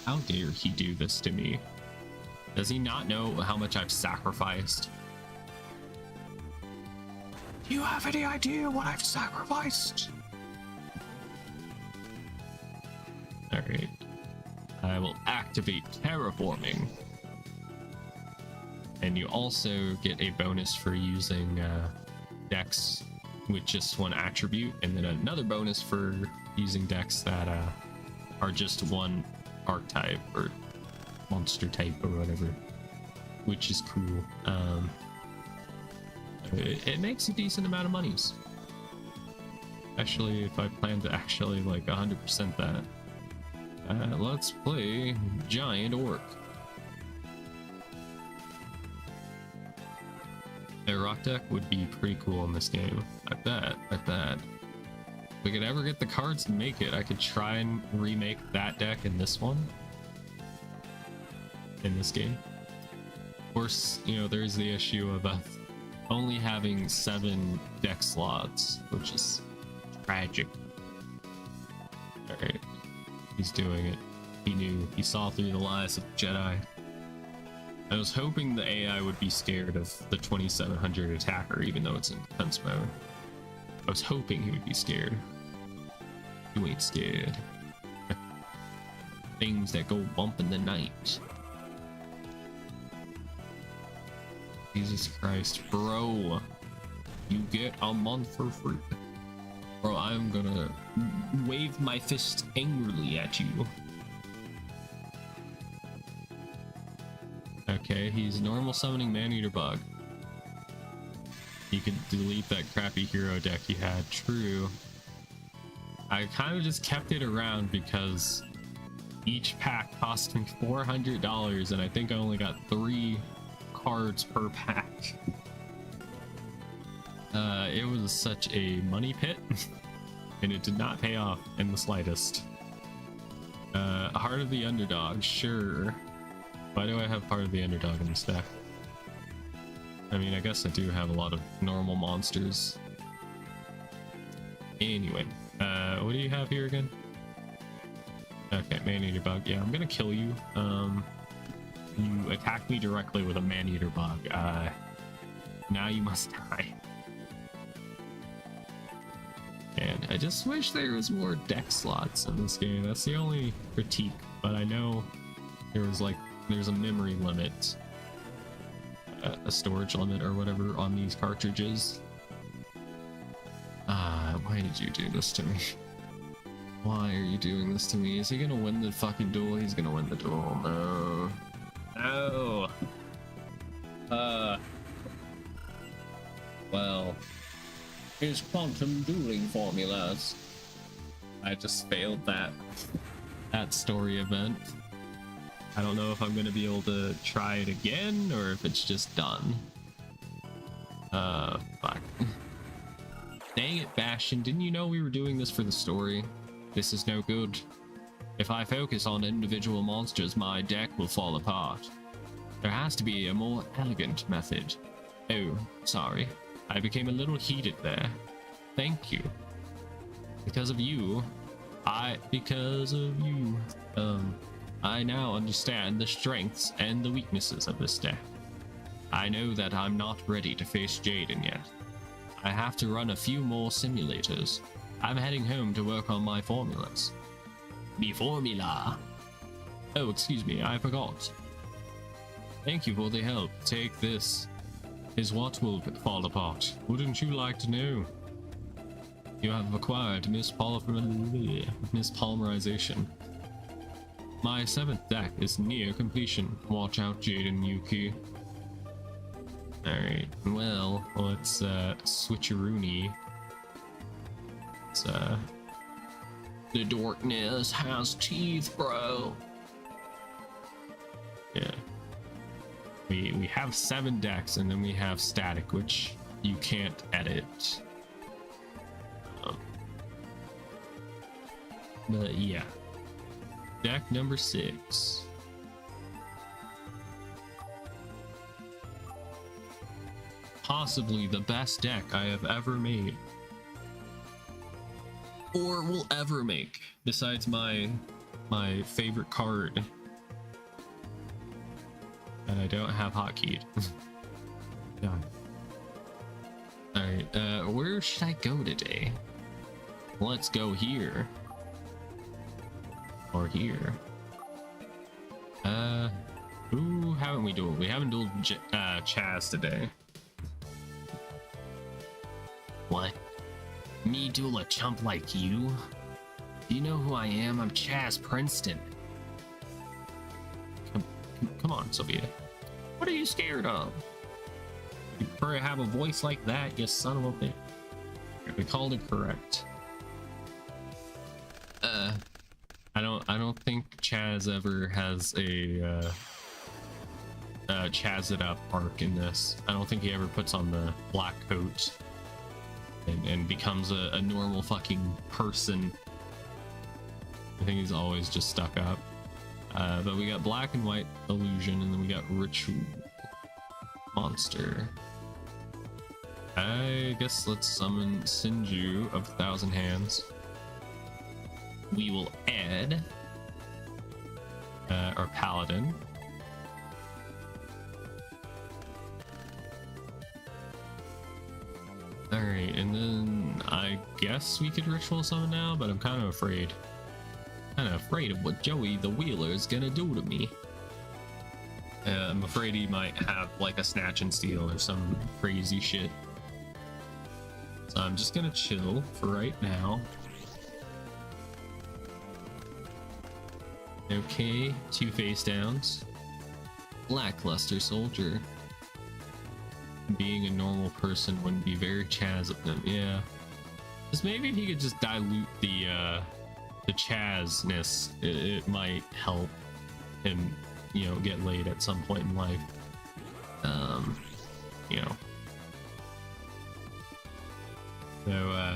How dare he do this to me? Does he not know how much I've sacrificed? you have any idea what I've sacrificed? Alright. I will activate terraforming. And you also get a bonus for using decks with just one attribute, and then another bonus for using decks that are just one archetype or monster type or whatever, which is cool. It makes a decent amount of monies, especially if I plan to actually like 100% that. Let's play Giant Orc. A rock deck would be pretty cool in this game. I bet. If we could ever get the cards to make it, I could try and remake that deck in this one. In this game. Of course, you know, there's the issue of only having 7 deck slots, which is tragic. Alright. He's doing it. He knew. He saw through the lies of the Jedi. I was hoping the AI would be scared of the 2700 attacker, even though it's in defense mode. I was hoping he would be scared. You ain't scared. Things that go bump in the night. Jesus Christ, bro. You get a month for free. Bro, I'm gonna wave my fist angrily at you. Okay, he's normal summoning Man-Eater Bug. You could delete that crappy hero deck you had. True. I kind of just kept it around because each pack cost me $400, and I think I only got 3 cards per pack. It was such a money pit, and it did not pay off in the slightest. Heart of the Underdog, sure. Why do I have Heart of the Underdog in this deck? I mean, I guess I do have a lot of normal monsters. Anyway, what do you have here again? Okay, Man-Eater Bug. Yeah, I'm gonna kill you. You attacked me directly with a Man-Eater Bug. Now you must die. And I just wish there was more deck slots in this game. That's the only critique, but I know there's a memory limit, a storage limit or whatever on these cartridges. Why did you do this to me? Why are you doing this to me? Is he gonna win the fucking duel? He's gonna win the duel. No. No. Well, his quantum dueling formulas. I just failed that story event. I don't know if I'm gonna be able to try it again or if it's just done. Fuck. Dang it, Bastion, didn't you know we were doing this for the story? This is no good. If I focus on individual monsters, my deck will fall apart. There has to be a more elegant method. Oh, sorry. I became a little heated there. Thank you. Because of you, I now understand the strengths and the weaknesses of this deck. I know that I'm not ready to face Jaden yet. I have to run a few more simulators. I'm heading home to work on my formulas. The formula. Oh, excuse me, I forgot. Thank you for the help. Take this. Is what will fall apart. Wouldn't you like to know? You have acquired mispolymerización. My 7th deck is near completion. Watch out, Jaden Yuki. Alright, well, let's switcheroony. It's the darkness has teeth, bro. Yeah. We have 7 decks, and then we have static, which you can't edit. But yeah. Deck number 6. Possibly the best deck I have ever made. Or will ever make, besides my favorite card. And I don't have hotkeyed. God. Alright, where should I go today? Let's go here. Or here. Who haven't we dueled? We haven't dueled Chaz today. What? Me duel a chump like you? Do you know who I am? I'm Chaz Princeton. Come on, Sophia. What are you scared of? You prefer to have a voice like that, you son of a bitch. We called it correct. I don't think Chaz ever has a Chaz it up arc in this. I don't think he ever puts on the black coat and becomes a normal fucking person. I think he's always just stuck up. But we got black and white illusion, and then we got ritual monster. I guess let's summon Sinju of 1,000 Hands. We will add our paladin. Alright, and then I guess we could ritual summon now, but I'm kind of afraid. Of what Joey the Wheeler is gonna do to me. I'm afraid he might have like a snatch and steal or some crazy shit. So I'm just gonna chill for right now. Okay, 2 face downs. Lackluster soldier. Being a normal person wouldn't be very Chaz of them, yeah. Just maybe if he could just dilute the Chazness, it might help him, you know, get laid at some point in life. You know. So,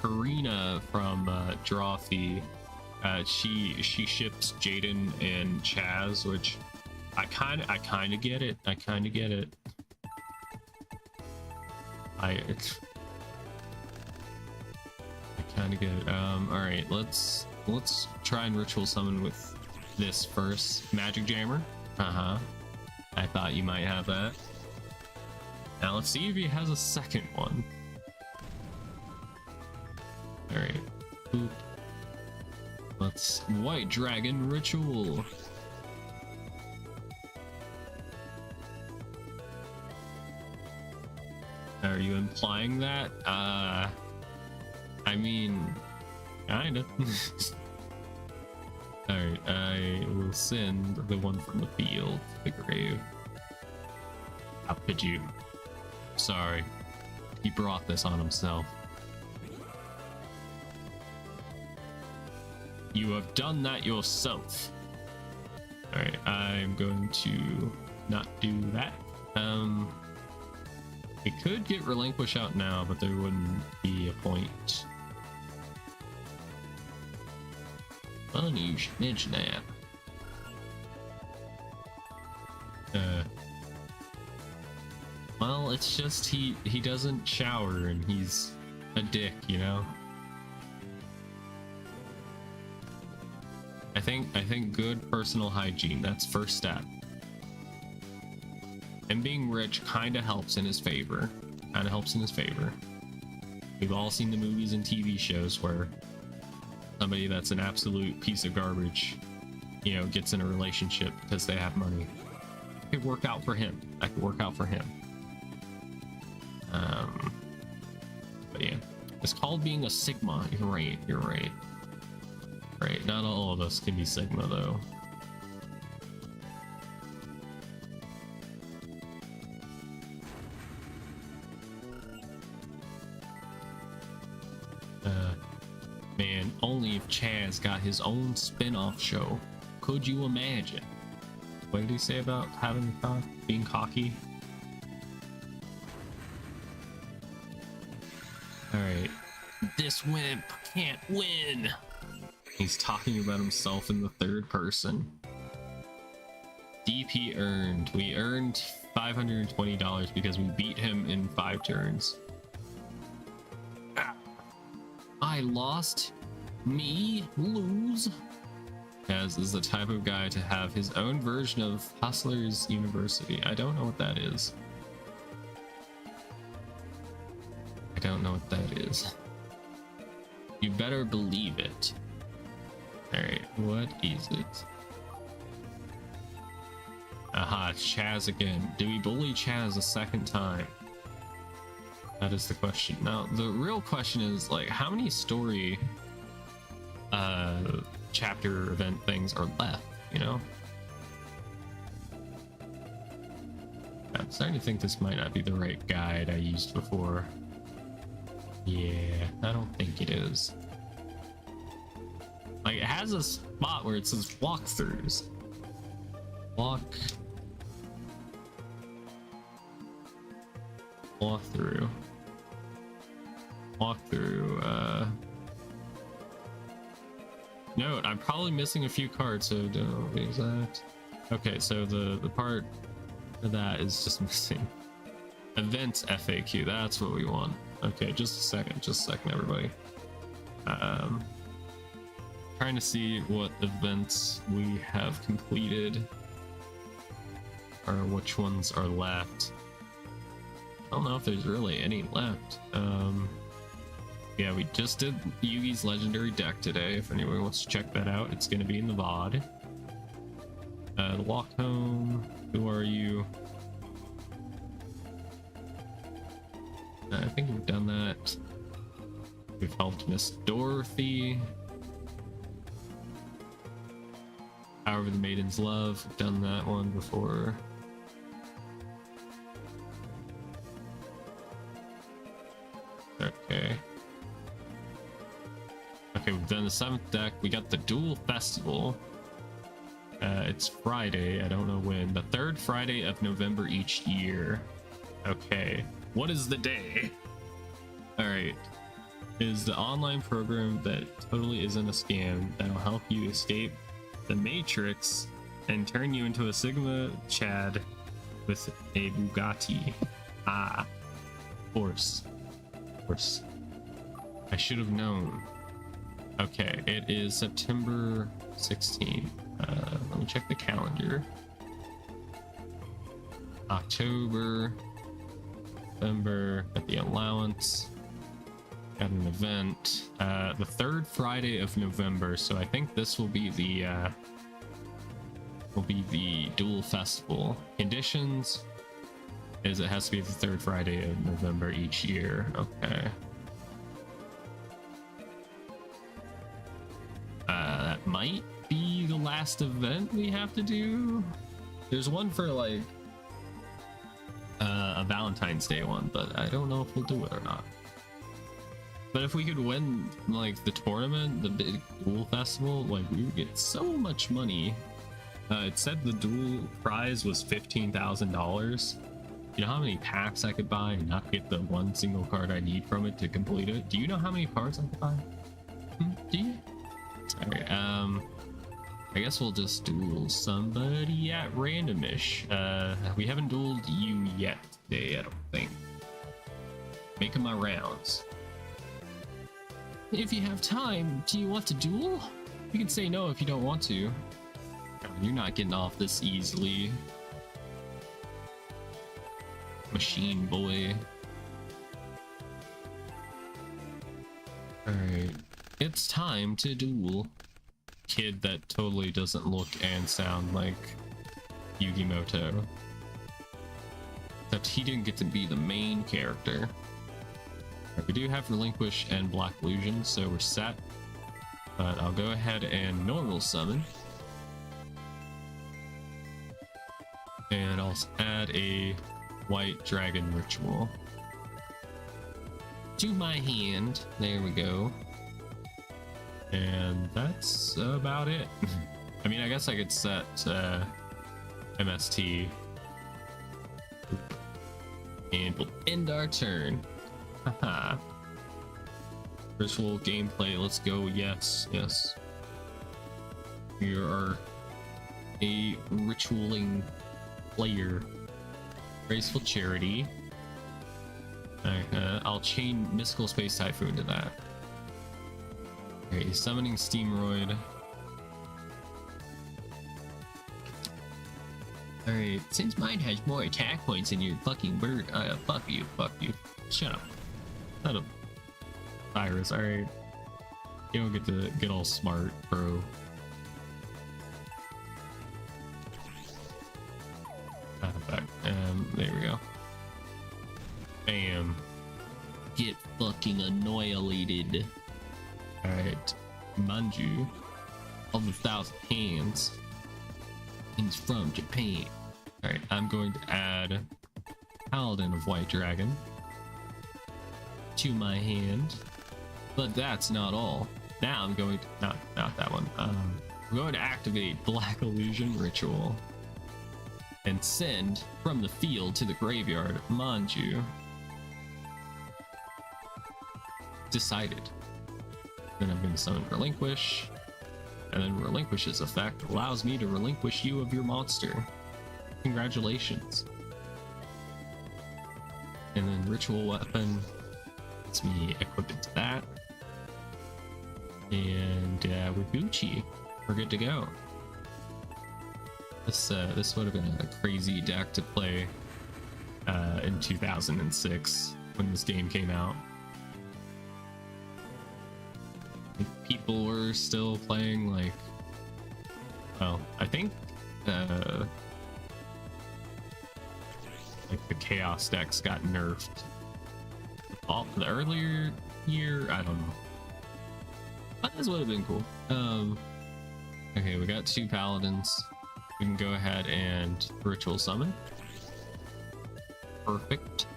Karina from Drawfee, she ships Jaden and Chaz, which I kind of get it. I kind of get it. All right, let's try and ritual summon with this first. Magic Jammer. I thought you might have that. Now let's see if he has a second one. All right. Boop. Let's White Dragon Ritual. Are you implying that? I mean, kinda. Alright, I will send the one from the field to the grave. How could you? Sorry. He brought this on himself. You have done that yourself. Alright, I'm going to not do that. It could get Relinquish out now, but there wouldn't be a point. Punish Midnap. Well, it's just he doesn't shower and he's a dick, you know? I think good personal hygiene, that's first step. And being rich kind of helps in his favor. We've all seen the movies and TV shows where somebody that's an absolute piece of garbage, you know, gets in a relationship because they have money. It could work out for him. That could work out for him. But yeah, it's called being a Sigma. You're right. Right, not all of us can be Sigma though. Man, only if Chaz got his own spin-off show. Could you imagine? What did he say about being cocky? Alright. This wimp can't win! He's talking about himself in the third person. DP earned. We earned $520 because we beat him in 5 turns. I lost. Me lose. Chaz is the type of guy to have his own version of Hustlers University. I don't know what that is. don't know what that is. You better believe it. Alright, what is it? Aha, it's Chaz again. Do we bully Chaz a second time? That is the question. Now, the real question is, like, how many story chapter event things are left, you know? I'm starting to think this might not be the right guide I used before. Yeah, I don't think it is. Like, it has a spot where it says walkthroughs. Walkthrough. Note, I'm probably missing a few cards, so don't be exact. Okay, so the part of that is just missing. Events FAQ, that's what we want. Okay, just a second, everybody. Trying to see what events we have completed, or which ones are left. I don't know if there's really any left. Yeah, we just did Yugi's legendary deck today. If anyone wants to check that out, it's going to be in the VOD. Walk home. Who are you? I think we've done that. We've helped Miss Dorothy. However, the Maiden's Love. We've done that one before. Okay. Okay, we've done the 7th deck. We got the Duel Festival. It's Friday. I don't know when. The 3rd Friday of November each year. Okay. What is the day? Alright. Is the online program that totally isn't a scam that'll help you escape the Matrix and turn you into a Sigma Chad with a Bugatti. Ah. Of course. I should have known. Okay, it is September 16th. Let me check the calendar. October, November, got the allowance, got an event. The 3rd Friday of November, so I think this will be the Duel Festival. Conditions is it has to be the 3rd Friday of November each year. Okay. That might be the last event we have to do. There's one for like a Valentine's Day one, but I don't know if we'll do it or not. But if we could win like the tournament, the big Duel Festival, like we would get so much money. It said the Duel prize was $15,000. You know how many packs I could buy and not get the one single card I need from it to complete it? Do you know how many cards I could buy? Do you? Alright, I guess we'll just duel somebody at randomish. We haven't dueled you yet today, I don't think. Making my rounds. If you have time, do you want to duel? You can say no if you don't want to. You're not getting off this easily. Machine boy. Alright. It's time to duel. Kid that totally doesn't look and sound like Yugimoto. Except he didn't get to be the main character. We do have Relinquish and Black Illusion, so we're set. But I'll go ahead and normal summon. And I'll add a White Dragon Ritual to my hand. There we go. And that's about it. I mean, I guess I could set MST. And we'll end our turn. Haha. Ritual gameplay, let's go. Yes. We are a ritualing player. Graceful Charity. I'll chain Mystical Space Typhoon to that. Okay, summoning Steamroid. Alright, since mine has more attack points than your fucking bird, fuck you. Shut up. Not a virus. All right, you don't get to get all smart, bro. Back. There we go. Bam. Get fucking annihilated. All right, Manju of the Thousand Hands. He's from Japan. All right, I'm going to add Paladin of White Dragon to my hand, but that's not all. Now I'm going to not that one. I'm going to activate Black Illusion Ritual and send from the field to the graveyard Manju. Decided. Then I'm going to summon Relinquish, and then Relinquish's effect allows me to relinquish you of your monster. Congratulations. And then Ritual Weapon lets me equip it to that. And we're Gucci. We're good to go. This would have been a crazy deck to play in 2006 when this game came out. People were still playing like, well, I think like the Chaos decks got nerfed the earlier year. I don't know, but this would have been cool. Okay, we got 2 paladins. We can go ahead and ritual summon. Perfect.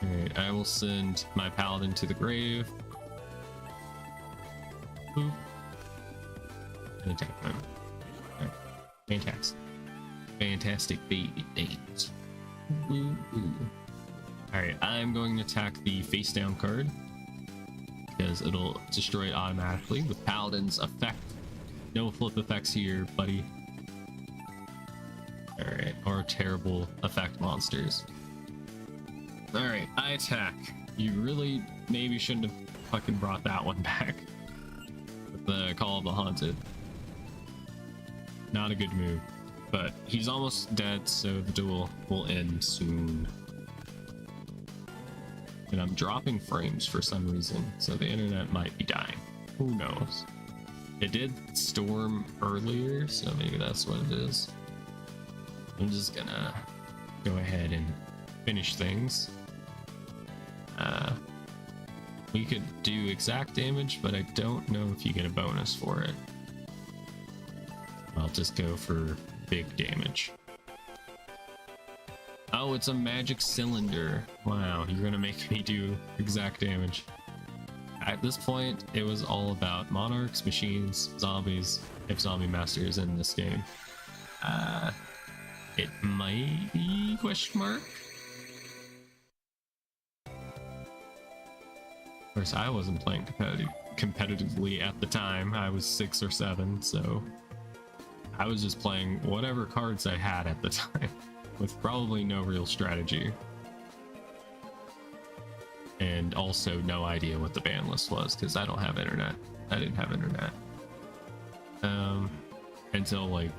All right, I will send my paladin to the grave. Boop. And attack him. Right. Fantastic. Fantastic baby names. Alright, I'm going to attack the face down card because it'll destroy it automatically with Paladin's effect. No flip effects here, buddy. Alright, or terrible effect monsters. Alright, I attack. You really maybe shouldn't have fucking brought that one back. The Call of the Haunted. Not a good move, but he's almost dead, so the duel will end soon. And I'm dropping frames for some reason, so the internet might be dying. Who knows? It did storm earlier, so maybe that's what it is. I'm just gonna go ahead and finish things. We could do exact damage, but I don't know if you get a bonus for it. I'll just go for big damage. Oh, it's a magic cylinder. Wow, you're gonna make me do exact damage. At this point, it was all about monarchs, machines, zombies, if zombie master is in this game. It might be question mark. Of course, I wasn't playing competitively at the time. I was 6 or 7, so I was just playing whatever cards I had at the time, with probably no real strategy. And also no idea what the ban list was, because I don't have internet. I didn't have internet. Until like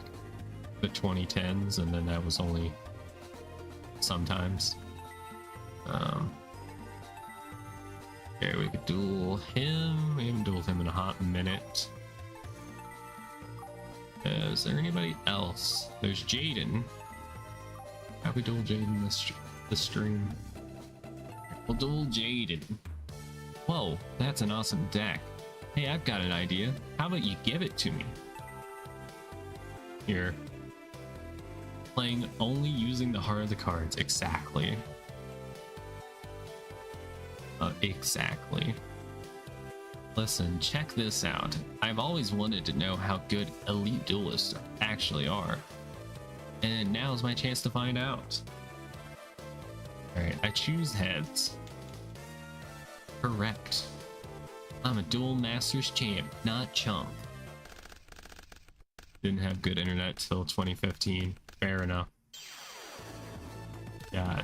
the 2010s, and then that was only sometimes. Okay, we could duel him. We haven't dueled him in a hot minute. Is there anybody else? There's Jaden. How we duel Jaden this stream? We'll duel Jaden. Whoa, that's an awesome deck. Hey, I've got an idea. How about you give it to me? Here. Playing only using the heart of the cards. Exactly. Exactly. Listen, check this out. I've always wanted to know how good elite duelists actually are. And now's my chance to find out. Alright, I choose heads. Correct. I'm a duel masters champ, not chump. Didn't have good internet till 2015. Fair enough. Yeah,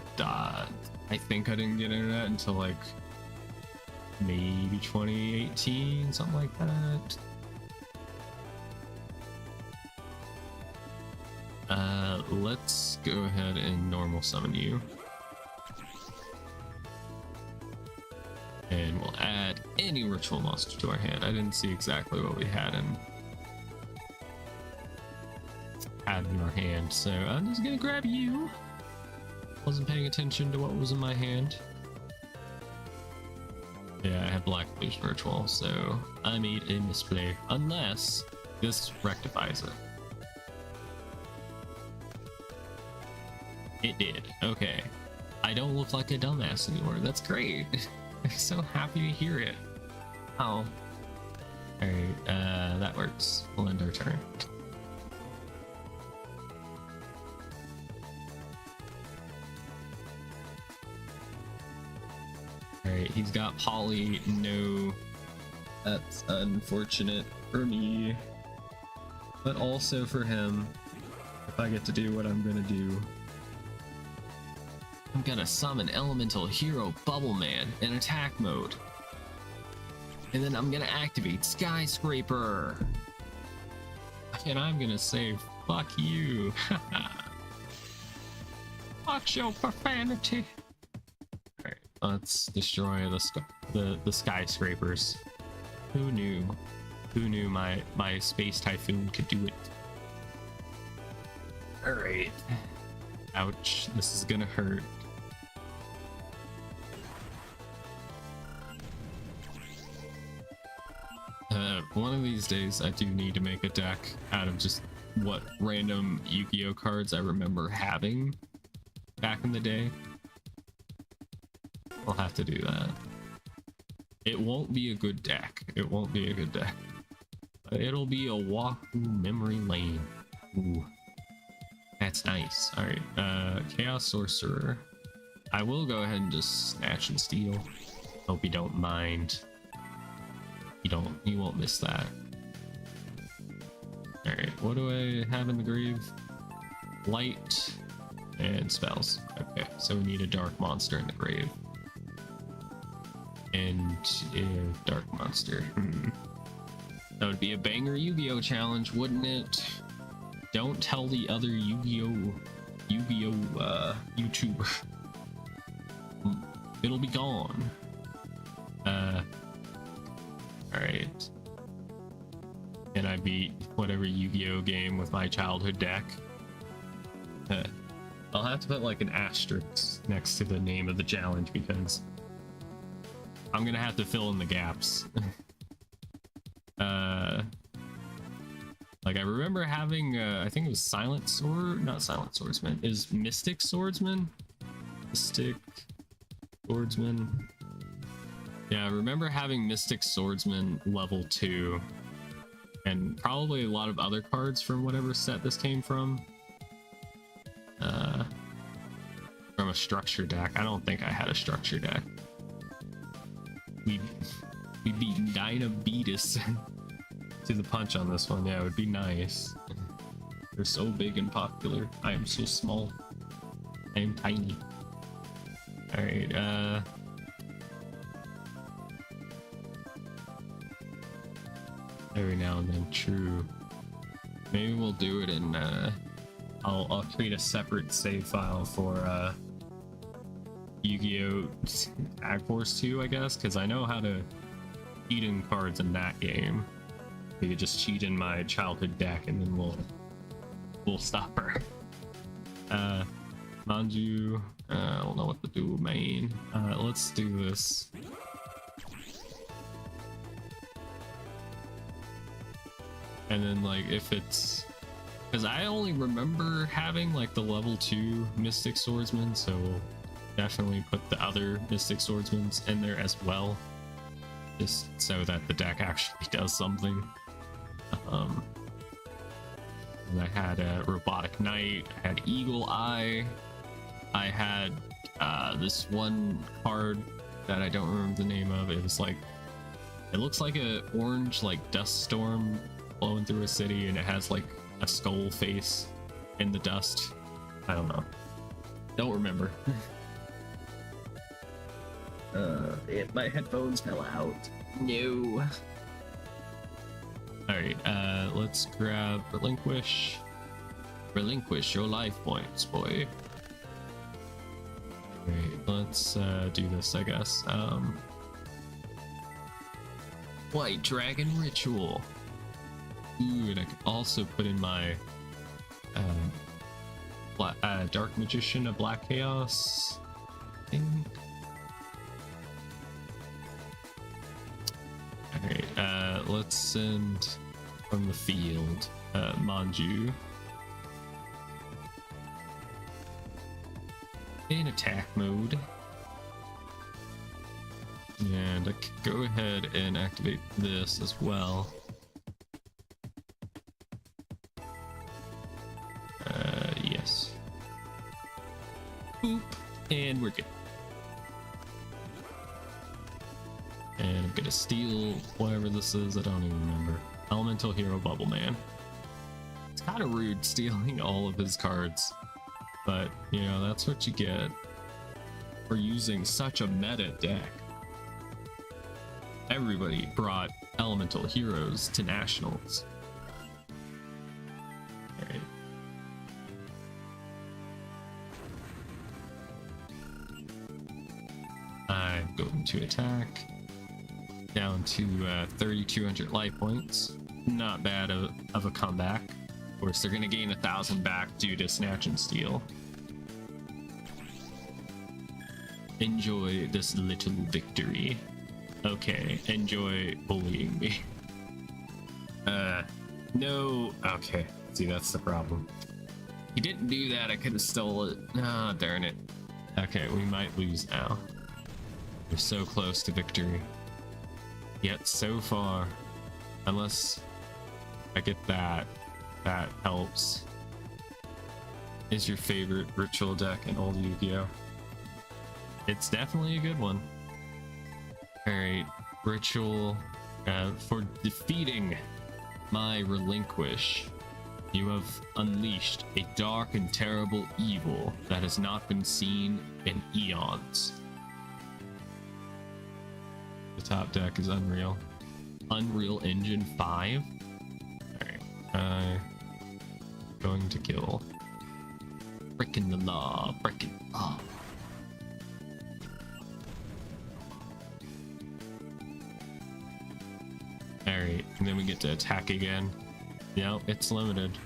I think I didn't get internet until like maybe 2018, something like that. Let's go ahead and normal summon you. any ritual monster to our hand. I didn't see exactly what we had in our hand, so I'm just gonna grab you. Wasn't paying attention to what was in my hand. Yeah, I had Black Blues Ritual, so I made a misplay. Unless this rectifies it. It did. Okay. I don't look like a dumbass anymore. That's great. I'm so happy to hear it. Oh. Alright, that works. We'll end our turn. Alright, he's got Polly. No. That's unfortunate for me. But also for him. If I get to do what I'm gonna do. I'm gonna summon Elemental Hero Bubble Man in attack mode. And then I'm gonna activate Skyscraper. And I'm gonna say, fuck you. Watch your profanity. Alright, let's destroy the skyscrapers. Who knew? Who knew my space typhoon could do it? Alright. Ouch, this is gonna hurt. One of these days I do need to make a deck out of just what random Yu-Gi-Oh cards I remember having back in the day. I'll have to do that. It won't be a good deck. It won't be a good deck. But it'll be a walk through memory lane. Ooh. That's nice. Alright, Chaos Sorcerer. I will go ahead and just snatch and steal. Hope you don't mind. You won't miss that. Alright, what do I have in the grave? Light and spells. Okay, so we need a dark monster in the grave. And a dark monster. That would be a banger Yu-Gi-Oh challenge, wouldn't it? Don't tell the other Yu-Gi-Oh YouTuber. It'll be gone. Alright. Can I beat whatever Yu-Gi-Oh game with my childhood deck? I'll have to put like an asterisk next to the name of the challenge because I'm gonna have to fill in the gaps. Like I remember having, I think it was Silent Sword, not Silent Swordsman, is Mystic Swordsman? Mystic Swordsman. Yeah, I remember having Mystic Swordsman level 2, and probably a lot of other cards from whatever set this came from. From a structure deck. I don't think I had a structure deck. We beat Dynabeatus to the punch on this one. Yeah, it would be nice. They're so big and popular. I am so small. I am tiny. Alright, every now and then, true. Maybe we'll do it in, I'll create a separate save file for, Yu-Gi-Oh! Tag Force 2, I guess, because I know how to cheat in cards in that game. You could just cheat in my childhood deck and then we'll stop her. Manju, I don't know what to do, main. Let's do this. And then like if it's, because I only remember having like the level 2 Mystic Swordsman, so we'll definitely put the other Mystic Swordsmans in there as well, just so that the deck actually does something. And I had a Robotic Knight, I had Eagle Eye, I had this one card that I don't remember the name of. It was like, it looks like a orange like dust storm blowing through a city, and it has like a skull face in the dust. I don't know. Don't remember. My headphones fell out. No. Alright, let's grab Relinquish. Relinquish your life points, boy. Alright, let's do this, I guess. White Dragon Ritual. Ooh, and I could also put in my Dark Magician of Black Chaos thing. Alright, let's send from the field Manju in attack mode. And I could go ahead and activate this as well. Yes. Boop. And we're good. And I'm gonna steal whatever this is, I don't even remember. Elemental Hero Bubble Man. It's kind of rude stealing all of his cards, but you know, that's what you get for using such a meta deck. Everybody brought Elemental Heroes to Nationals. Alright. I'm going to attack. Down to 3,200 life points. Not bad of a comeback. Of course, they're going to gain 1,000 back due to Snatch and Steal. Enjoy this little victory. Okay, enjoy bullying me. No. Okay, see, that's the problem. He didn't do that, I could have stole it. Ah, darn it. Okay, we might lose now. We're so close to victory. Yet so far, unless I get that helps. Is your favorite ritual deck in old Yu-Gi-Oh? It's definitely a good one. Alright, ritual. For defeating my Relinquish, you have unleashed a dark and terrible evil that has not been seen in eons. The top deck is Unreal. Unreal Engine 5? Alright. Going to kill. Breaking the law. Breaking the law. Alright, and then we get to attack again. Yep, it's limited.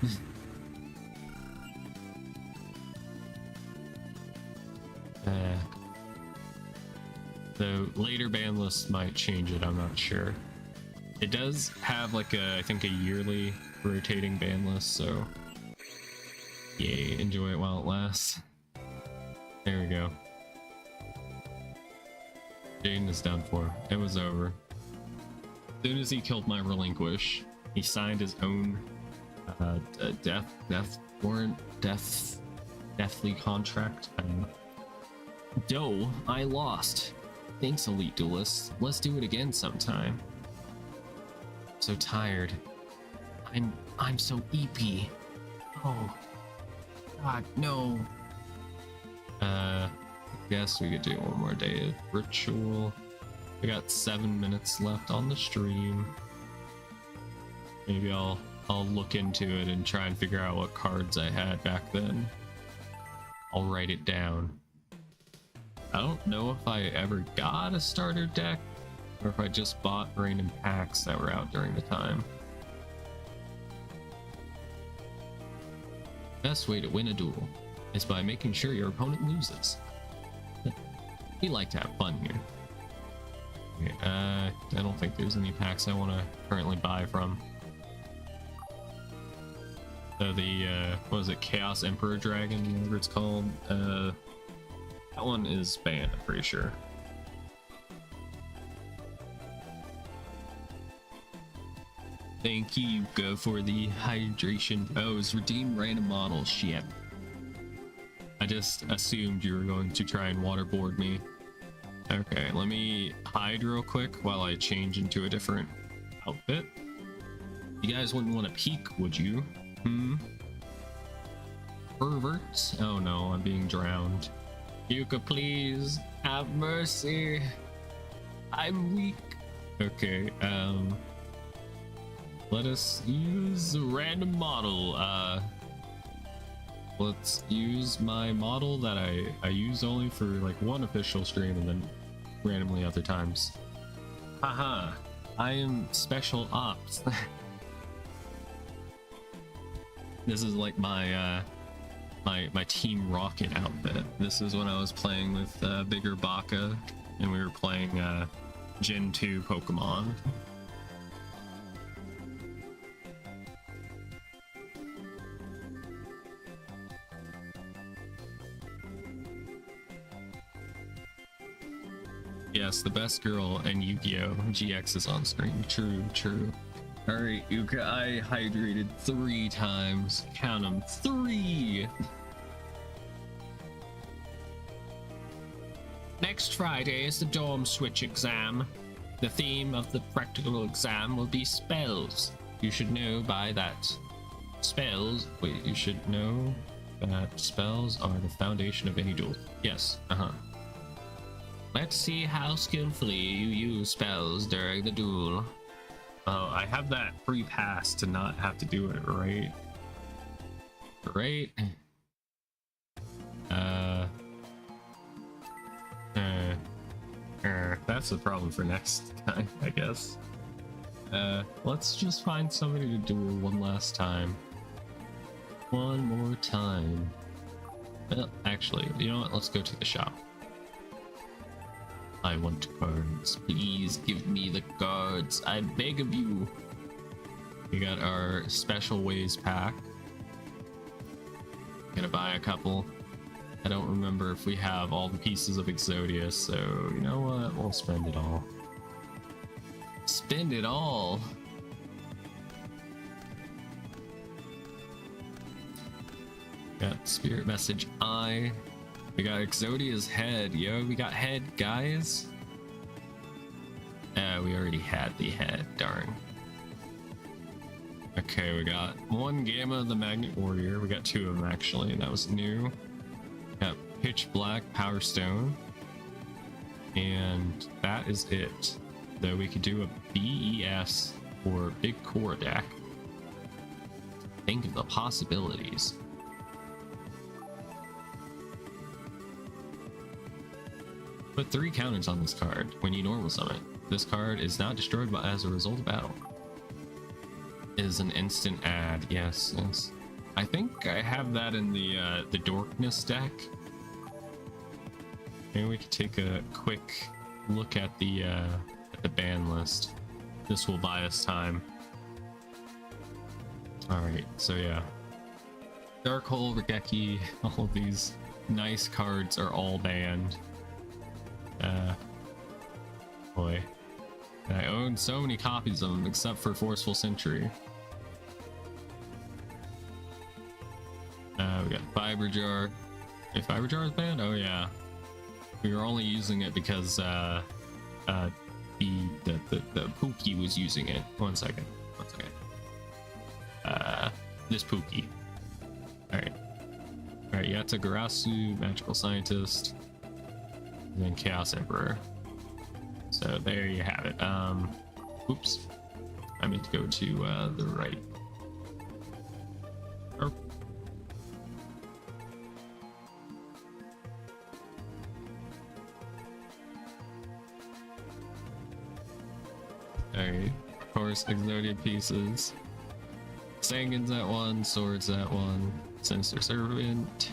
The later ban list might change it, I'm not sure. It does have like I think a yearly rotating ban list, so yay, enjoy it while it lasts. There we go. Jaden is done for. It was over. As soon as he killed my Relinquish, he signed his own death warrant, deathly contract. Doe, I lost. Thanks, Elite Duelists. Let's do it again sometime. So tired. I'm so EP. Oh God, no. I guess we could do one more day of ritual. We got 7 minutes left on the stream. Maybe I'll look into it and try and figure out what cards I had back then. I'll write it down. I don't know if I ever got a starter deck or if I just bought random packs that were out during the time. Best way to win a duel is by making sure your opponent loses. We like to have fun here. Okay, I don't think there's any packs I want to currently buy from. So the what was it, Chaos Emperor Dragon, whatever it's called, that one is banned, I'm pretty sure. Thank you, Yugioh, for the hydration. Oh, it's redeem random model. Shit. I just assumed you were going to try and waterboard me. Okay, let me hide real quick while I change into a different outfit. You guys wouldn't want to peek, would you? Perverts? Oh no, I'm being drowned. Yuka, please have mercy. I'm weak. Okay, let us use a random model. Let's use my model that I use only for like one official stream and then randomly other times. Haha, I am special ops. This is like my my Team Rocket outfit. This is when I was playing with Bigger Baka, and we were playing Gen 2 Pokemon. Yes, the best girl and Yugioh GX is on screen. True, true. Alright, Yuka, I hydrated 3 times. Count them. 3! Next Friday is the dorm switch exam. The theme of the practical exam will be spells. You should know by that. Spells? Wait, you should know that spells are the foundation of any duel. Yes, Let's see how skillfully you use spells during the duel. Oh, I have that free pass to not have to do it, right? Right? That's the problem for next time, I guess. Let's just find somebody to duel one last time. One more time. Well, actually, you know what? Let's go to the shop. I want cards. Please give me the cards. I beg of you. We got our special ways pack. Gonna buy a couple. I don't remember if we have all the pieces of Exodia, so you know what? We'll spend it all. Spend it all! Got Spirit Message Eye. We got Exodia's head, yo. We got head, guys. We already had the head, darn. Okay, we got 1 Gamma of the Magnet Warrior. We got 2 of them, actually, and that was new. Got Pitch Black Power Stone. And that is it. Though we could do a BES or Big Core deck. Think of the possibilities. Put 3 counters on this card when you normal summon. This card is not destroyed as a result of battle. Is an instant add. Yes, yes. I think I have that in the Dorkness deck. Maybe we could take a quick look at the ban list. This will buy us time. All right, so yeah. Dark Hole, Regeki, all of these nice cards are all banned. Boy. And I own so many copies of them, except for Forceful Century. We got Fiber Jar. Hey, Fiber Jar is banned? Oh yeah. We were only using it because the Pookie was using it. One second. This Pookie. Alright. Alright, Yatagarasu, Magical Scientist, and then Chaos Emperor. So there you have it. Oops. I meant to go to the right. Oh. Alright. Of course, Exodia pieces. Sanguins at 1, Swords at 1, Sinister Servant,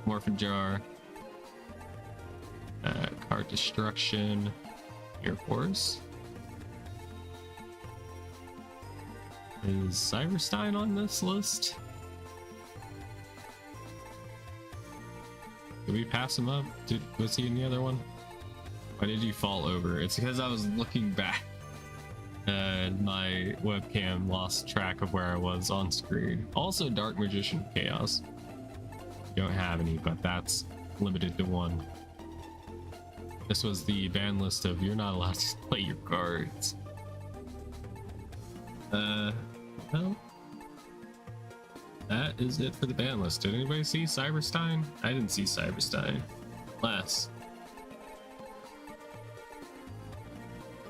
Morphin Jar, Card Destruction, Air Force. Is Cyberstein on this list? Did we pass him up? Was he in the other one? Why did you fall over? It's because I was looking back and my webcam lost track of where I was on screen. Also, Dark Magician Chaos. Don't have any, but that's limited to 1. This was the ban list of you're not allowed to play your cards. Well, that is it for the ban list. Did anybody see Cyberstein? I didn't see Cyberstein. Less.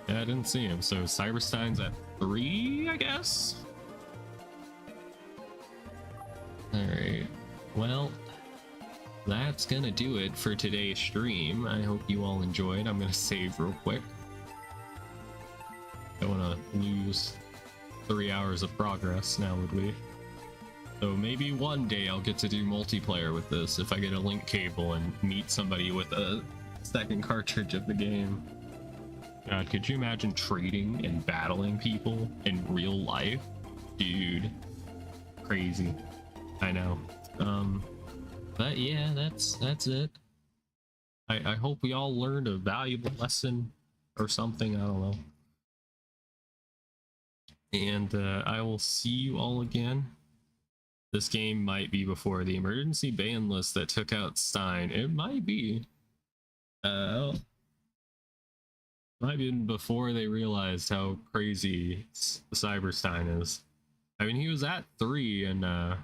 Yeah, I didn't see him. So Cyberstein's at 3, I guess? Alright. Well, that's gonna do it for today's stream. I hope you all enjoyed. I'm gonna save real quick. Don't want to lose 3 hours of progress now, would we? So maybe one day I'll get to do multiplayer with this if I get a link cable and meet somebody with a second cartridge of the game. God, could you imagine trading and battling people in real life? Dude, crazy. I know. But yeah, that's it. I hope we all learned a valuable lesson or something. I don't know. And I will see you all again. This game might be before the emergency ban list that took out Stein. It might be. Might be before they realized how crazy Cyberstein is. I mean, he was at 3 in the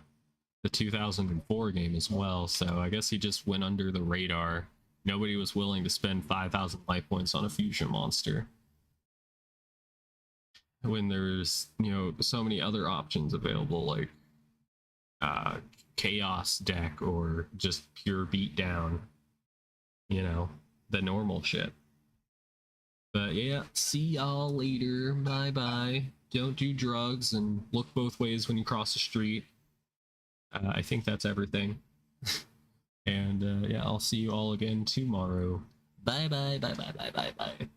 2004 game as well, so I guess he just went under the radar. Nobody was willing to spend 5,000 life points on a fusion monster when there's, you know, so many other options available, like chaos deck or just pure beatdown, you know, the normal shit. But yeah, see y'all later. Bye bye. Don't do drugs and look both ways when you cross the street. I think that's everything. And yeah, I'll see you all again tomorrow. Bye bye bye bye bye bye bye.